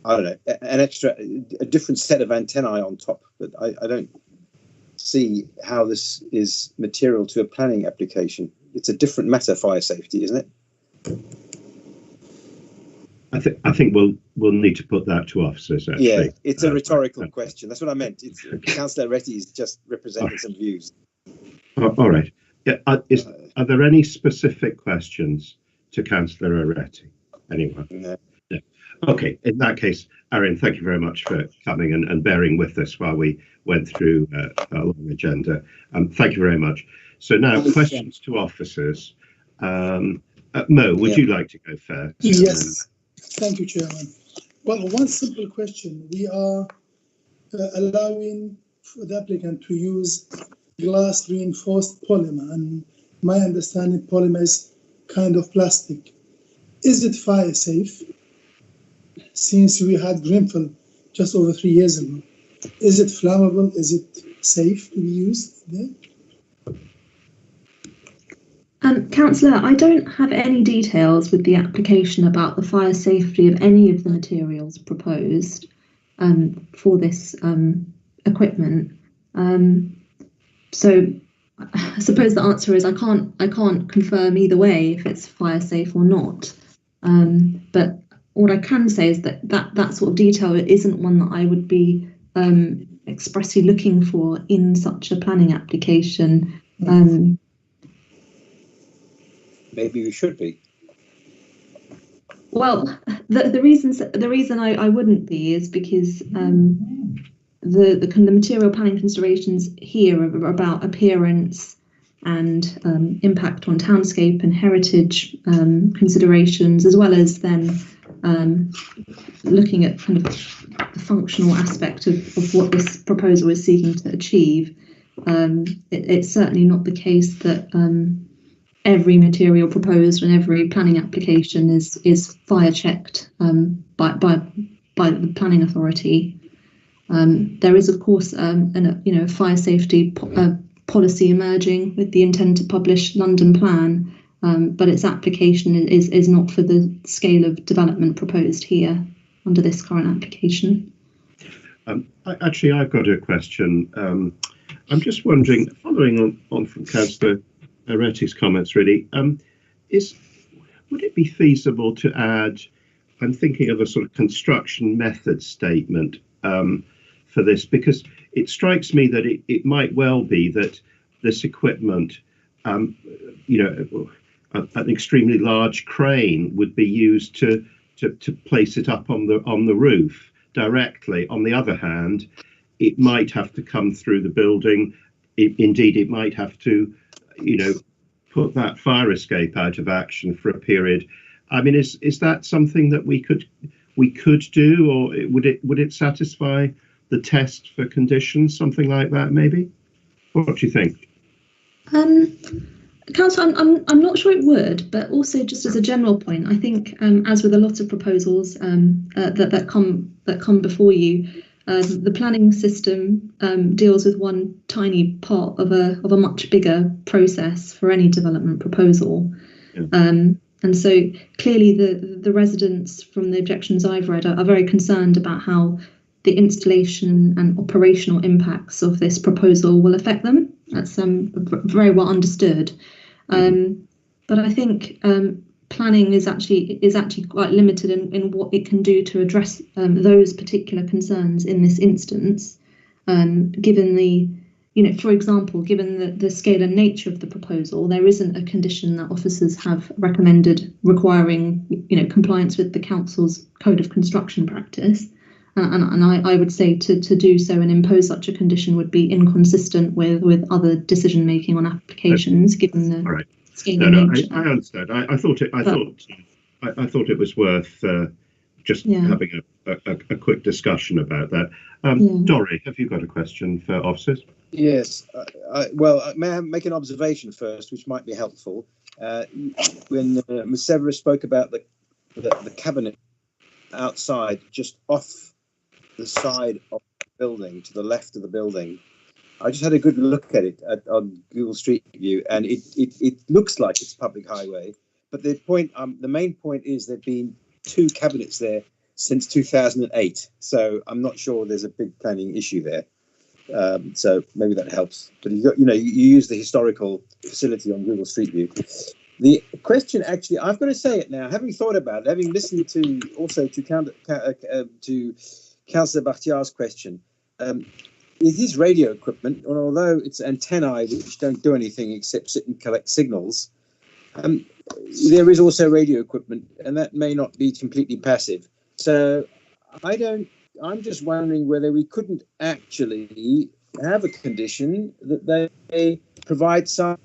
I don't know, a different set of antennae on top. But I don't see how this is material to a planning application. It's a different matter, fire safety, isn't it? I think we'll need to put that to officers. Actually, yeah, it's a rhetorical question. That's what I meant. Councillor Retty is just representing some views. All right. Yeah. Are there any specific questions to Councillor Retty? Anyone? No. No. Okay. In that case, Aaron, thank you very much for coming and bearing with us while we went through a long agenda. Thank you very much. So now questions to officers. Mo, would you like to go first? Yes. Thank you, Chairman. Well, one simple question. We are allowing for the applicant to use glass reinforced polymer, and my understanding polymer is kind of plastic. Is it fire safe? Since we had Grenfell just over 3 years ago, is it flammable? Is it safe to be used there? Councillor, I don't have any details with the application about the fire safety of any of the materials proposed for this equipment. So I suppose the answer is I can't confirm either way if it's fire safe or not. But what I can say is that sort of detail isn't one that I would be expressly looking for in such a planning application. Maybe we should be. Well, the reason I wouldn't be is because the material planning considerations here are about appearance and impact on townscape and heritage considerations, as well as then looking at kind of the functional aspect of what this proposal is seeking to achieve. It's certainly not the case that every material proposed and every planning application is fire checked by the planning authority. There is, of course, a fire safety policy emerging with the intent to publish London Plan, but its application is not for the scale of development proposed here under this current application. Actually, I've got a question. I'm just wondering, following on from Councillor Retty's comments, really, would it be feasible to add, I'm thinking of a sort of construction method statement for this, because it strikes me that it might well be that this equipment, an extremely large crane would be used to place it up on the roof directly. On the other hand, it might have to come through the building. Indeed, it might have to put that fire escape out of action for a period. I mean, is that something that we could do, or would it satisfy the test for conditions, something like that, maybe? What do you think? Councillor, I'm not sure it would, but also just as a general point, I think as with a lot of proposals that come before you, the planning system deals with one tiny part of a much bigger process for any development proposal. Yeah. And so clearly the residents, from the objections I've read, are very concerned about how the installation and operational impacts of this proposal will affect them. That's very well understood. But I think planning is actually quite limited in what it can do to address those particular concerns in this instance, given the, for example, given the scale and nature of the proposal, there isn't a condition that officers have recommended requiring, compliance with the council's code of construction practice. And I would say to do so and impose such a condition would be inconsistent with other decision making on applications, given the scale and nature. I understand. I thought it was worth just having a quick discussion about that. Dorry, have you got a question for officers? Yes. Well, may I make an observation first, which might be helpful? When Ms. Severus spoke about the cabinet outside, just off the side of the building, to the left of the building, I just had a good look at it on Google Street View, and it looks like it's public highway. But the main point is there've been 2 cabinets there since 2008, so I'm not sure there's a big planning issue there. So maybe that helps. But you use the historical facility on Google Street View. The question, actually, I've got to say it now, having thought about it, having listened to Councillor Bakhtiar's question. It is radio equipment, and although it's antennae which don't do anything except sit and collect signals, there is also radio equipment, and that may not be completely passive. So I'm just wondering whether we couldn't actually have a condition that they provide some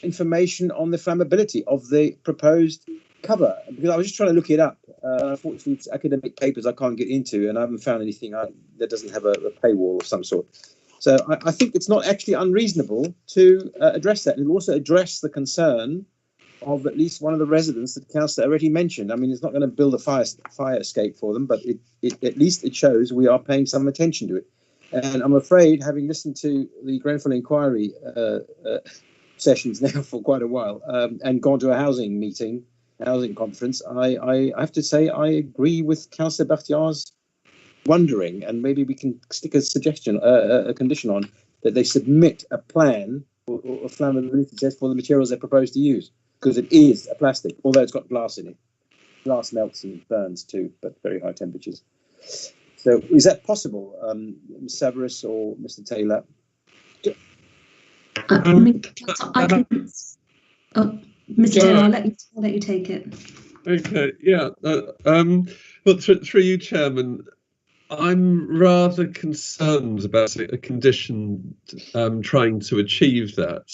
information on the flammability of the proposed cover, because I was just trying to look it up. Unfortunately, it's academic papers I can't get into, and I haven't found anything that doesn't have a paywall of some sort. So I think it's not actually unreasonable to address that, and it'll also address the concern of at least one of the residents that the councillor already mentioned. I mean, it's not going to build a fire escape for them, but it at least it shows we are paying some attention to it. And I'm afraid, having listened to the Grenfell inquiry sessions now for quite a while, and gone to a housing conference, I have to say I agree with Councillor Bakhtiar's wondering, and maybe we can stick a suggestion, a condition on that they submit a plan or flammability test for the materials they propose to use, because it is a plastic, although it's got glass in it. Glass melts and burns too, but very high temperatures. So is that possible, Ms. Severus or Mr. Taylor? Mr. Taylor, I'll let you take it. Okay, yeah. But through you, Chairman, I'm rather concerned about a condition trying to achieve that.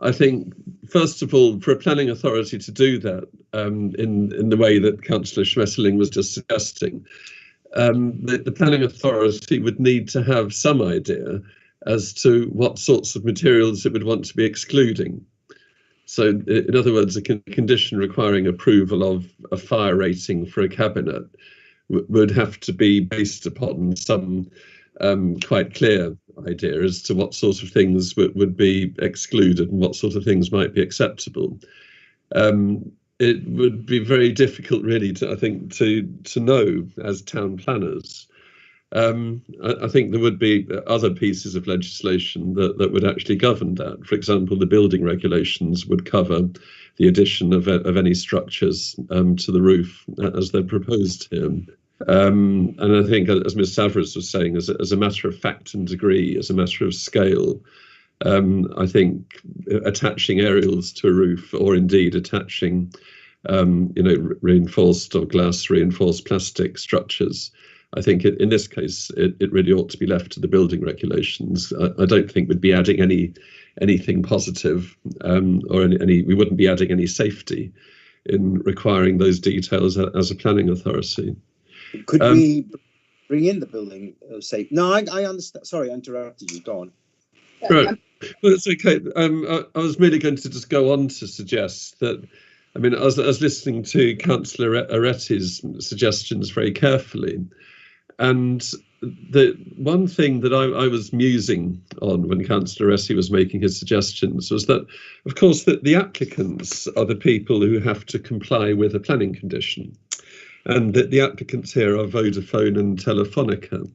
I think, first of all, for a planning authority to do that in the way that Councillor Schmetterling was just suggesting, the planning authority would need to have some idea as to what sorts of materials it would want to be excluding. So, in other words, a condition requiring approval of a fire rating for a cabinet would have to be based upon some quite clear idea as to what sort of things would be excluded and what sort of things might be acceptable. It would be very difficult, really, to know as town planners. I think there would be other pieces of legislation that would actually govern that. For example, the building regulations would cover the addition of any structures to the roof as they're proposed here. And I think, as Ms. Severus was saying, as a matter of fact and degree, as a matter of scale, I think attaching aerials to a roof, or indeed attaching, reinforced or glass reinforced plastic structures, I think in this case it really ought to be left to the building regulations. I don't think we'd be adding anything positive, or we wouldn't be adding any safety in requiring those details as a planning authority. Could we bring in the building safety? No, I understand. Sorry, I interrupted you. Go on. Right. Well, it's okay. I was merely going to just go on to suggest that, I mean, I was listening to Councillor Aretti's suggestions very carefully. And the one thing that I was musing on when Councillor Aretti was making his suggestions was that, of course, that the applicants are the people who have to comply with a planning condition. And that the applicants here are Vodafone and Telefonica,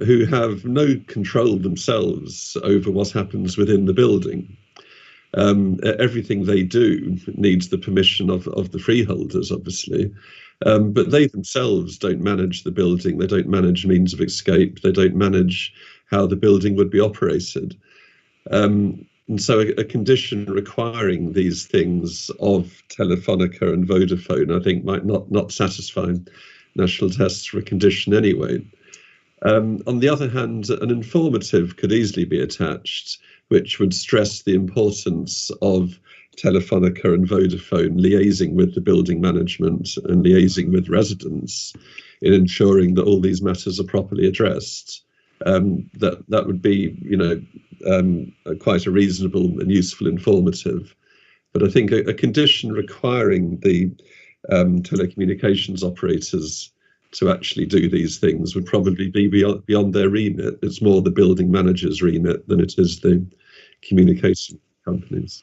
who have no control themselves over what happens within the building. Everything they do needs the permission of the freeholders, obviously. But they themselves don't manage the building. They don't manage means of escape. They don't manage how the building would be operated. And so a condition requiring these things of Telefonica and Vodafone, I think, might not satisfy national tests for a condition anyway. On the other hand, an informative could easily be attached, which would stress the importance of Telefonica and Vodafone liaising with the building management and liaising with residents in ensuring that all these matters are properly addressed. That would be, quite a reasonable and useful informative. But I think a condition requiring the telecommunications operators to actually do these things would probably be beyond their remit. It's more the building manager's remit than it is the communication companies.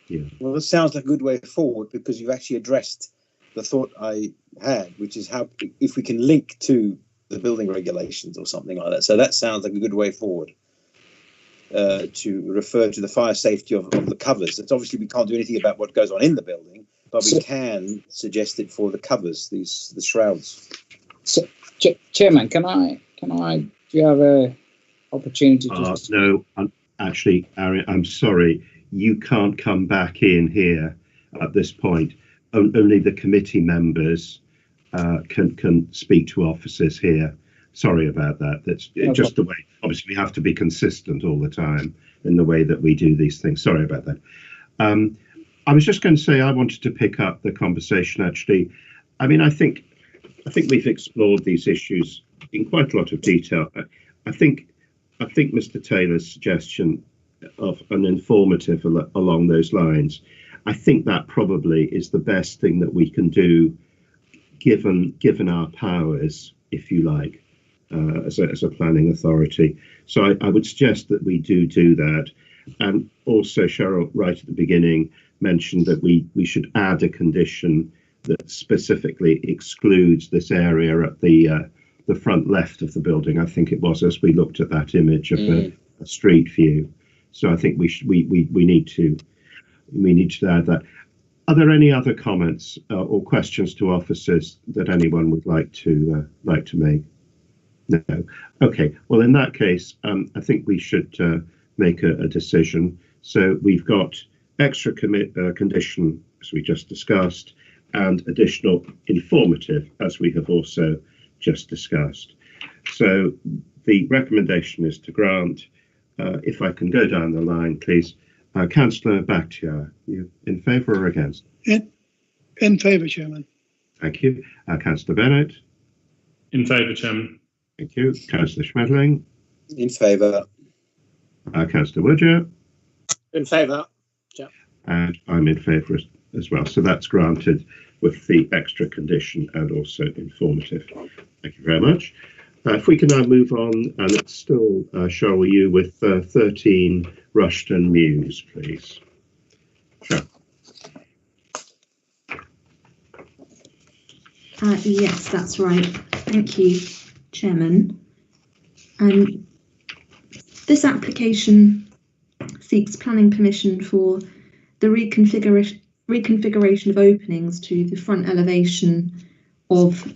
Yeah. Well, this sounds like a good way forward, because you've actually addressed the thought I had, which is how, if we can link to the building regulations or something like that. So that sounds like a good way forward, to refer to the fire safety of the covers. It's obviously we can't do anything about what goes on in the building, but we can suggest it for the covers, the shrouds. So, Chairman, can I? Do you have a opportunity to? No, actually, Ari, I'm sorry. You can't come back in here at this point. Only the committee members can speak to officers here. Sorry about that. That's just the way. Obviously, we have to be consistent all the time in the way that we do these things. Sorry about that. I was just going to say I wanted to pick up the conversation. Actually, I mean, I think we've explored these issues in quite a lot of detail. I think Mr. Taylor's suggestion of an informative along those lines, I think that probably is the best thing that we can do, given our powers, if you like, as a planning authority. So I would suggest that we do that. And also, Cheryl, right at the beginning, mentioned that we should add a condition that specifically excludes this area at the front left of the building. I think it was, as we looked at that image of a street view. So I think we need to add that. Are there any other comments or questions to officers that anyone would like to make? No. Okay. Well, in that case, I think we should make a decision. So we've got extra condition, as we just discussed, and additional informative, as we have also just discussed. So the recommendation is to grant. If I can go down the line, please. Councillor Bakhtiar, you in favour or against? In favour, Chairman. Thank you. Councillor Bennett? In favour, Chairman. Thank you. Councillor Schmedling? In favour. Councillor Woodger? In favour. Yeah. And I'm in favour as well. So that's granted with the extra condition and also informative. Thank you very much. If we can now move on, and it's still, Cheryl, you with 13 Rushton Mews, please. Sure. Yes, that's right. Thank you, Chairman. This application seeks planning permission for the reconfiguration of openings to the front elevation of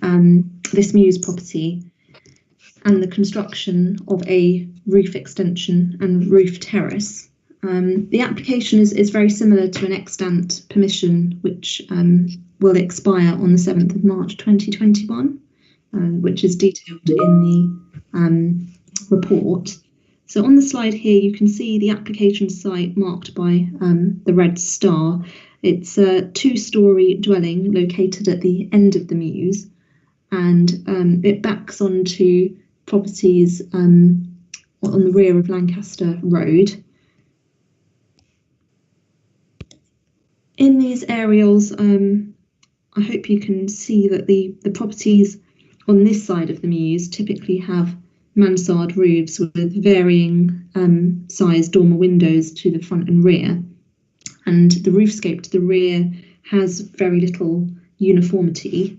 this Mews property, and the construction of a roof extension and roof terrace. The application is very similar to an extant permission, which will expire on the 7th of March 2021, which is detailed in the report. So on the slide here, you can see the application site marked by the red star. It's a 2-storey dwelling located at the end of the Mews, and it backs onto properties on the rear of Lancaster Road. In these aerials, I hope you can see that the properties on this side of the Mews typically have mansard roofs with varying size dormer windows to the front and rear, and the roofscape to the rear has very little uniformity.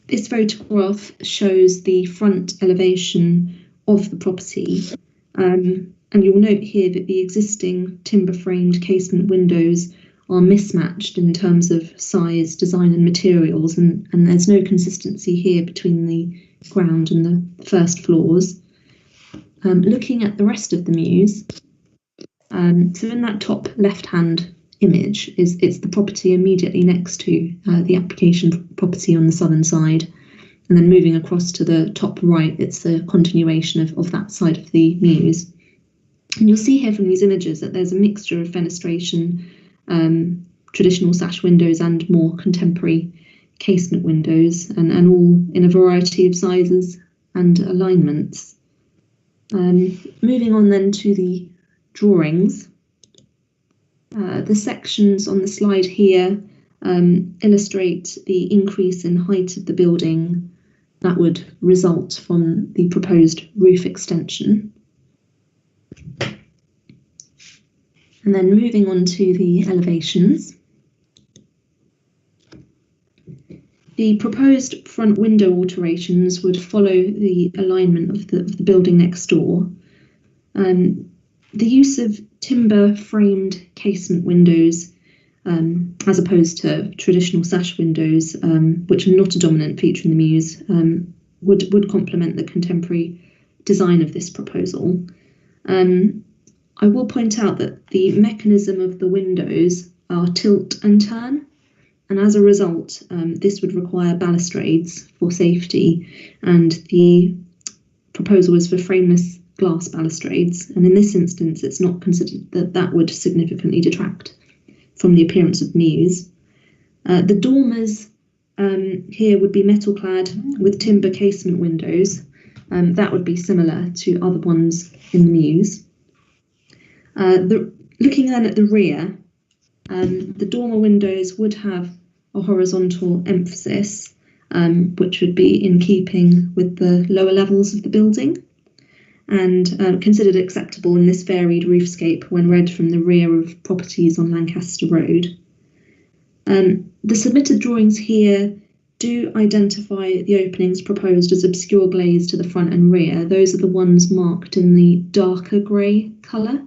This photograph shows the front elevation of the property, and And you'll note here that the existing timber-framed casement windows are mismatched in terms of size, design and materials, and there's no consistency here between the ground and the first floors. Looking at the rest of the mews, so in that top left-hand image it's the property immediately next to the application property on the southern side, and then moving across to the top right, it's a continuation of that side of the mews. And you'll see here from these images that there's a mixture of fenestration, traditional sash windows and more contemporary casement windows, and all in a variety of sizes and alignments. Moving on then to the drawings. The sections on the slide here illustrate the increase in height of the building that would result from the proposed roof extension. And then moving on to the elevations. The proposed front window alterations would follow the alignment of the building next door. The use of timber-framed casement windows, as opposed to traditional sash windows, which are not a dominant feature in the mews, would complement the contemporary design of this proposal. I will point out that the mechanism of the windows are tilt and turn, and as a result, this would require balustrades for safety, and the proposal is for frameless glass balustrades, and in this instance it's not considered that would significantly detract from the appearance of mews. The dormers here would be metal clad with timber casement windows. That would be similar to other ones in the mews. Looking then at the rear, the dormer windows would have a horizontal emphasis, which would be in keeping with the lower levels of the building, and considered acceptable in this varied roofscape when read from the rear of properties on Lancaster Road. The submitted drawings here do identify the openings proposed as obscure glaze to the front and rear. Those are the ones marked in the darker grey colour.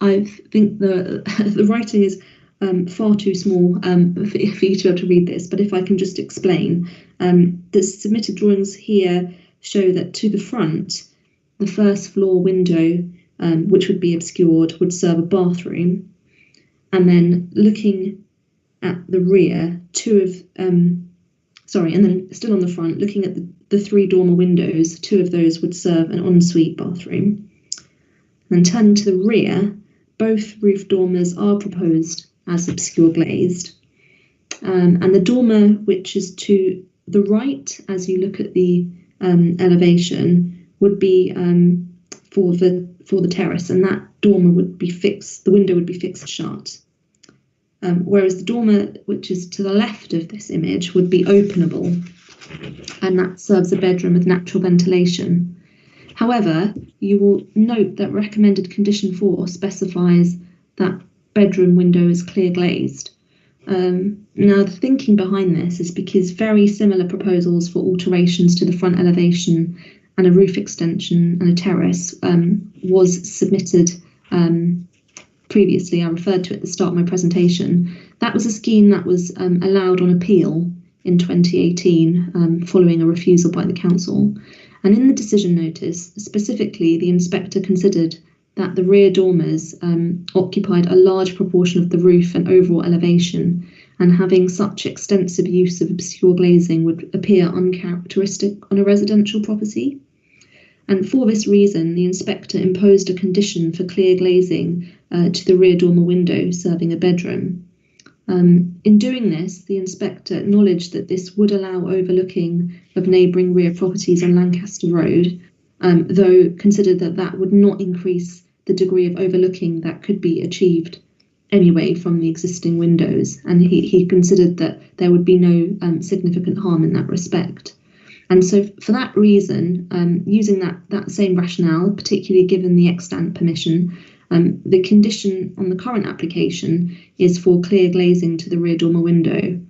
I think the writing is far too small for you to be able to read this, but if I can just explain. The submitted drawings here show that to the front, the first floor window, which would be obscured, would serve a bathroom. And then looking at the rear, and then still on the front, looking at the three dormer windows, two of those would serve an ensuite bathroom. And turning to the rear, both roof dormers are proposed as obscure glazed. And the dormer which is to the right, as you look at the elevation, would be for the terrace, and that dormer would be fixed, the window would be fixed shut. Whereas the dormer which is to the left of this image would be openable, and that serves a bedroom with natural ventilation. However, you will note that recommended condition 4 specifies that bedroom window is clear glazed. Now, the thinking behind this is because very similar proposals for alterations to the front elevation and a roof extension and a terrace was submitted previously. I referred to it at the start of my presentation. That was a scheme that was allowed on appeal in 2018 following a refusal by the council. And in the decision notice, specifically, the inspector considered that the rear dormers occupied a large proportion of the roof and overall elevation, and having such extensive use of obscure glazing would appear uncharacteristic on a residential property. And for this reason, the inspector imposed a condition for clear glazing to the rear dormer window serving a bedroom. In doing this, the inspector acknowledged that this would allow overlooking of neighbouring rear properties on Lancaster Road, though considered that that would not increase the degree of overlooking that could be achieved anyway from the existing windows, and he considered that there would be no significant harm in that respect. And so for that reason, using that same rationale, particularly given the extant permission, the condition on the current application is for clear glazing to the rear dormer window.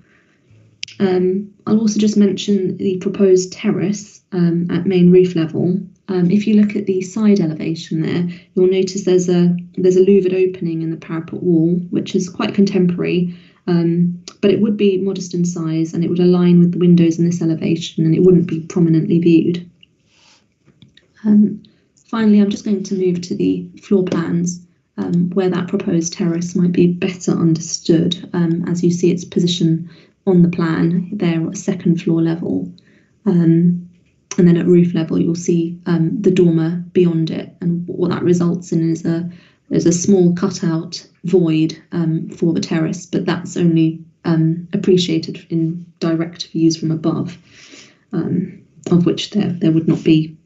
I'll also just mention the proposed terrace at main roof level. if you look at the side elevation there, you'll notice there's a louvered opening in the parapet wall, which is quite contemporary, but it would be modest in size and it would align with the windows in this elevation and it wouldn't be prominently viewed. Finally, I'm just going to move to the floor plans where that proposed terrace might be better understood. As you see its position on the plan there at second floor level. And then at roof level, you'll see the dormer beyond it. And what that results in is a small cutout void for the terrace, but that's only appreciated in direct views from above, of which there would not be.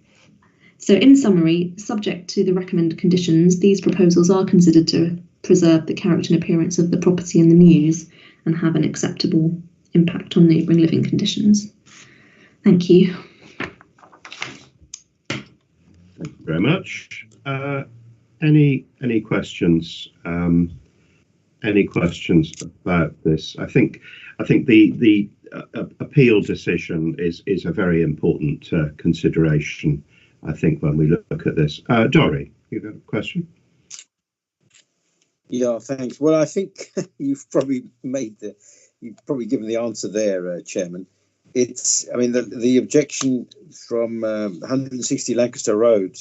So in summary, subject to the recommended conditions, these proposals are considered to preserve the character and appearance of the property and the mews and have an acceptable impact on neighbouring living conditions. Thank you. Thank you very much. Any questions? Any questions about this? I think the appeal decision is a very important consideration. I think when we look at this, Dory, you got a question? Yeah, thanks. Well, I think you've probably given the answer there, Chairman. I mean, the objection from 160 Lancaster Road,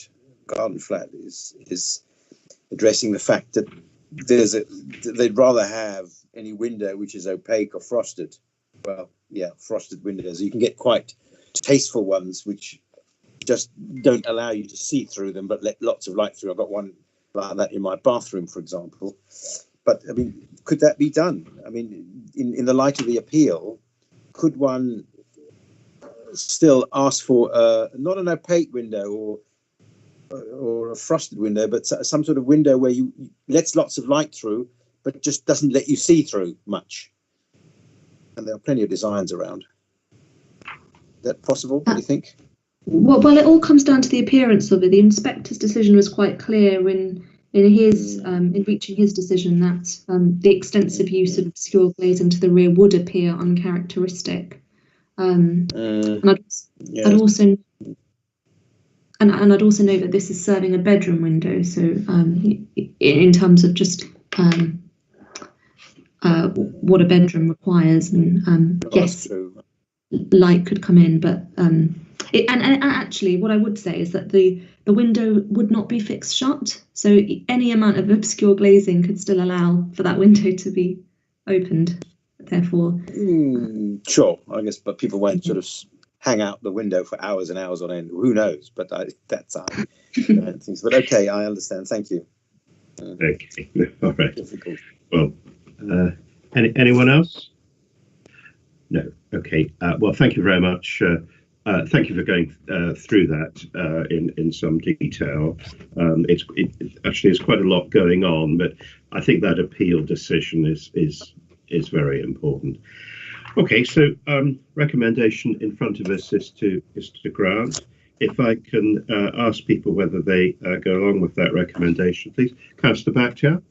Garden Flat, is addressing the fact that they'd rather have any window which is opaque or frosted. Well, yeah, frosted windows. You can get quite tasteful ones which just don't allow you to see through them, but let lots of light through. I've got one like that in my bathroom, for example. But I mean, could that be done? I mean, in the light of the appeal, could one still ask for not an opaque window or a frosted window, but some sort of window where you lets lots of light through, but just doesn't let you see through much? And there are plenty of designs around. Is that possible? What do you think? Well, it all comes down to the appearance of it. The inspector's decision was quite clear in reaching his decision that the extensive use of obscure glazing to the rear would appear uncharacteristic. And I'd also note that this is serving a bedroom window, so in terms of just what a bedroom requires, and yes, light could come in, but actually what I would say is that the window would not be fixed shut, so any amount of obscure glazing could still allow for that window to be opened. Therefore, sure, I guess, but people won't sort of hang out the window for hours and hours on end. Who knows? But that's I don't think so. But okay, I understand. Thank you. Okay, all right. Difficult. Well, anyone else? No. Okay. Well, thank you very much. Thank you for going through that in some detail. It actually is quite a lot going on, but I think that appeal decision is very important. Okay, so recommendation in front of us is to grant. If I can ask people whether they go along with that recommendation, please. Councillor Bakhtiar?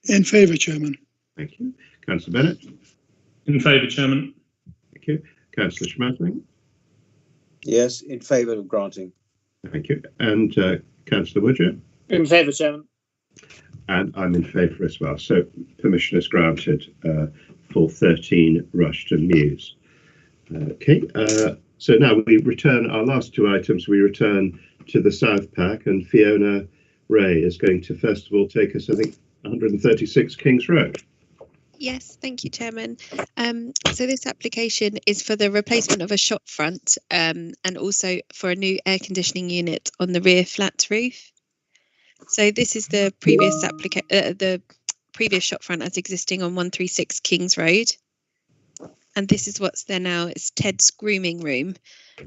In favour, Chairman. Thank you. Councillor Bennett? In favour, Chairman. Thank you. Councillor Schmetterling? Yes, in favour of granting. Thank you. And Councillor Woodger? In favour, Chairman. And I'm in favour as well. So permission is granted for 13 Rushton Mews. Okay, so now we return our last two items. We return to the South Pack, and Fiona Ray is going to first of all take us, I think, 136 Kings Road. Yes, thank you, Chairman. So this application is for the replacement of a shop front and also for a new air conditioning unit on the rear flat roof. So this is the previous shop front as existing on 136 Kings Road. And this is what's there now. It's Ted's grooming room.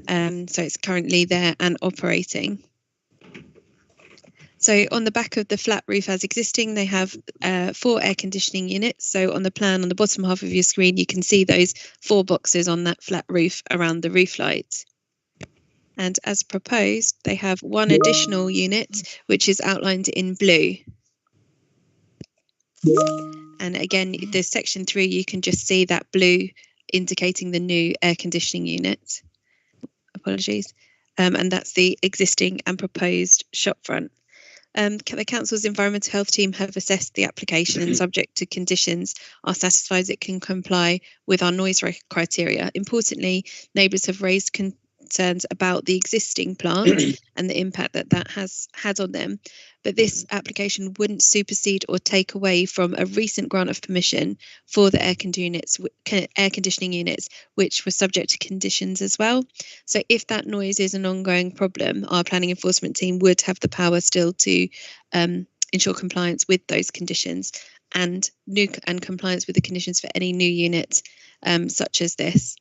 So it's currently there and operating. So on the back of the flat roof as existing, they have 4 air conditioning units. So on the plan on the bottom half of your screen, you can see those 4 boxes on that flat roof around the roof lights. And as proposed, they have 1 additional unit, which is outlined in blue. And again, the section 3, you can just see that blue indicating the new air conditioning unit. Apologies. and that's the existing and proposed shopfront. The Council's Environmental Health team have assessed the application and, subject to conditions, are satisfied it can comply with our noise criteria. Importantly, neighbours have raised concerns about the existing plant and the impact that that has had on them. But this application wouldn't supersede or take away from a recent grant of permission for the air conditioning units, which were subject to conditions as well. So if that noise is an ongoing problem, our planning enforcement team would have the power still to ensure compliance with those conditions and compliance with the conditions for any new unit such as this.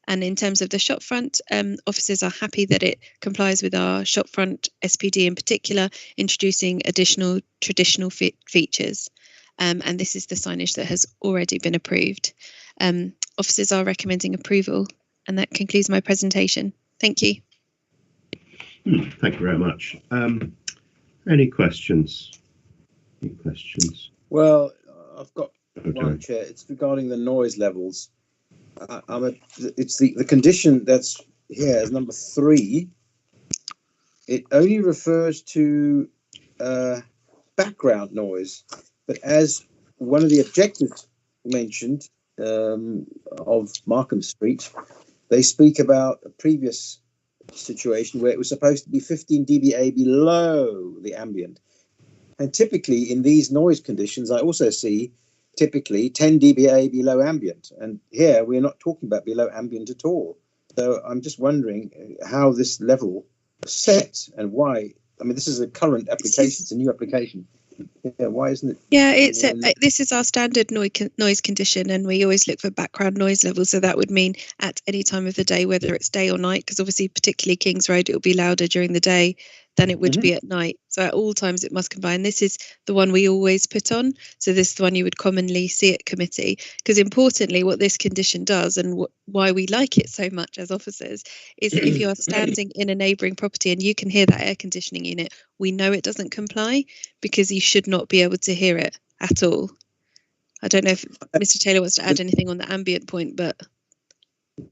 And in terms of the shopfront, officers are happy that it complies with our shopfront SPD in particular, introducing additional traditional features. And this is the signage that has already been approved. Officers are recommending approval, and that concludes my presentation. Thank you. Thank you very much. Any questions? Any questions? Well, I've got one, Chair. It's regarding the noise levels. It's the condition that's here as number 3. It only refers to background noise, but as one of the objectives mentioned of Markham Street, they speak about a previous situation where it was supposed to be 15 dBA below the ambient. And typically in these noise conditions, I also see typically 10 dBA below ambient. And here we're not talking about below ambient at all. So I'm just wondering how this level was set and why. I mean, this is a current application, it's a new application. Yeah, why isn't it? Yeah, this is our standard noise condition, and we always look for background noise levels. So that would mean at any time of the day, whether it's day or night, because obviously particularly Kings Road, it will be louder during the day than it would be at night. So at all times it must combine. This is the one we always put on. So this is the one you would commonly see at committee, because importantly what this condition does and why we like it so much as officers is that if you are standing in a neighbouring property and you can hear that air conditioning unit, we know it doesn't comply because you should not be able to hear it at all. I don't know if Mr. Taylor wants to add anything on the ambient point, but...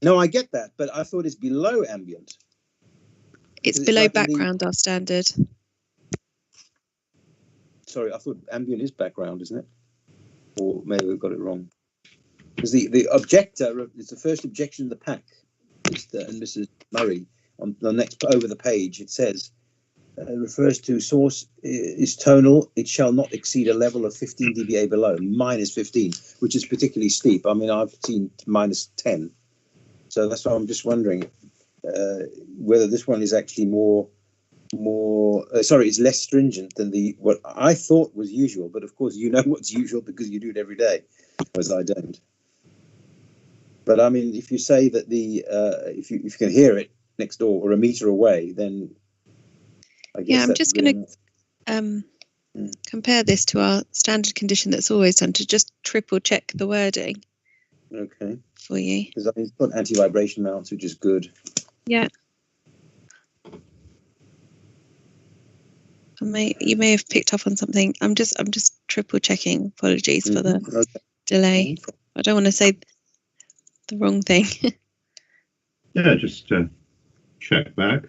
No, I get that, but I thought it's below ambient. It's below background, our standard. Sorry, I thought ambient is background, isn't it? Or maybe we've got it wrong. Because the objector, it's the first objection in the pack, Mr. and Mrs. Murray, on the next over the page, it says, refers to source is tonal, it shall not exceed a level of 15 dBA below, minus 15, which is particularly steep. I mean, I've seen minus 10. So that's why I'm just wondering whether this one is actually it's less stringent than what I thought was usual. But of course, you know what's usual because you do it every day, whereas I don't. But I mean, if you say that if you can hear it next door or a meter away, then I guess I'm just going to compare this to our standard condition that's always done to just triple check the wording. Okay. For you. Because I mean, it's got anti-vibration mounts, which is good. Yeah. You may have picked up on something. I'm just triple checking. Apologies for the delay. I don't want to say the wrong thing. Yeah, just check back.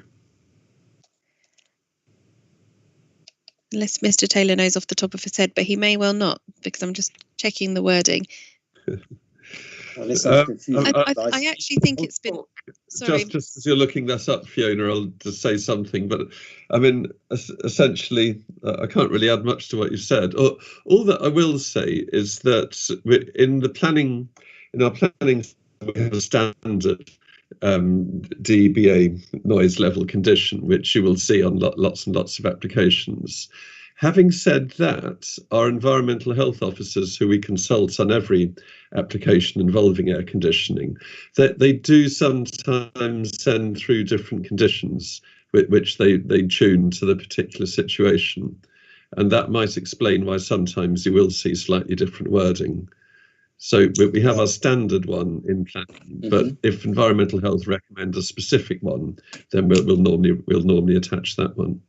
Unless Mr. Taylor knows off the top of his head, but he may well not, because I'm just checking the wording. I actually think it's been... Sorry. Just as you're looking that up, Fiona, I'll just say something. But I mean, essentially, I can't really add much to what you said. All that I will say is that in our planning, we have a standard dBA noise level condition, which you will see on lots and lots of applications. Having said that, our environmental health officers, who we consult on every application involving air conditioning, they do sometimes send through different conditions which they tune to the particular situation. And that might explain why sometimes you will see slightly different wording. So we have our standard one in planning, but if environmental health recommend a specific one, then we'll normally attach that one.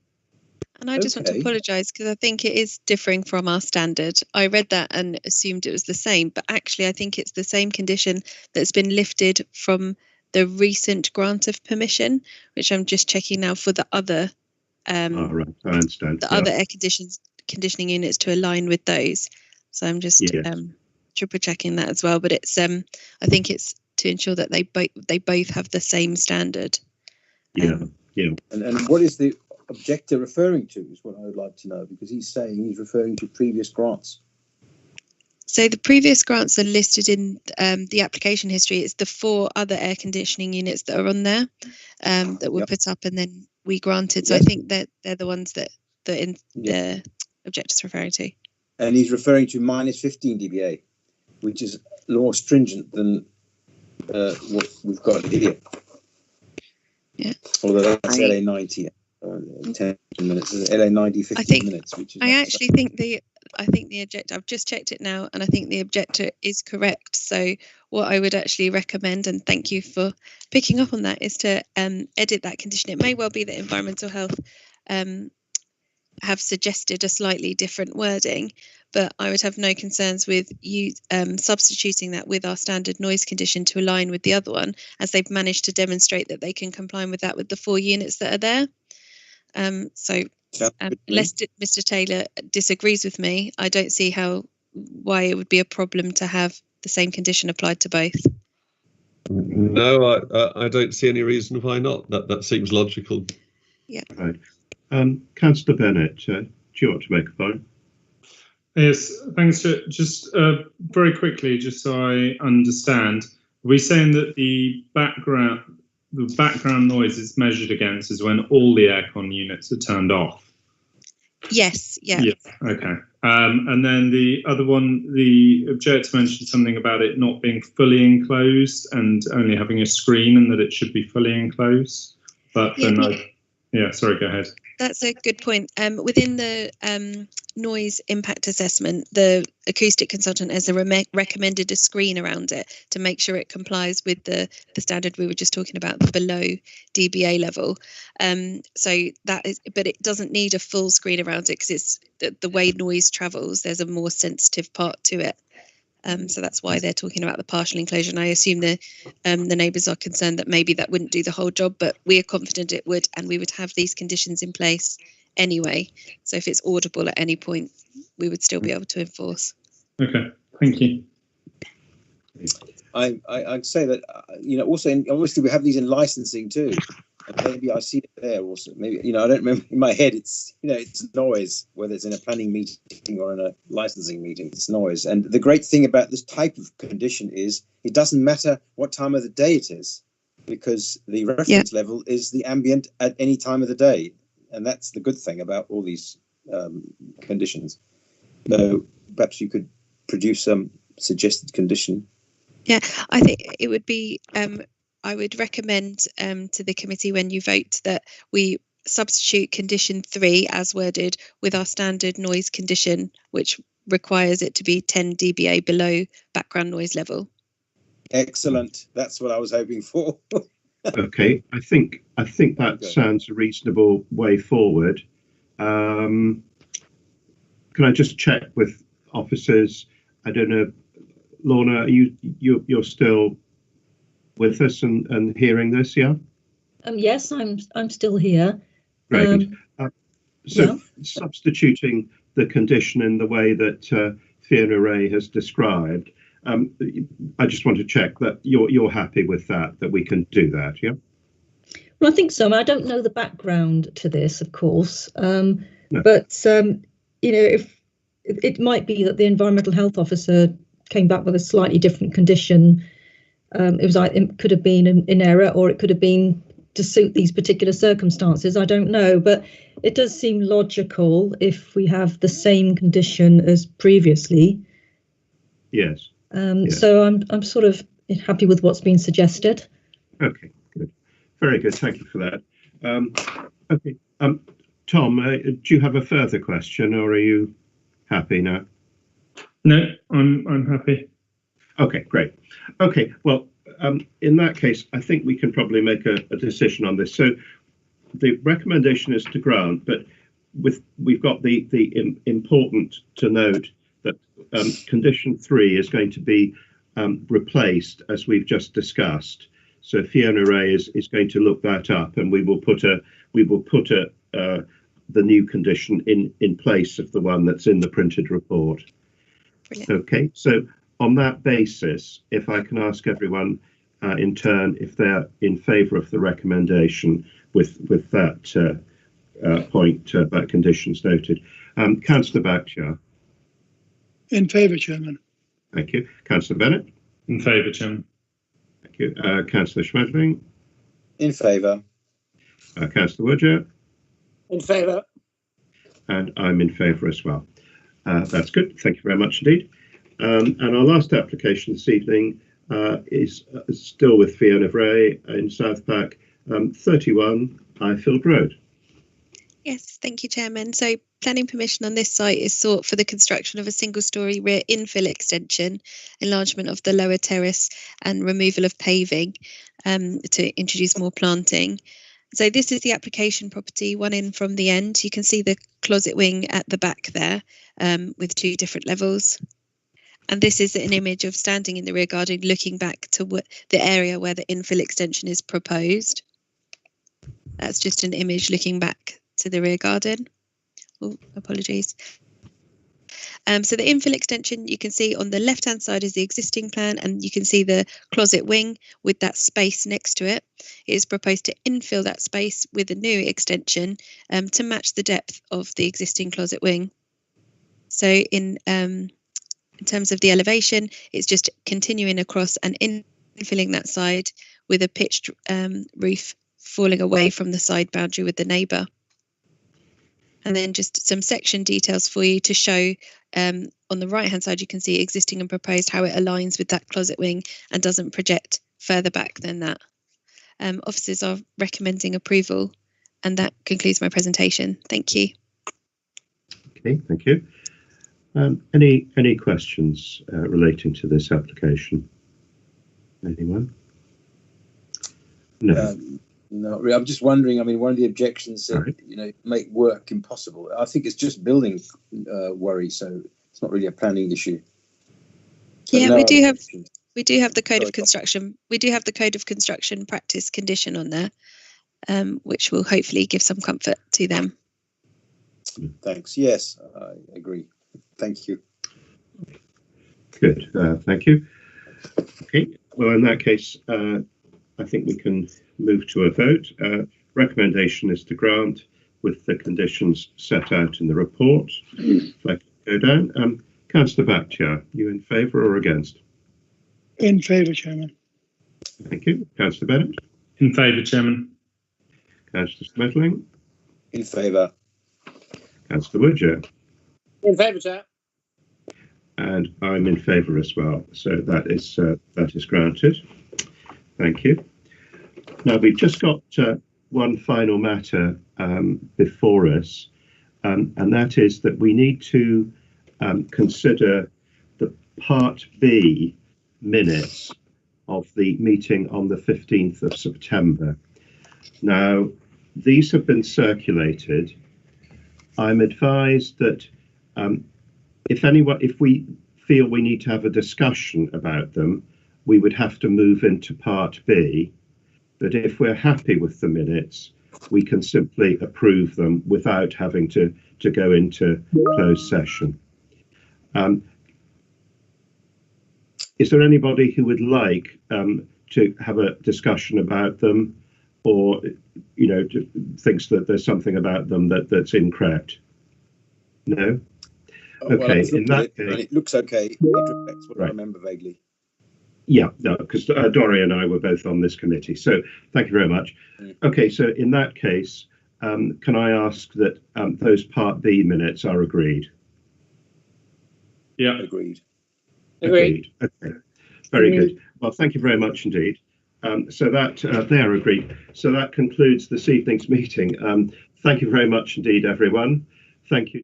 And I just want to apologise because I think it is differing from our standard. I read that and assumed it was the same, but actually I think it's the same condition that's been lifted from recent grant of permission, which I'm just checking now for the other right, I understand. the other air conditioning units to align with those. So I'm just triple checking that as well. But it's I think it's to ensure that they both have the same standard. And what is the objector referring to is what I would like to know, because he's saying he's referring to previous grants. So the previous grants are listed in the application history. It's the 4 other air conditioning units that are on there that were put up and then we granted. So I think that they're the ones that the objector's referring to. And he's referring to minus 15 dBA, which is more stringent than what we've got here. Yeah. Although that's LA 90, 10 minutes. LA 90, 15 minutes. Which is I actually think the objector, I've just checked it now, and I think the objector is correct. So what I would actually recommend, and thank you for picking up on that, is to edit that condition. It may well be that Environmental Health have suggested a slightly different wording, but I would have no concerns with you substituting that with our standard noise condition to align with the other one, as they've managed to demonstrate that they can comply with that with the 4 units that are there. So unless Mr. Taylor disagrees with me, I don't see why it would be a problem to have the same condition applied to both. No, I don't see any reason why not. That seems logical. Yeah. Right. Councillor Bennett, do you want to make a point? Yes, thanks. Just very quickly, just so I understand, are we saying that the background noise it's measured against is when all the aircon units are turned off? Yes. Yeah. Okay. And then the other one, the objector mentioned something about it not being fully enclosed and only having a screen, and that it should be fully enclosed. But then sorry, go ahead. That's a good point. Within the noise impact assessment, the acoustic consultant has recommended a screen around it to make sure it complies with the standard we were just talking about, the below dBA level. So that is, but it doesn't need a full screen around it, because it's the way noise travels. There's a more sensitive part to it. So that's why they're talking about the partial enclosure. And I assume the neighbours are concerned that maybe that wouldn't do the whole job, but we are confident it would, and we would have these conditions in place anyway. So if it's audible at any point, we would still be able to enforce. Okay, thank you. I'd say that also obviously we have these in licensing too. And maybe I see it there also. Maybe I don't remember in my head. It's it's noise, whether it's in a planning meeting or in a licensing meeting. It's noise. And the great thing about this type of condition is it doesn't matter what time of the day it is, because the reference level is the ambient at any time of the day, and that's the good thing about all these conditions. So perhaps you could produce some suggested condition. Yeah, I think it would be. I would recommend to the committee, when you vote, that we substitute condition 3 as worded with our standard noise condition, which requires it to be 10 dBA below background noise level. Excellent. That's what I was hoping for. Okay, I think that sounds a reasonable way forward. Can I just check with officers? I don't know, Lorna, you're still with us and hearing this, yeah? Yes, I'm still here. Right. Substituting the condition in the way that Fiona Ray has described, I just want to check that you're happy with that we can do that, yeah? Well, I think so. I don't know the background to this, of course, but if it might be that the environmental health officer came back with a slightly different condition. It could have been in error, or it could have been to suit these particular circumstances. I don't know, but it does seem logical if we have the same condition as previously. Yes. So I'm sort of happy with what's been suggested. Okay, good. Very good. Thank you for that. Okay. Tom, do you have a further question, or are you happy now? No, I'm happy. Okay, great. Okay, well, in that case, I think we can probably make a decision on this. So the recommendation is to grant, but we've got the important to note that condition 3 is going to be replaced, as we've just discussed. So Fiona Ray is going to look that up, and we will put the new condition in place of the one that's in the printed report. Brilliant. Okay, so on that basis, if I can ask everyone in turn if they're in favour of the recommendation with that point about conditions noted. Councillor Bakhtiar. In favour, Chairman. Thank you. Councillor Bennett. In favour, Chairman. Thank you. Councillor Schmetterling. In favour. Councillor Woodger. In favour. And I'm in favour as well. That's good. Thank you very much indeed. And our last application this evening is still with Fiona Ray in South Pack, 31 Highfield Road. Yes, thank you, Chairman. So planning permission on this site is sought for the construction of a single-storey rear infill extension, enlargement of the lower terrace and removal of paving to introduce more planting. So this is the application property, one in from the end. You can see the closet wing at the back there with 2 different levels. And this is an image of standing in the rear garden looking back to the area where the infill extension is proposed. That's just an image looking back to the rear garden. Oh, apologies. So the infill extension you can see on the left hand side is the existing plan, and you can see the closet wing with that space next to it. It is proposed to infill that space with a new extension to match the depth of the existing closet wing. So in terms of the elevation, it's just continuing across and infilling that side with a pitched roof falling away from the side boundary with the neighbour. And then just some section details for you to show on the right hand side, you can see existing and proposed, how it aligns with that closet wing and doesn't project further back than that. Officers are recommending approval, and that concludes my presentation. Thank you. Okay, thank you. Any questions relating to this application? Anyone? No. No, I'm just wondering. I mean, one of the objections that make work impossible. I think it's just building worry, so it's not really a planning issue. So yeah, no we do have the code Sorry. of construction. We do have the code of construction practice condition on there, which will hopefully give some comfort to them. Thanks. Yes, I agree. Thank you. Good. Thank you. Okay. Well, in that case, I think we can move to a vote. Recommendation is to grant with the conditions set out in the report. If I can go down. Councillor Bakhtiar, you in favour or against? In favour, Chairman. Thank you. Councillor Bennett? In favour, Chairman. Councillor Schmetterling? In favour. Councillor Woodger? In favour, Chair. And I'm in favour as well. So that is granted. Thank you. Now we've just got one final matter before us, and that is that we need to consider the Part B minutes of the meeting on the 15th of September. Now, these have been circulated. I'm advised that if we feel we need to have a discussion about them, we would have to move into Part B. But if we're happy with the minutes, we can simply approve them without having to go into closed session. Is there anybody who would like to have a discussion about them, or thinks that there's something about them that's incorrect? No? Okay, in that case, it looks okay. It reflects what I remember vaguely. Yeah, no, because Dory and I were both on this committee, so thank you very much. Okay, so in that case, can I ask that those Part B minutes are agreed? Yeah. Agreed. Agreed. Okay, very good. Well, thank you very much indeed. So that they are agreed. So that concludes this evening's meeting. Thank you very much indeed, everyone. Thank you.